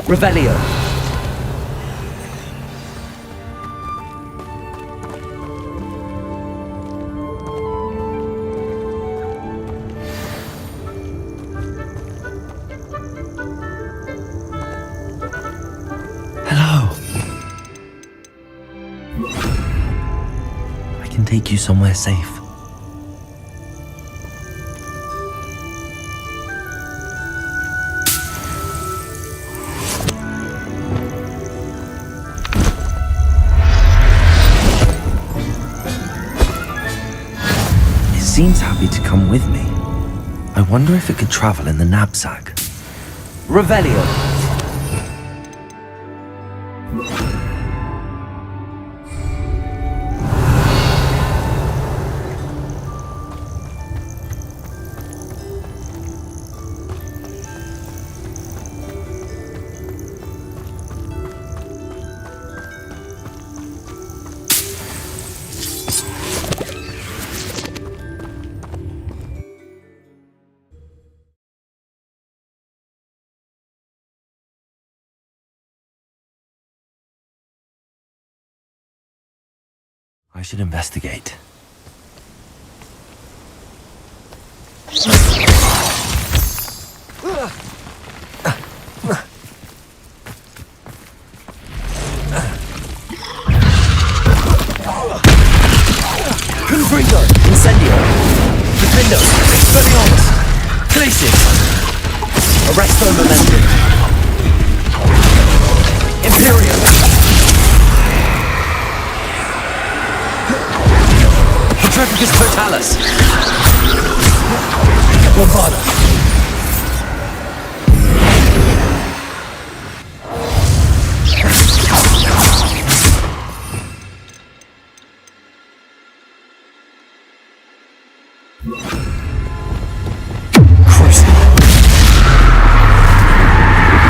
Revelio. Hello. I can take you somewhere safe. Seems happy to come with me. I wonder if it could travel in the knapsack. Revelio. I should investigate. Confringo! Incendio! Defendo! Expelliarmus! Glacius! Arresto Momentum! Imperium! Petrificus Totalis! Bombarda!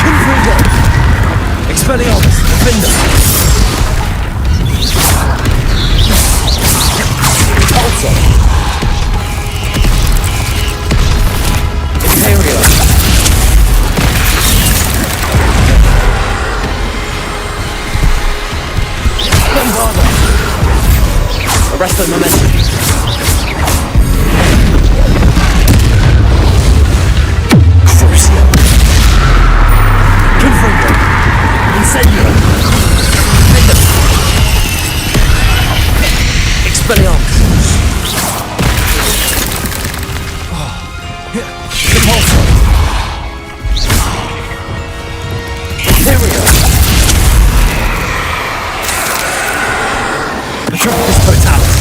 Confringo! Expelliarmus! Defender! Repulsor! Imperial! Bombarda! Arresto Momentum! Crucio! Confringo! Incendio! Defender! Expelliarmus! Repulsor! Imperial! Petrificus Totalis!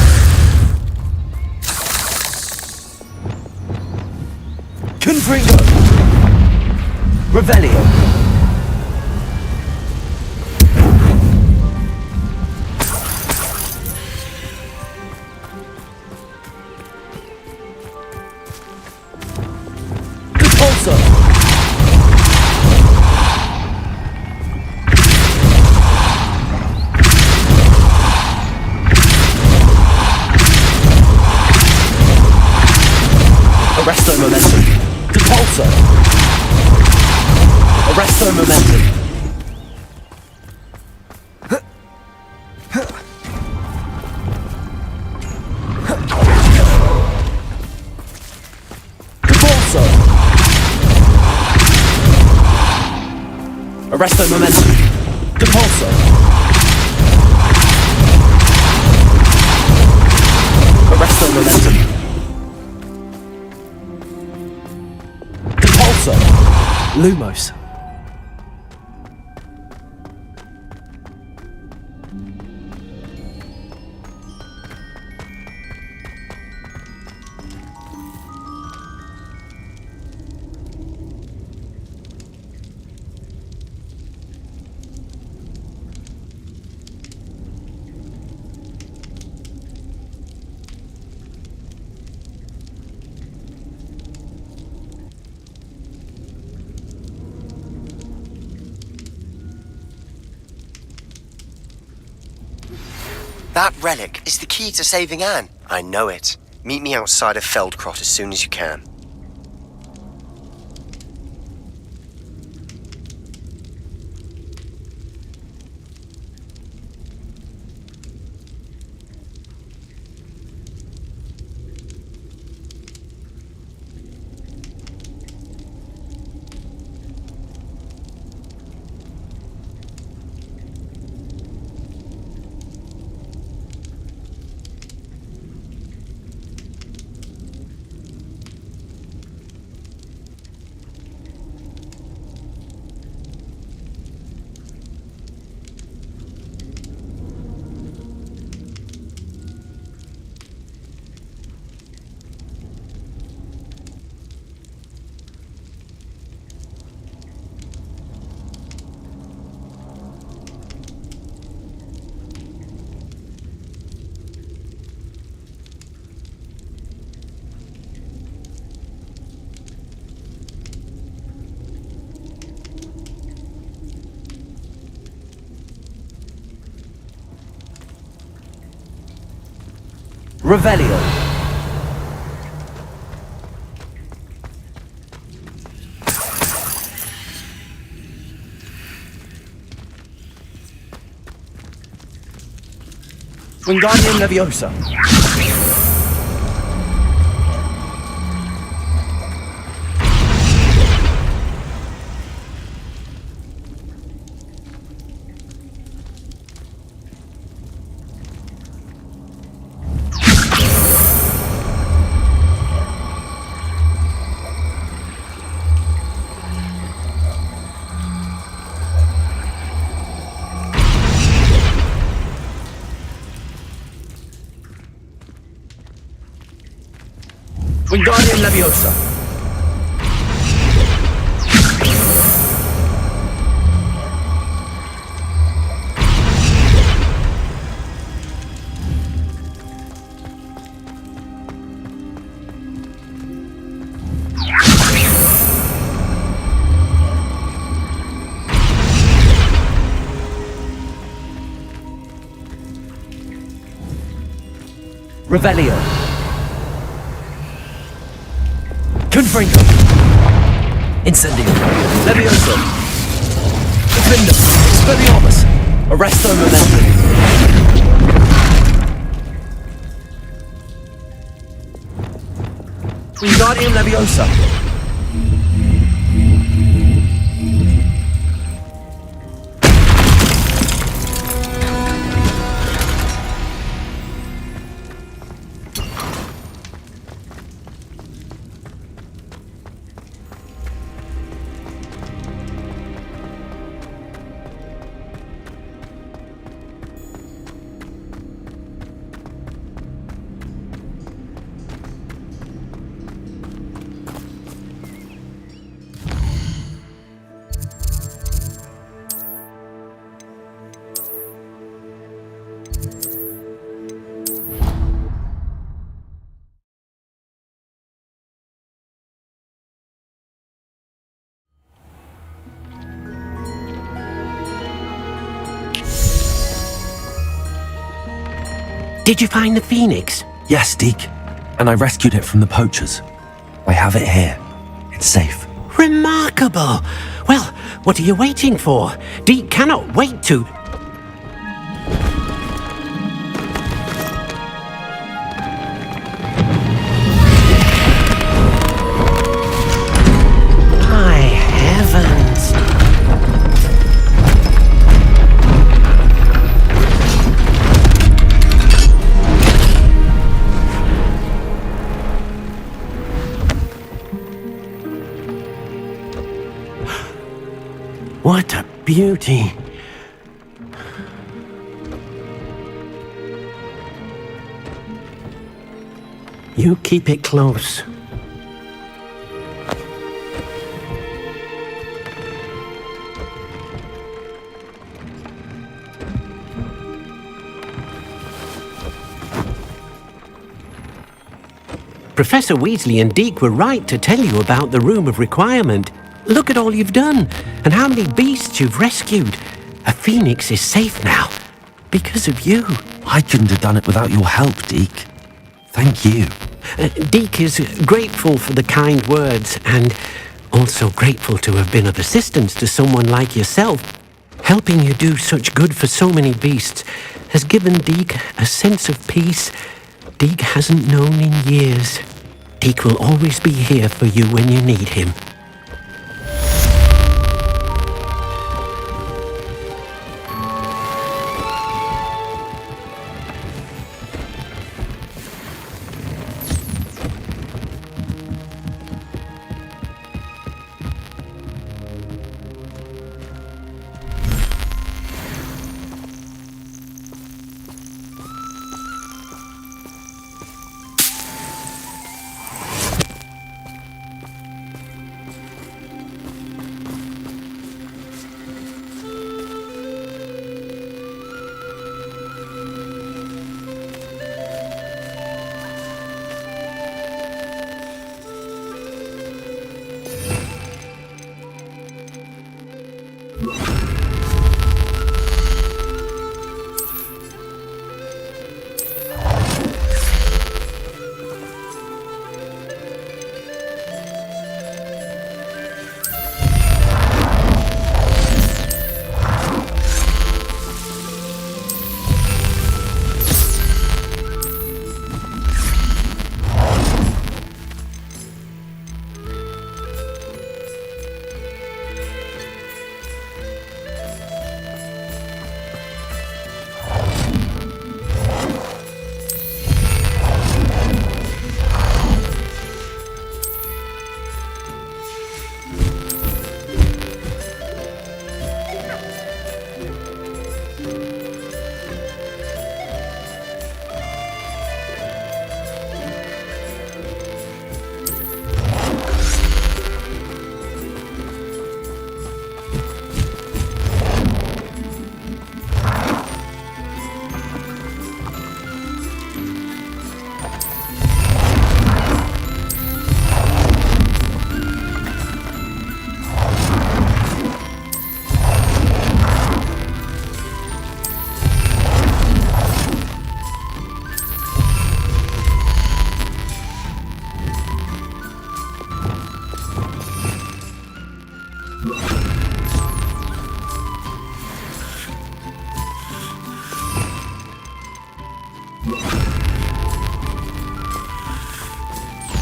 Confringo! Revelio! Repulsor! Arresto momentum. Compulso. Arresto momentum. Compulso. Arresto momentum. Compulso. Arresto momentum. Compulso. Lumos. That relic is the key to saving Anne. I know it. Meet me outside of Feldcrot as soon as you can. Revelio. Wingardium Leviosa. Wingardium Leviosa. Revelio. Confringo. Incendio. Levioso. Defendum. Expelliarmus. Arresto momentum. Wingardium Leviosa. Did you find the phoenix? Yes, Deke. And I rescued it from the poachers. I have it here. It's safe. Remarkable! Well, what are you waiting for? Deke cannot wait to... My heavens! What a beauty! You keep it close. Professor Weasley and Deke were right to tell you about the Room of Requirement. Look at all you've done, and how many beasts you've rescued. A phoenix is safe now, because of you. I couldn't have done it without your help, Deke. Thank you. Deke is grateful for the kind words, and also grateful to have been of assistance to someone like yourself. Helping you do such good for so many beasts has given Deke a sense of peace Deke hasn't known in years. Deke will always be here for you when you need him.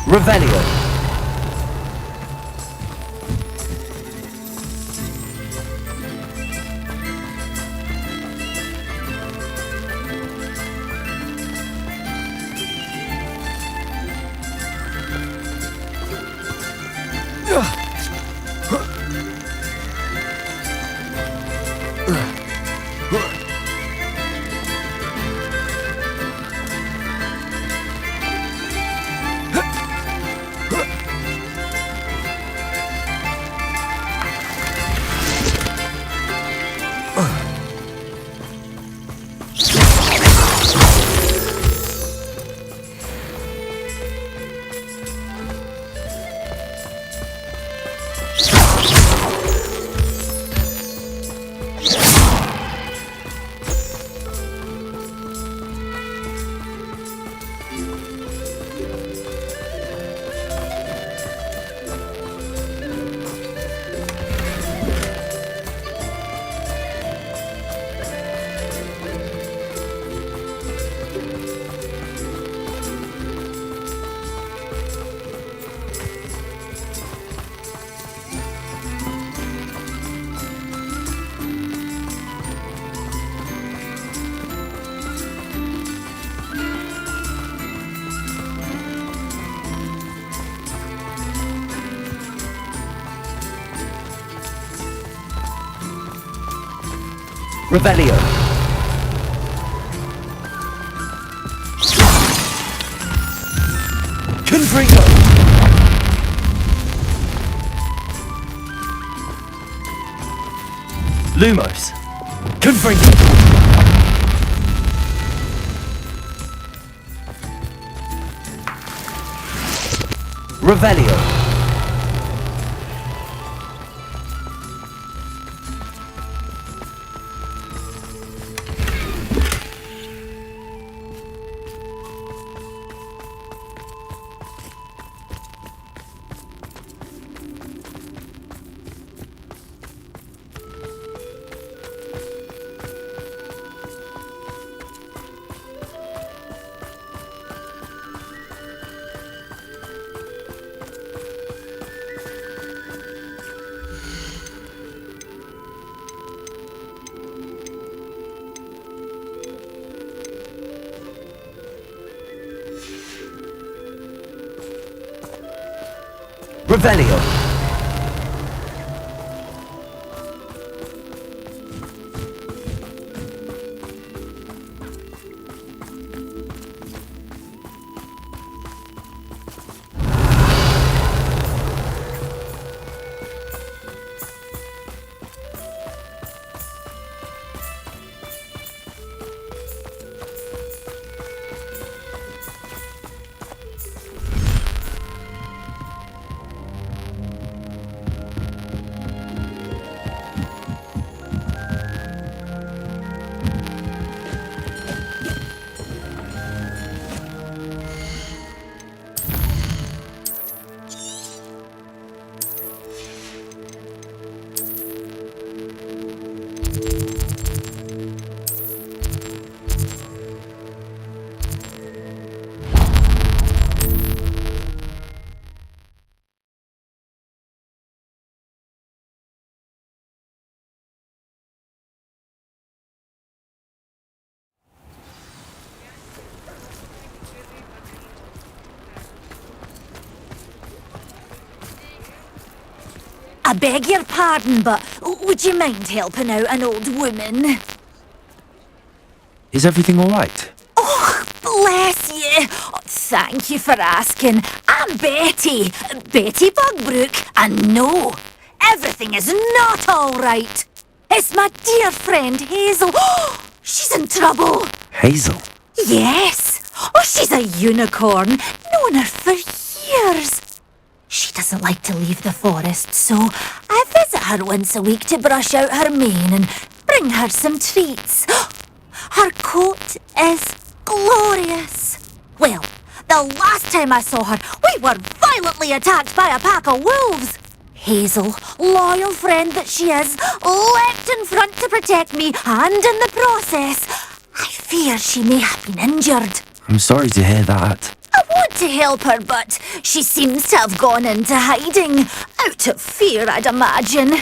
Revelio. Revelio. Confringo. Lumos. Confringo. Revelio. Revelio. I beg your pardon, but would you mind helping out an old woman? Is everything all right? Oh, bless you. Oh, thank you for asking. I'm Betty. Betty Bugbrook. And no, everything is not all right. It's my dear friend Hazel. Oh, she's in trouble. Hazel? Yes. Oh, she's a unicorn. Known her for years. She doesn't like to leave the forest, so I visit her once a week to brush out her mane and bring her some treats. Her coat is glorious. Well, the last time I saw her, we were violently attacked by a pack of wolves. Hazel, loyal friend that she is, leapt in front to protect me, and in the process, I fear she may have been injured. I'm sorry to hear that. I want to help her, but she seems to have gone into hiding. Out of fear, I'd imagine.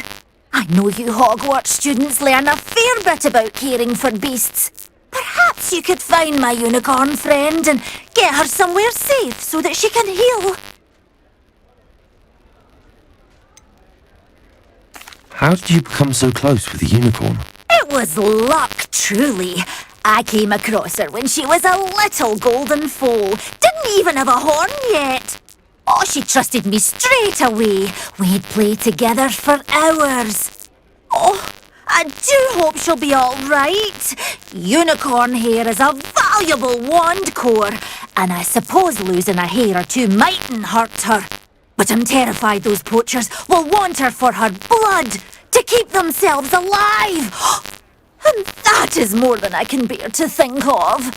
I know you Hogwarts students learn a fair bit about caring for beasts. Perhaps you could find my unicorn friend and get her somewhere safe so that she can heal. How did you become so close with the unicorn? It was luck, truly. I came across her when she was a little golden foal. Didn't even have a horn yet. Oh, she trusted me straight away. We'd play together for hours. Oh, I do hope she'll be all right. Unicorn hair is a valuable wand core, and I suppose losing a hair or two mightn't hurt her. But I'm terrified those poachers will want her for her blood to keep themselves alive. And that is more than I can bear to think of.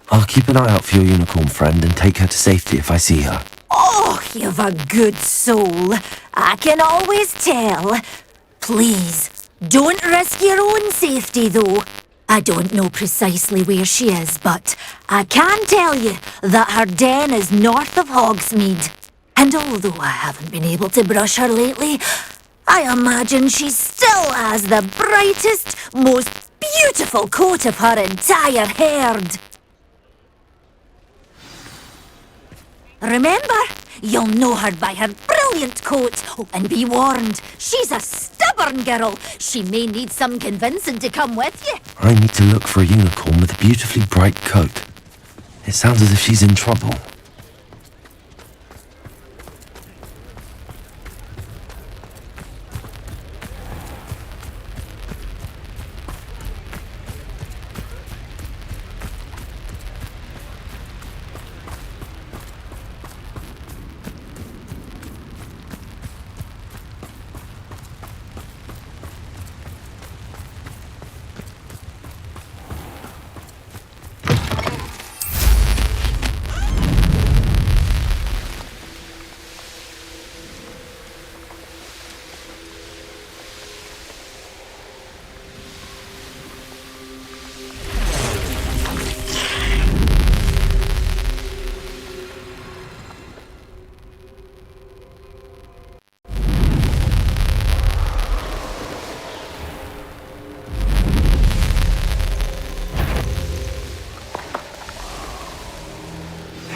I'll keep an eye out for your unicorn friend and take her to safety if I see her. Oh, you've a good soul. I can always tell. Please, don't risk your own safety, though. I don't know precisely where she is, but I can tell you that her den is north of Hogsmeade. And although I haven't been able to brush her lately, I imagine she still has the brightest, most beautiful coat of her entire herd. Remember, you'll know her by her brilliant coat. Oh, and be warned, she's a stubborn stubborn girl. She may need some convincing to come with you. I need to look for a unicorn with a beautifully bright coat. It sounds as if she's in trouble.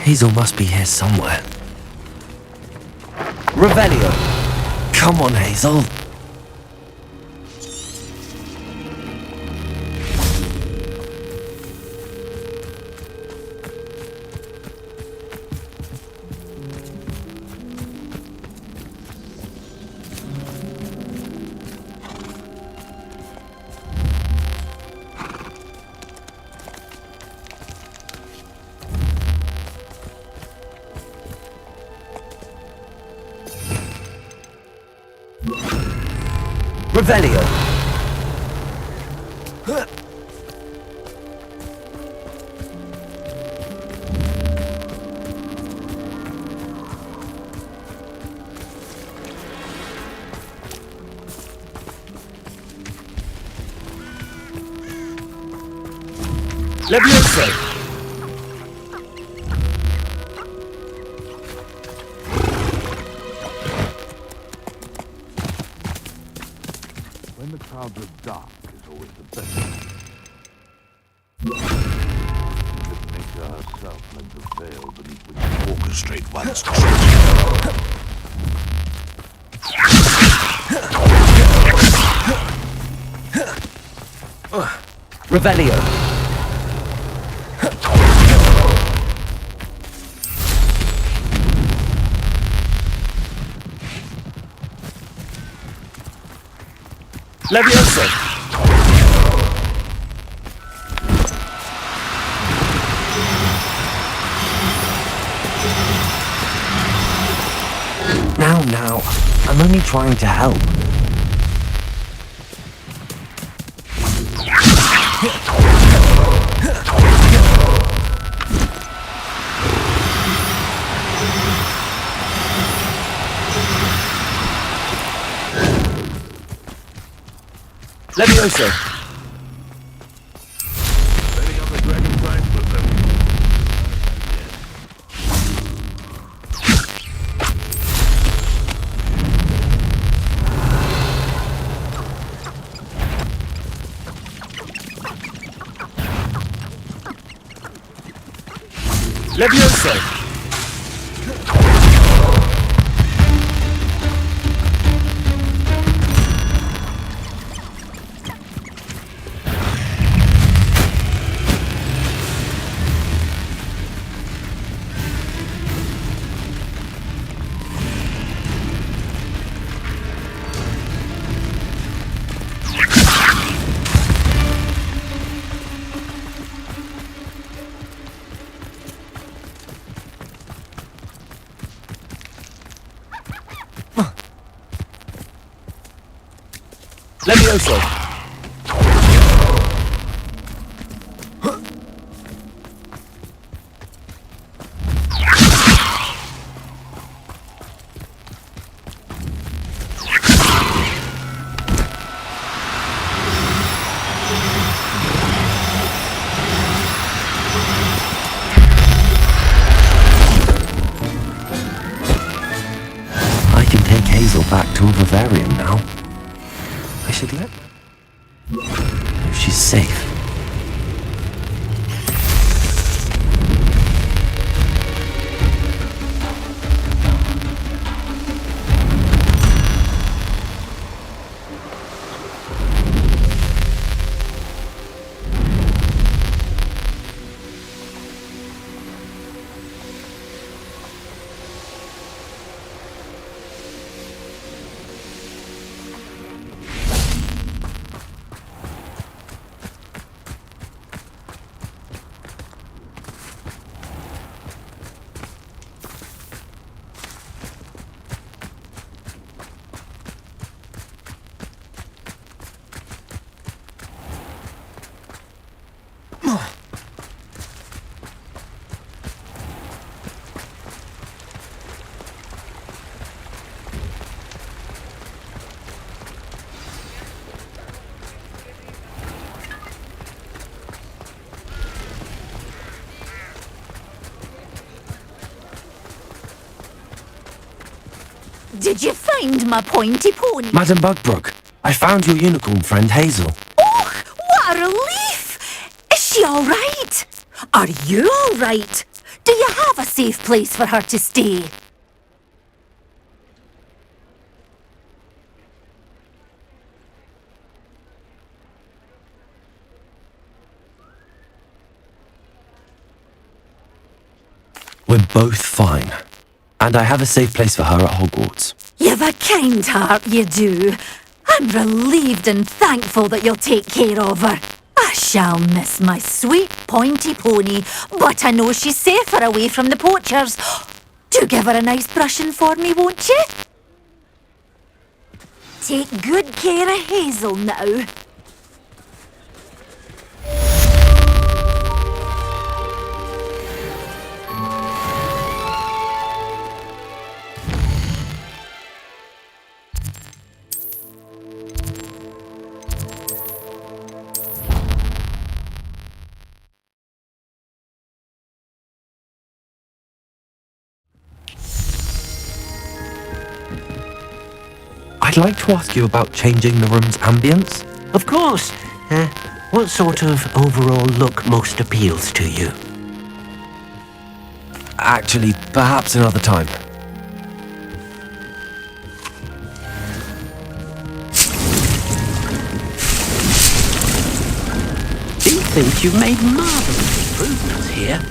Hazel must be here somewhere. Revelio! Come on, Hazel! Revelio! Levioso! When the clouds are dark is always the best. Nature herself lends a veil beneath which to orchestrate one's Revelio! Levioso! Now, I'm only trying to help. Levioso! Setting up the dragon signs with them. Levioso! Levioso! I can take Hazel back to a vivarium now. I should let... If she's safe. Did you find my pointy pony? Madam Bugbrook, I found your unicorn friend Hazel. Oh, what a relief! Is she all right? Are you all right? Do you have a safe place for her to stay? We're both fine. And I have a safe place for her at Hogwarts. You've a kind heart, you do. I'm relieved and thankful that you'll take care of her. I shall miss my sweet pointy pony, but I know she's safer away from the poachers. Do give her a nice brushing for me, won't you? Take good care of Hazel now. I'd like to ask you about changing the room's ambience. Of course. What sort of overall look most appeals to you? Actually, perhaps another time. Do you think you've made marvelous improvements here?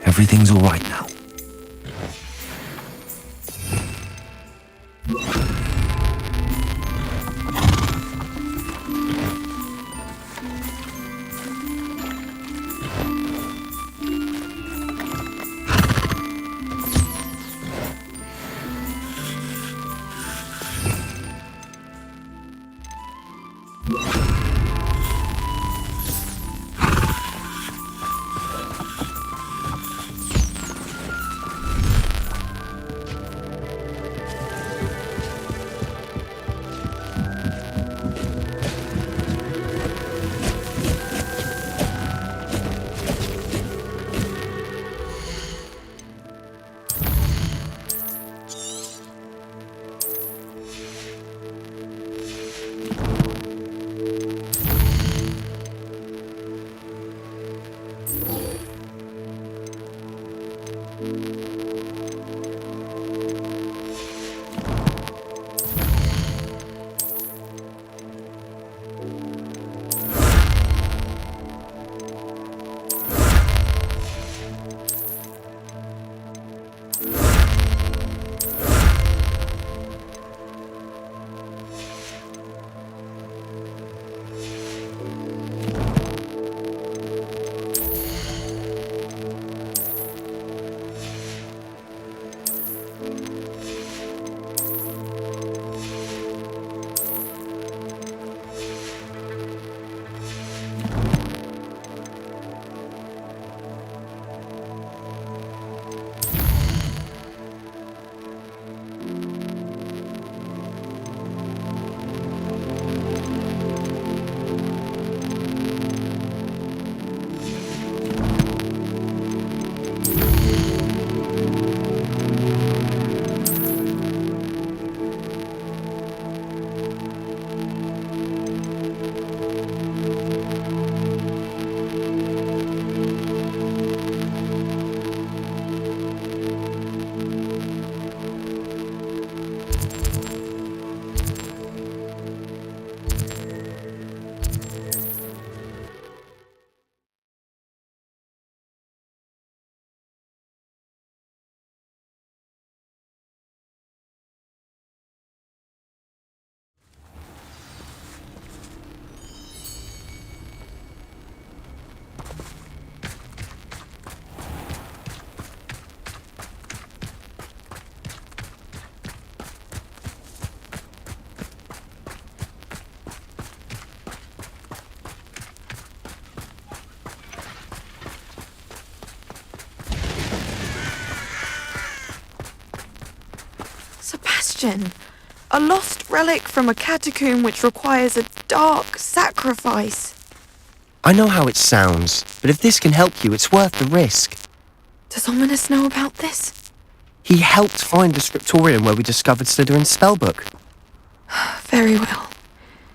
Everything's all right now. question. A lost relic from a catacomb which requires a dark sacrifice. I know how it sounds, but if this can help you, it's worth the risk. Does Ominous know about this? He helped find the scriptorium where we discovered Slytherin's spellbook. Very well.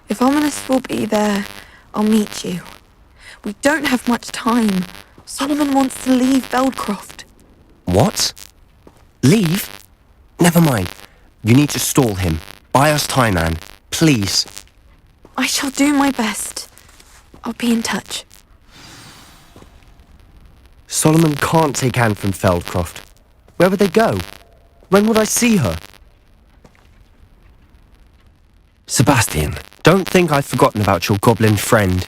If Ominous will be there, I'll meet you. We don't have much time. Solomon wants to leave Beldcroft. What? Leave? Never mind. You need to stall him. Buy us time, Anne. Please. I shall do my best. I'll be in touch. Solomon can't take Anne from Feldcroft. Where would they go? When would I see her? Sebastian. Don't think I've forgotten about your goblin friend.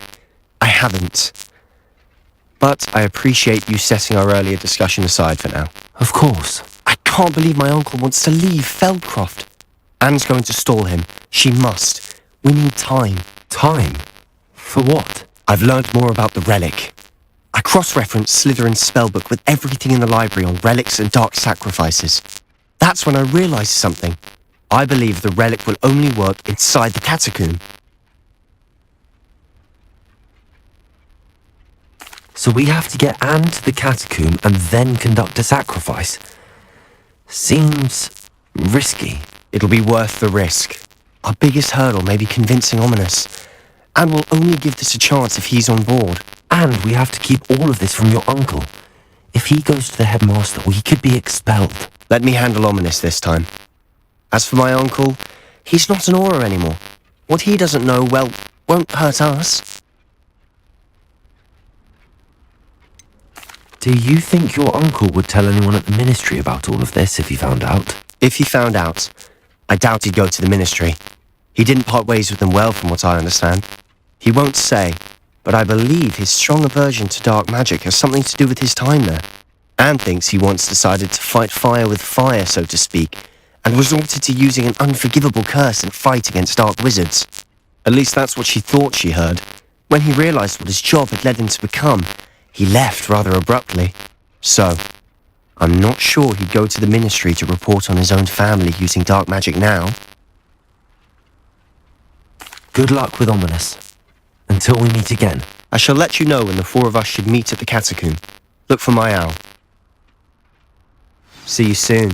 I haven't. But I appreciate you setting our earlier discussion aside for now. Of course. I can't believe my uncle wants to leave Feldcroft. Anne's going to stall him. She must. We need time. Time? For what? I've learned more about the relic. I cross-referenced Slytherin's spellbook with everything in the library on relics and dark sacrifices. That's when I realized something. I believe the relic will only work inside the catacomb. So we have to get Anne to the catacomb and then conduct a sacrifice. Seems risky. It'll be worth the risk. Our biggest hurdle may be convincing Ominous. Anne will only give this a chance if he's on board. And we have to keep all of this from your uncle. If he goes to the headmaster, we could be expelled. Let me handle Ominous this time. As for my uncle, he's not an Auror anymore. What he doesn't know, well, won't hurt us. Do you think your uncle would tell anyone at the ministry about all of this if he found out? If he found out, I doubt he'd go to the ministry. He didn't part ways with them well, from what I understand. He won't say, but I believe his strong aversion to dark magic has something to do with his time there. Anne thinks he once decided to fight fire with fire, so to speak, and resorted to using an unforgivable curse in fight against dark wizards. At least that's what she thought she heard. When he realized what his job had led him to become, he left rather abruptly. So, I'm not sure he'd go to the ministry to report on his own family using dark magic now. Good luck with Ominous. Until we meet again. I shall let you know when the four of us should meet at the catacomb. Look for my owl. See you soon.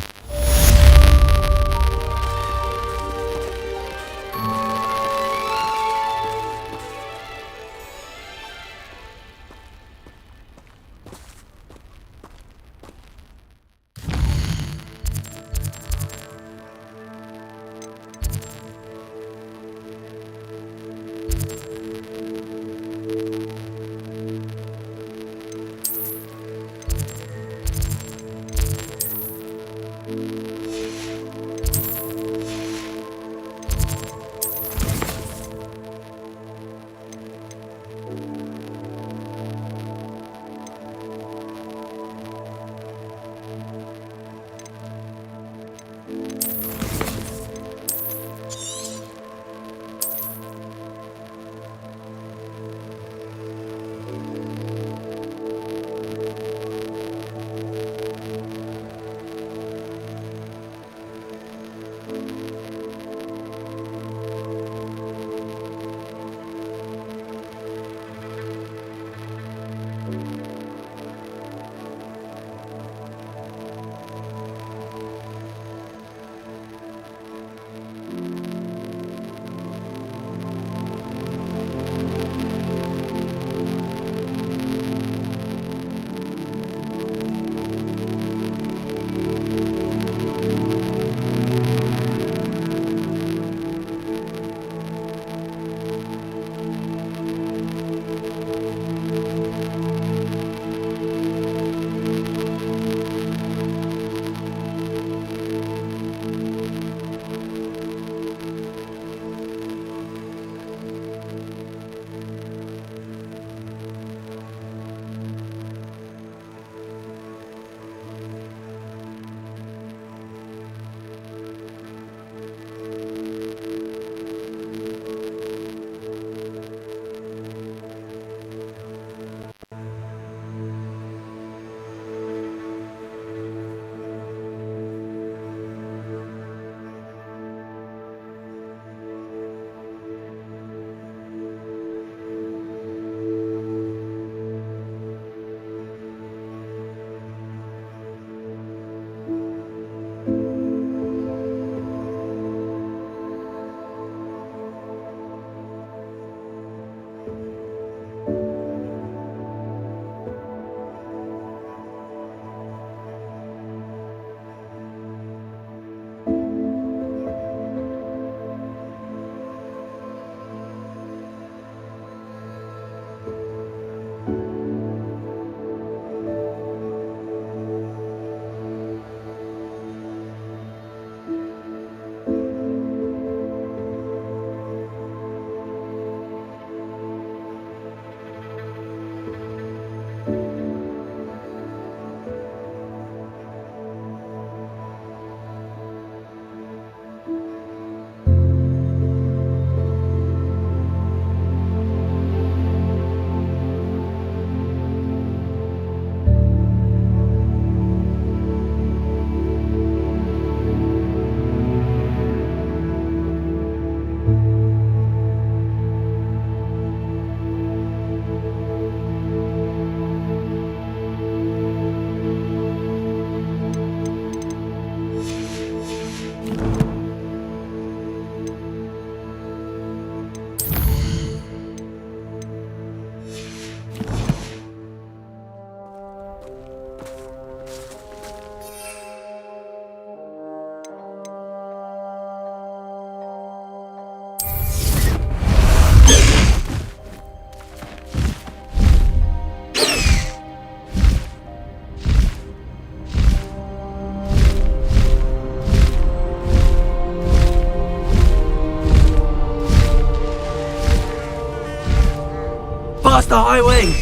Master High Wing!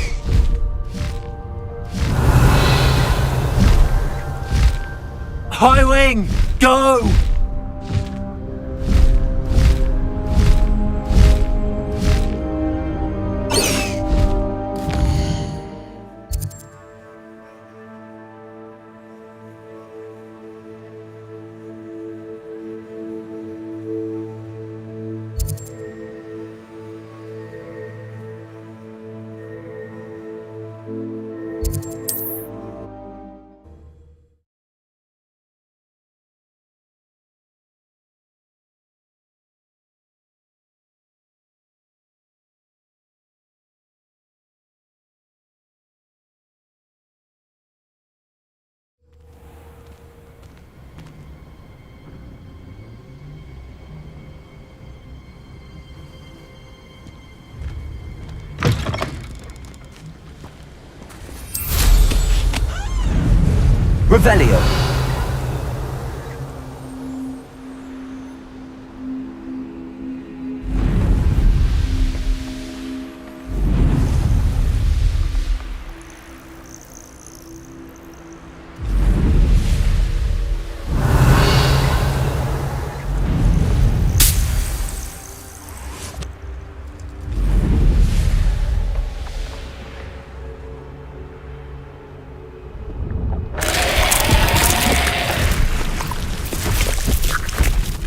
High Wing, go! Revelio.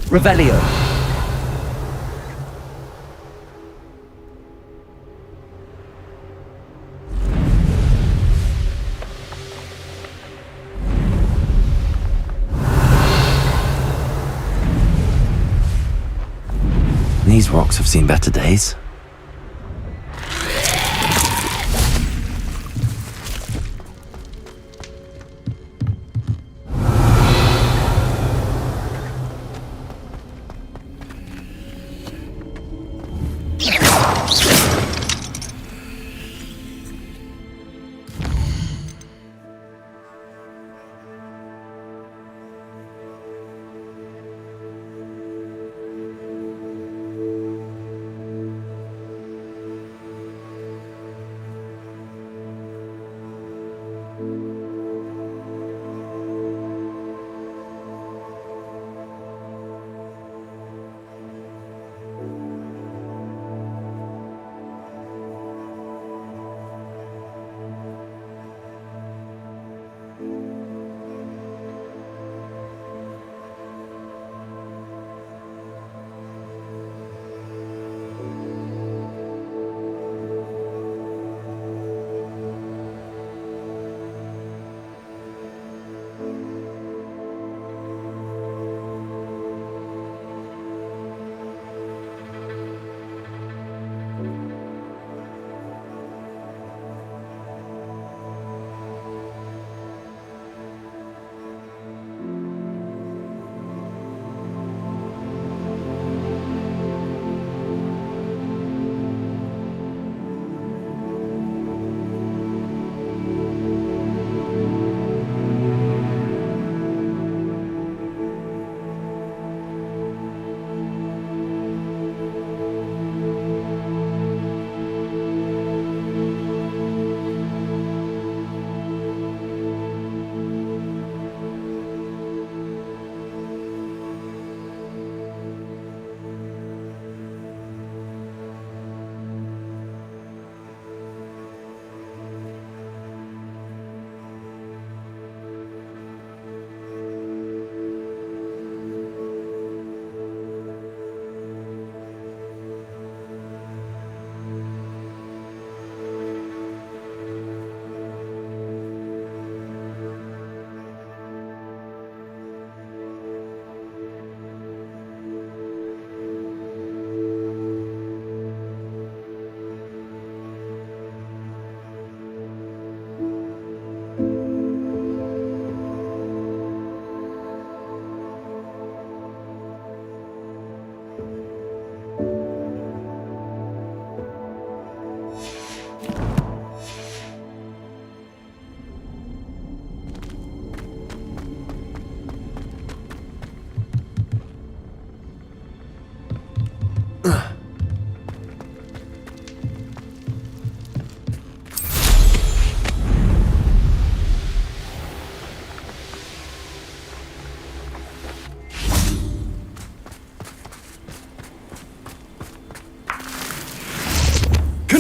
Revelio. These rocks have seen better days.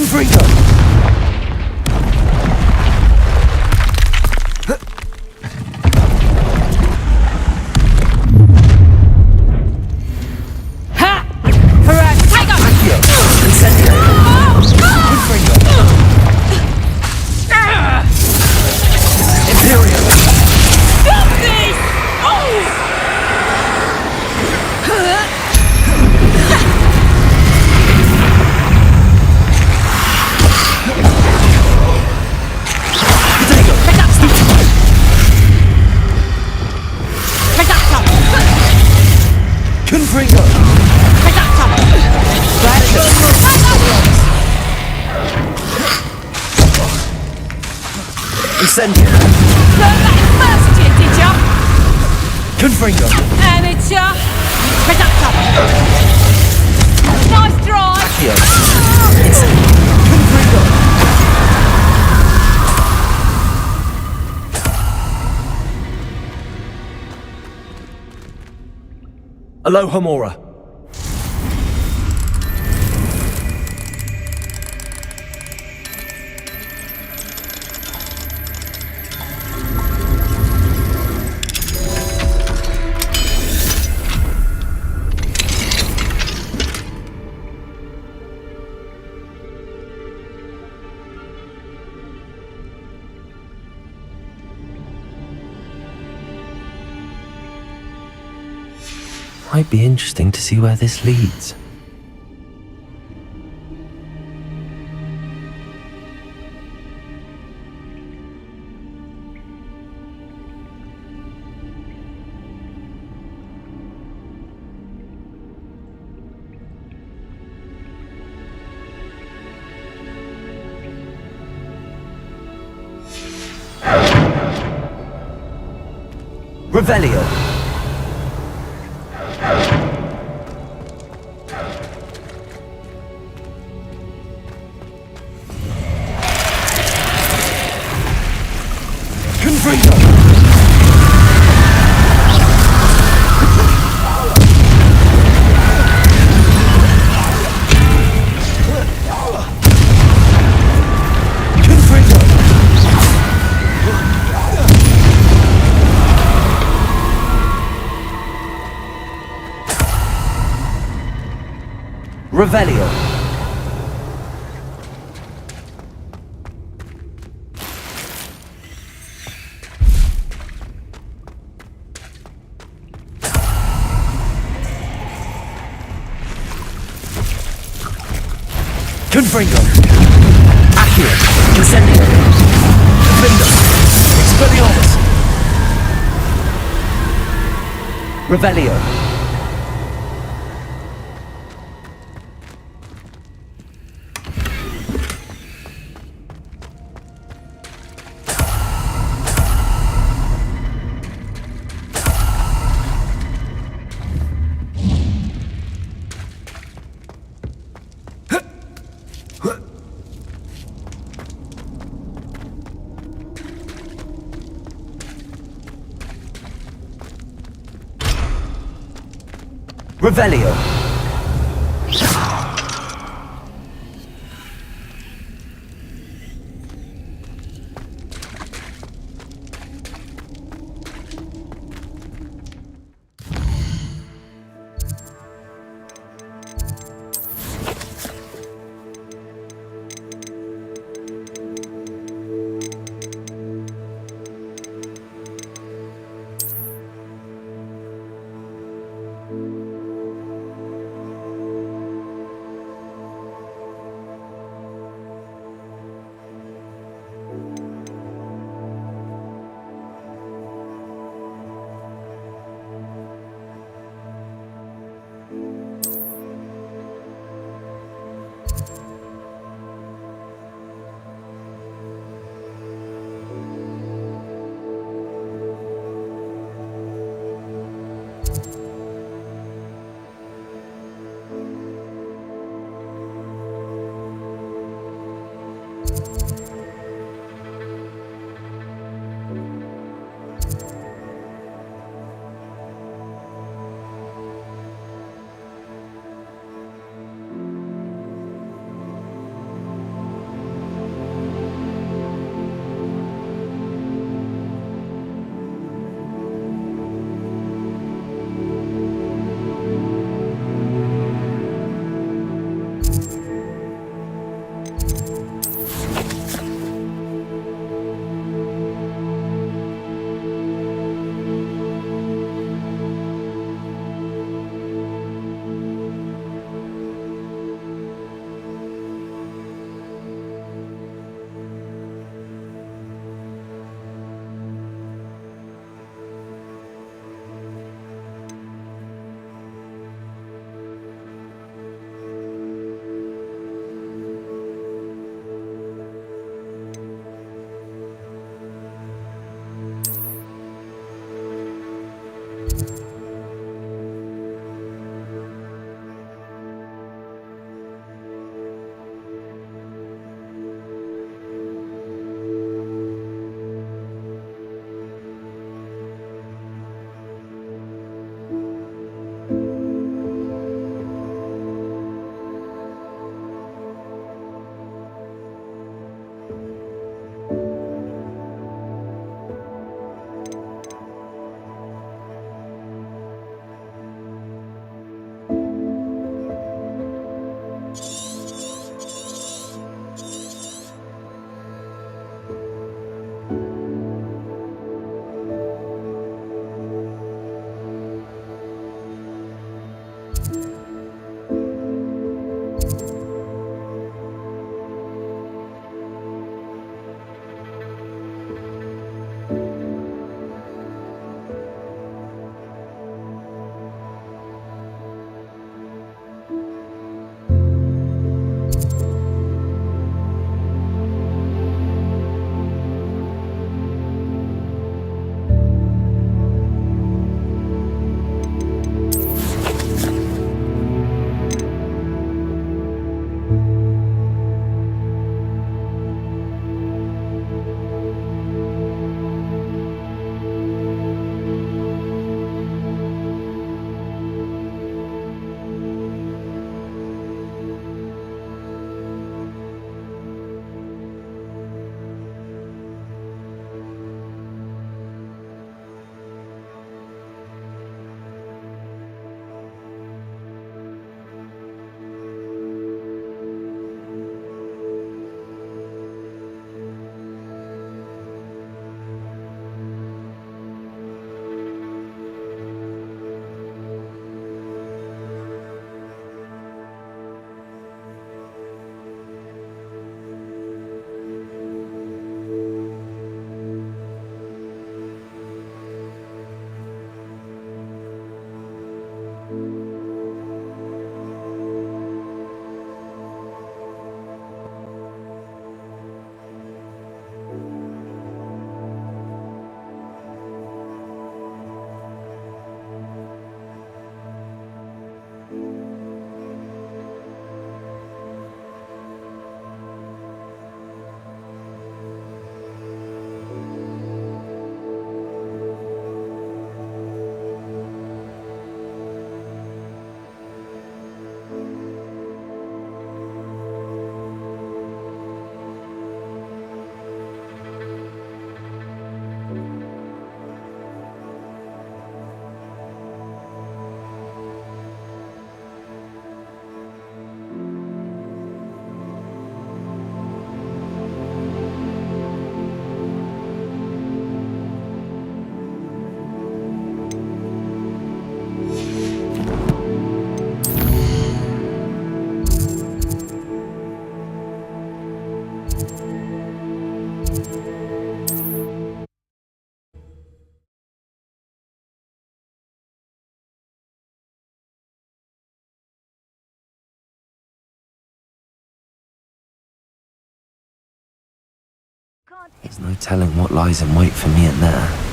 Confringo! Ha! Correct. Tiger! Accio! Incendio! Confringo! Imperial! Stop this! Oh! Confringo! Incendio! Learn that first year, did ya? Confringo! Amateur! Productor! Nice drive! Accio! Confringo! Alohomora! Might be interesting to see where this leads. Revelio! Revelio! Confringo! Accio! Incendio! Confringo! Expelliarmus! Revelio! Revelio! There's no telling what lies in wait for me in there.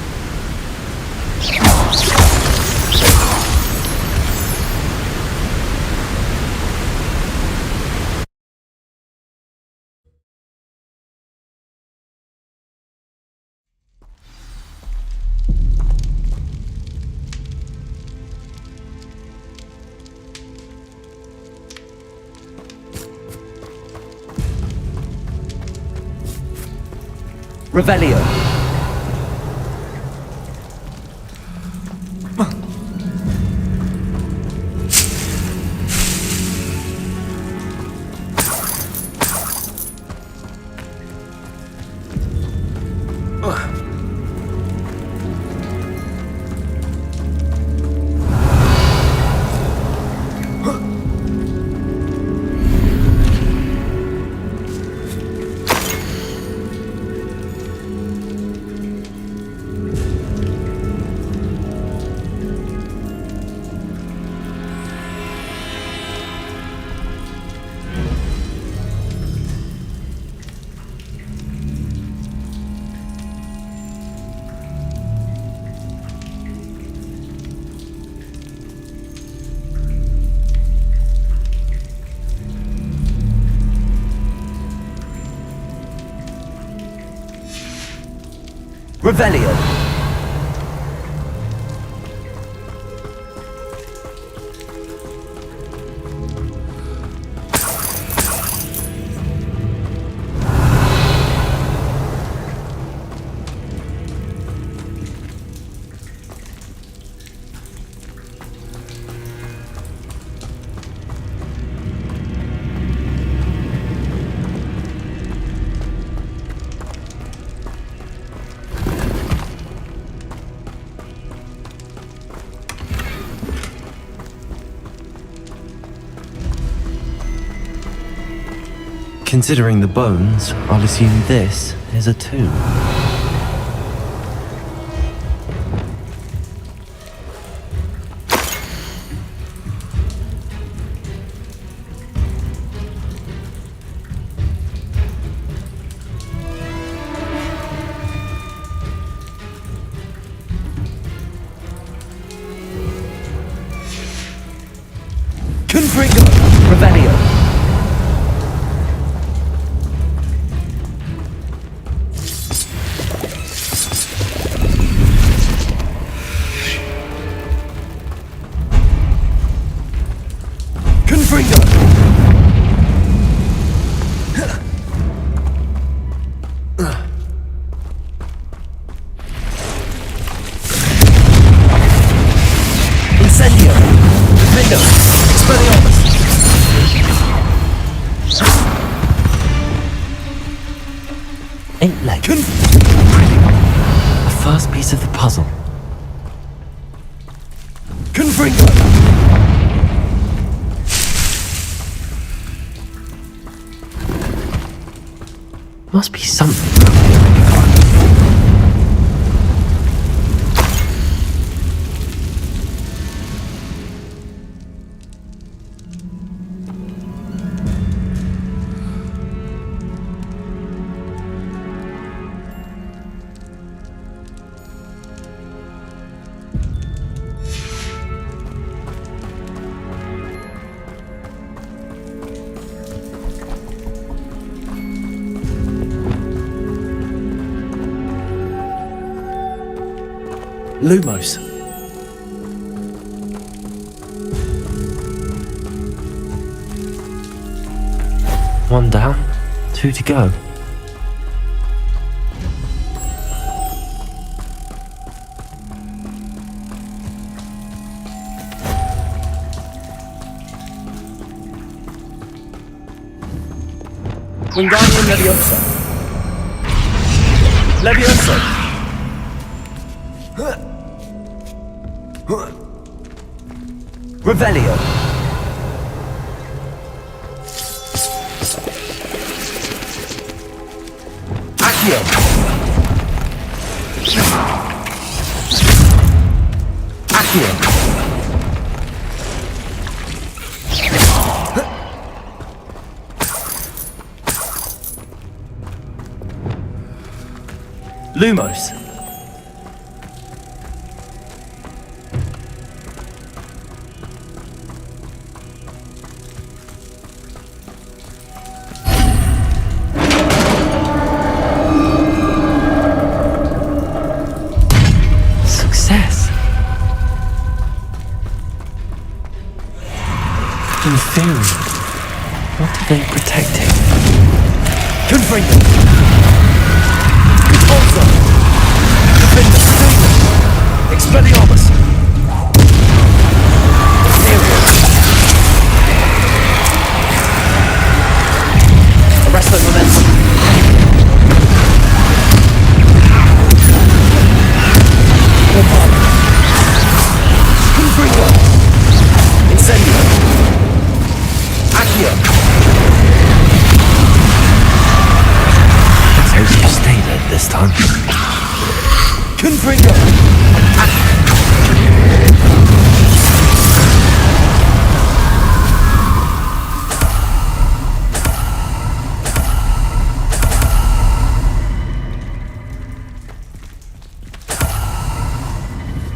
Revelio. Revelio. Considering the bones, I'll assume this is a tomb. Confringo! Revelio! A first piece of the puzzle. Confringo! Must be something around here I can find. Lumos. One down, two to go. Wingardium Leviosa. Leviosa. Revelio. Accio. Accio. Lumos. Success. Inferior. What are they protecting? Confringo. Conspulso. Defender. Expelliarmus. Arrest the momentum. Confringo. Incendio. Accio. Let's hope you stay dead this time. Confringo.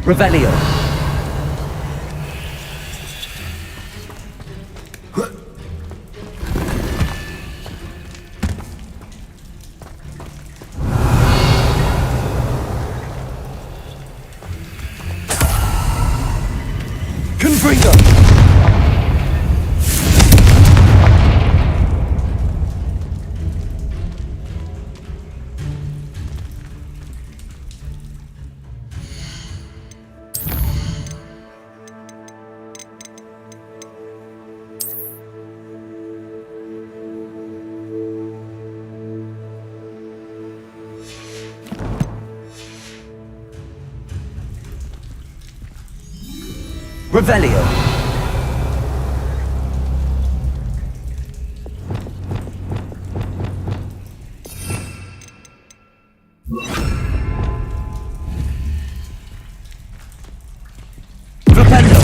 Revelio. Confringo. Revelio. Flipendo.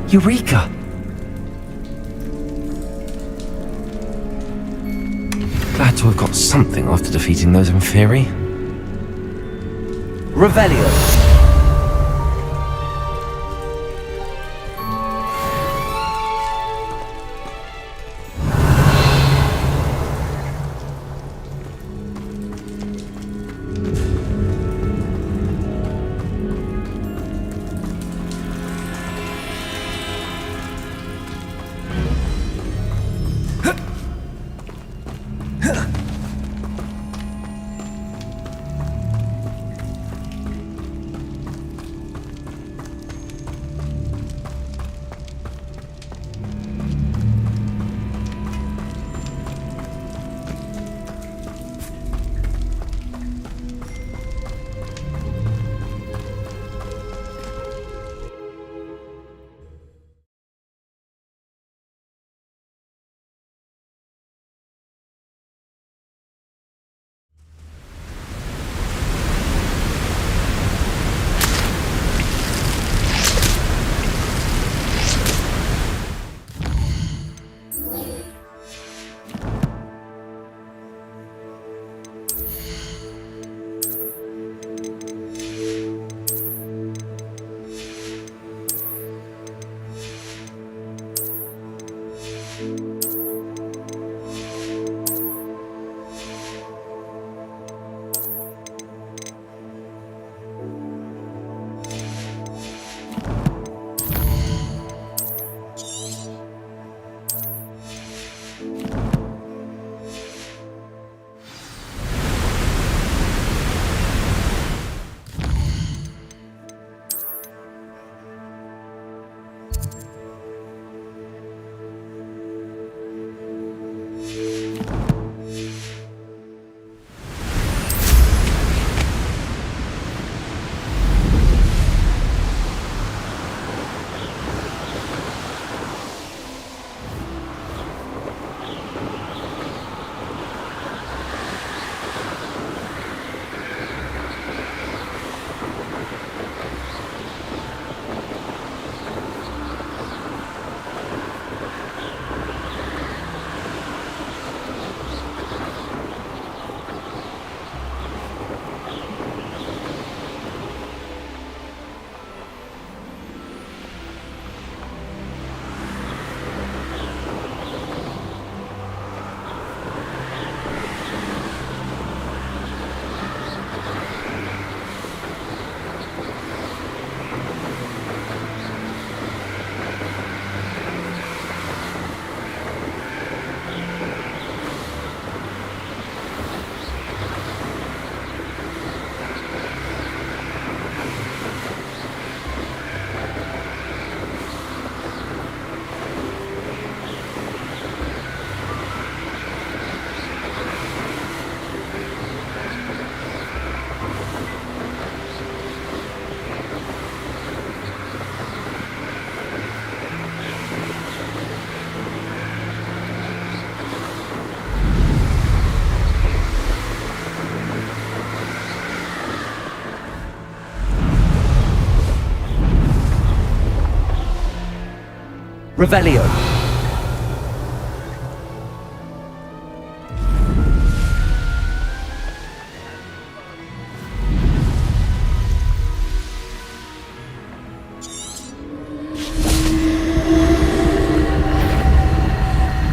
Eureka! Glad to have got something after defeating those Inferi. Revelio. Revelio.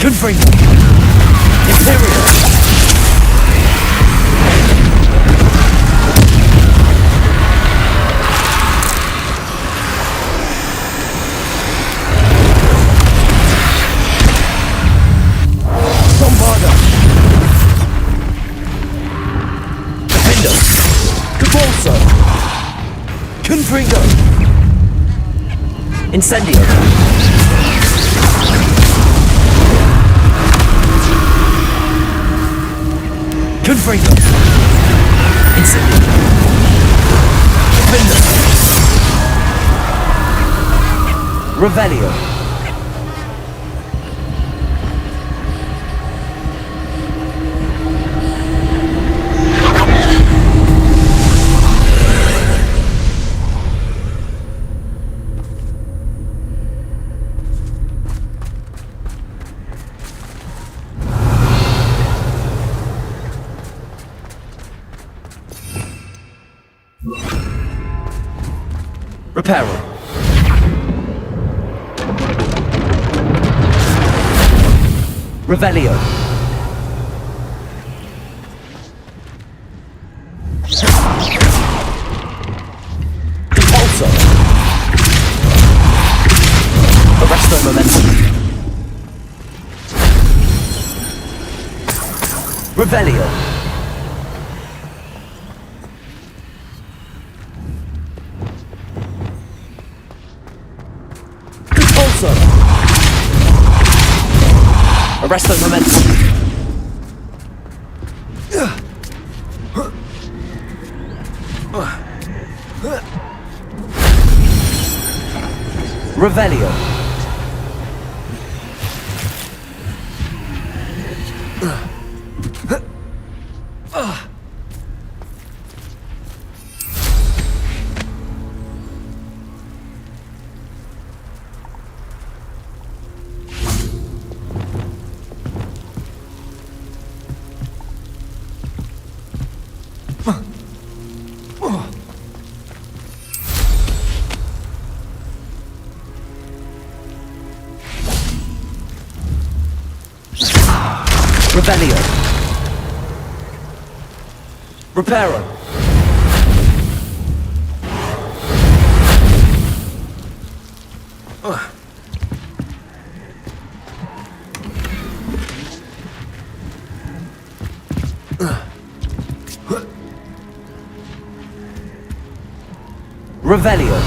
Confringo. Imperial. Bombarda. Defendo. Cabolso. Confringo. Incendio. Confringo. Incendio. Defendo. Revelio. Reparo. Revelio. Compulso. Arresto momentum. Revelio. Arresto momentum. Revelio. Revelio. Reparo. Revelio.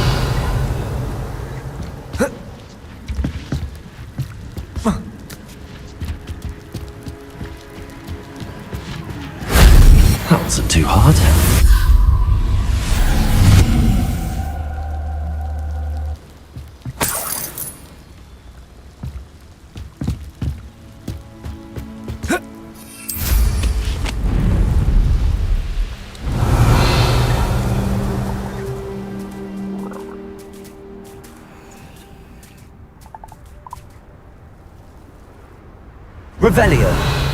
That wasn't too hard. Revelio.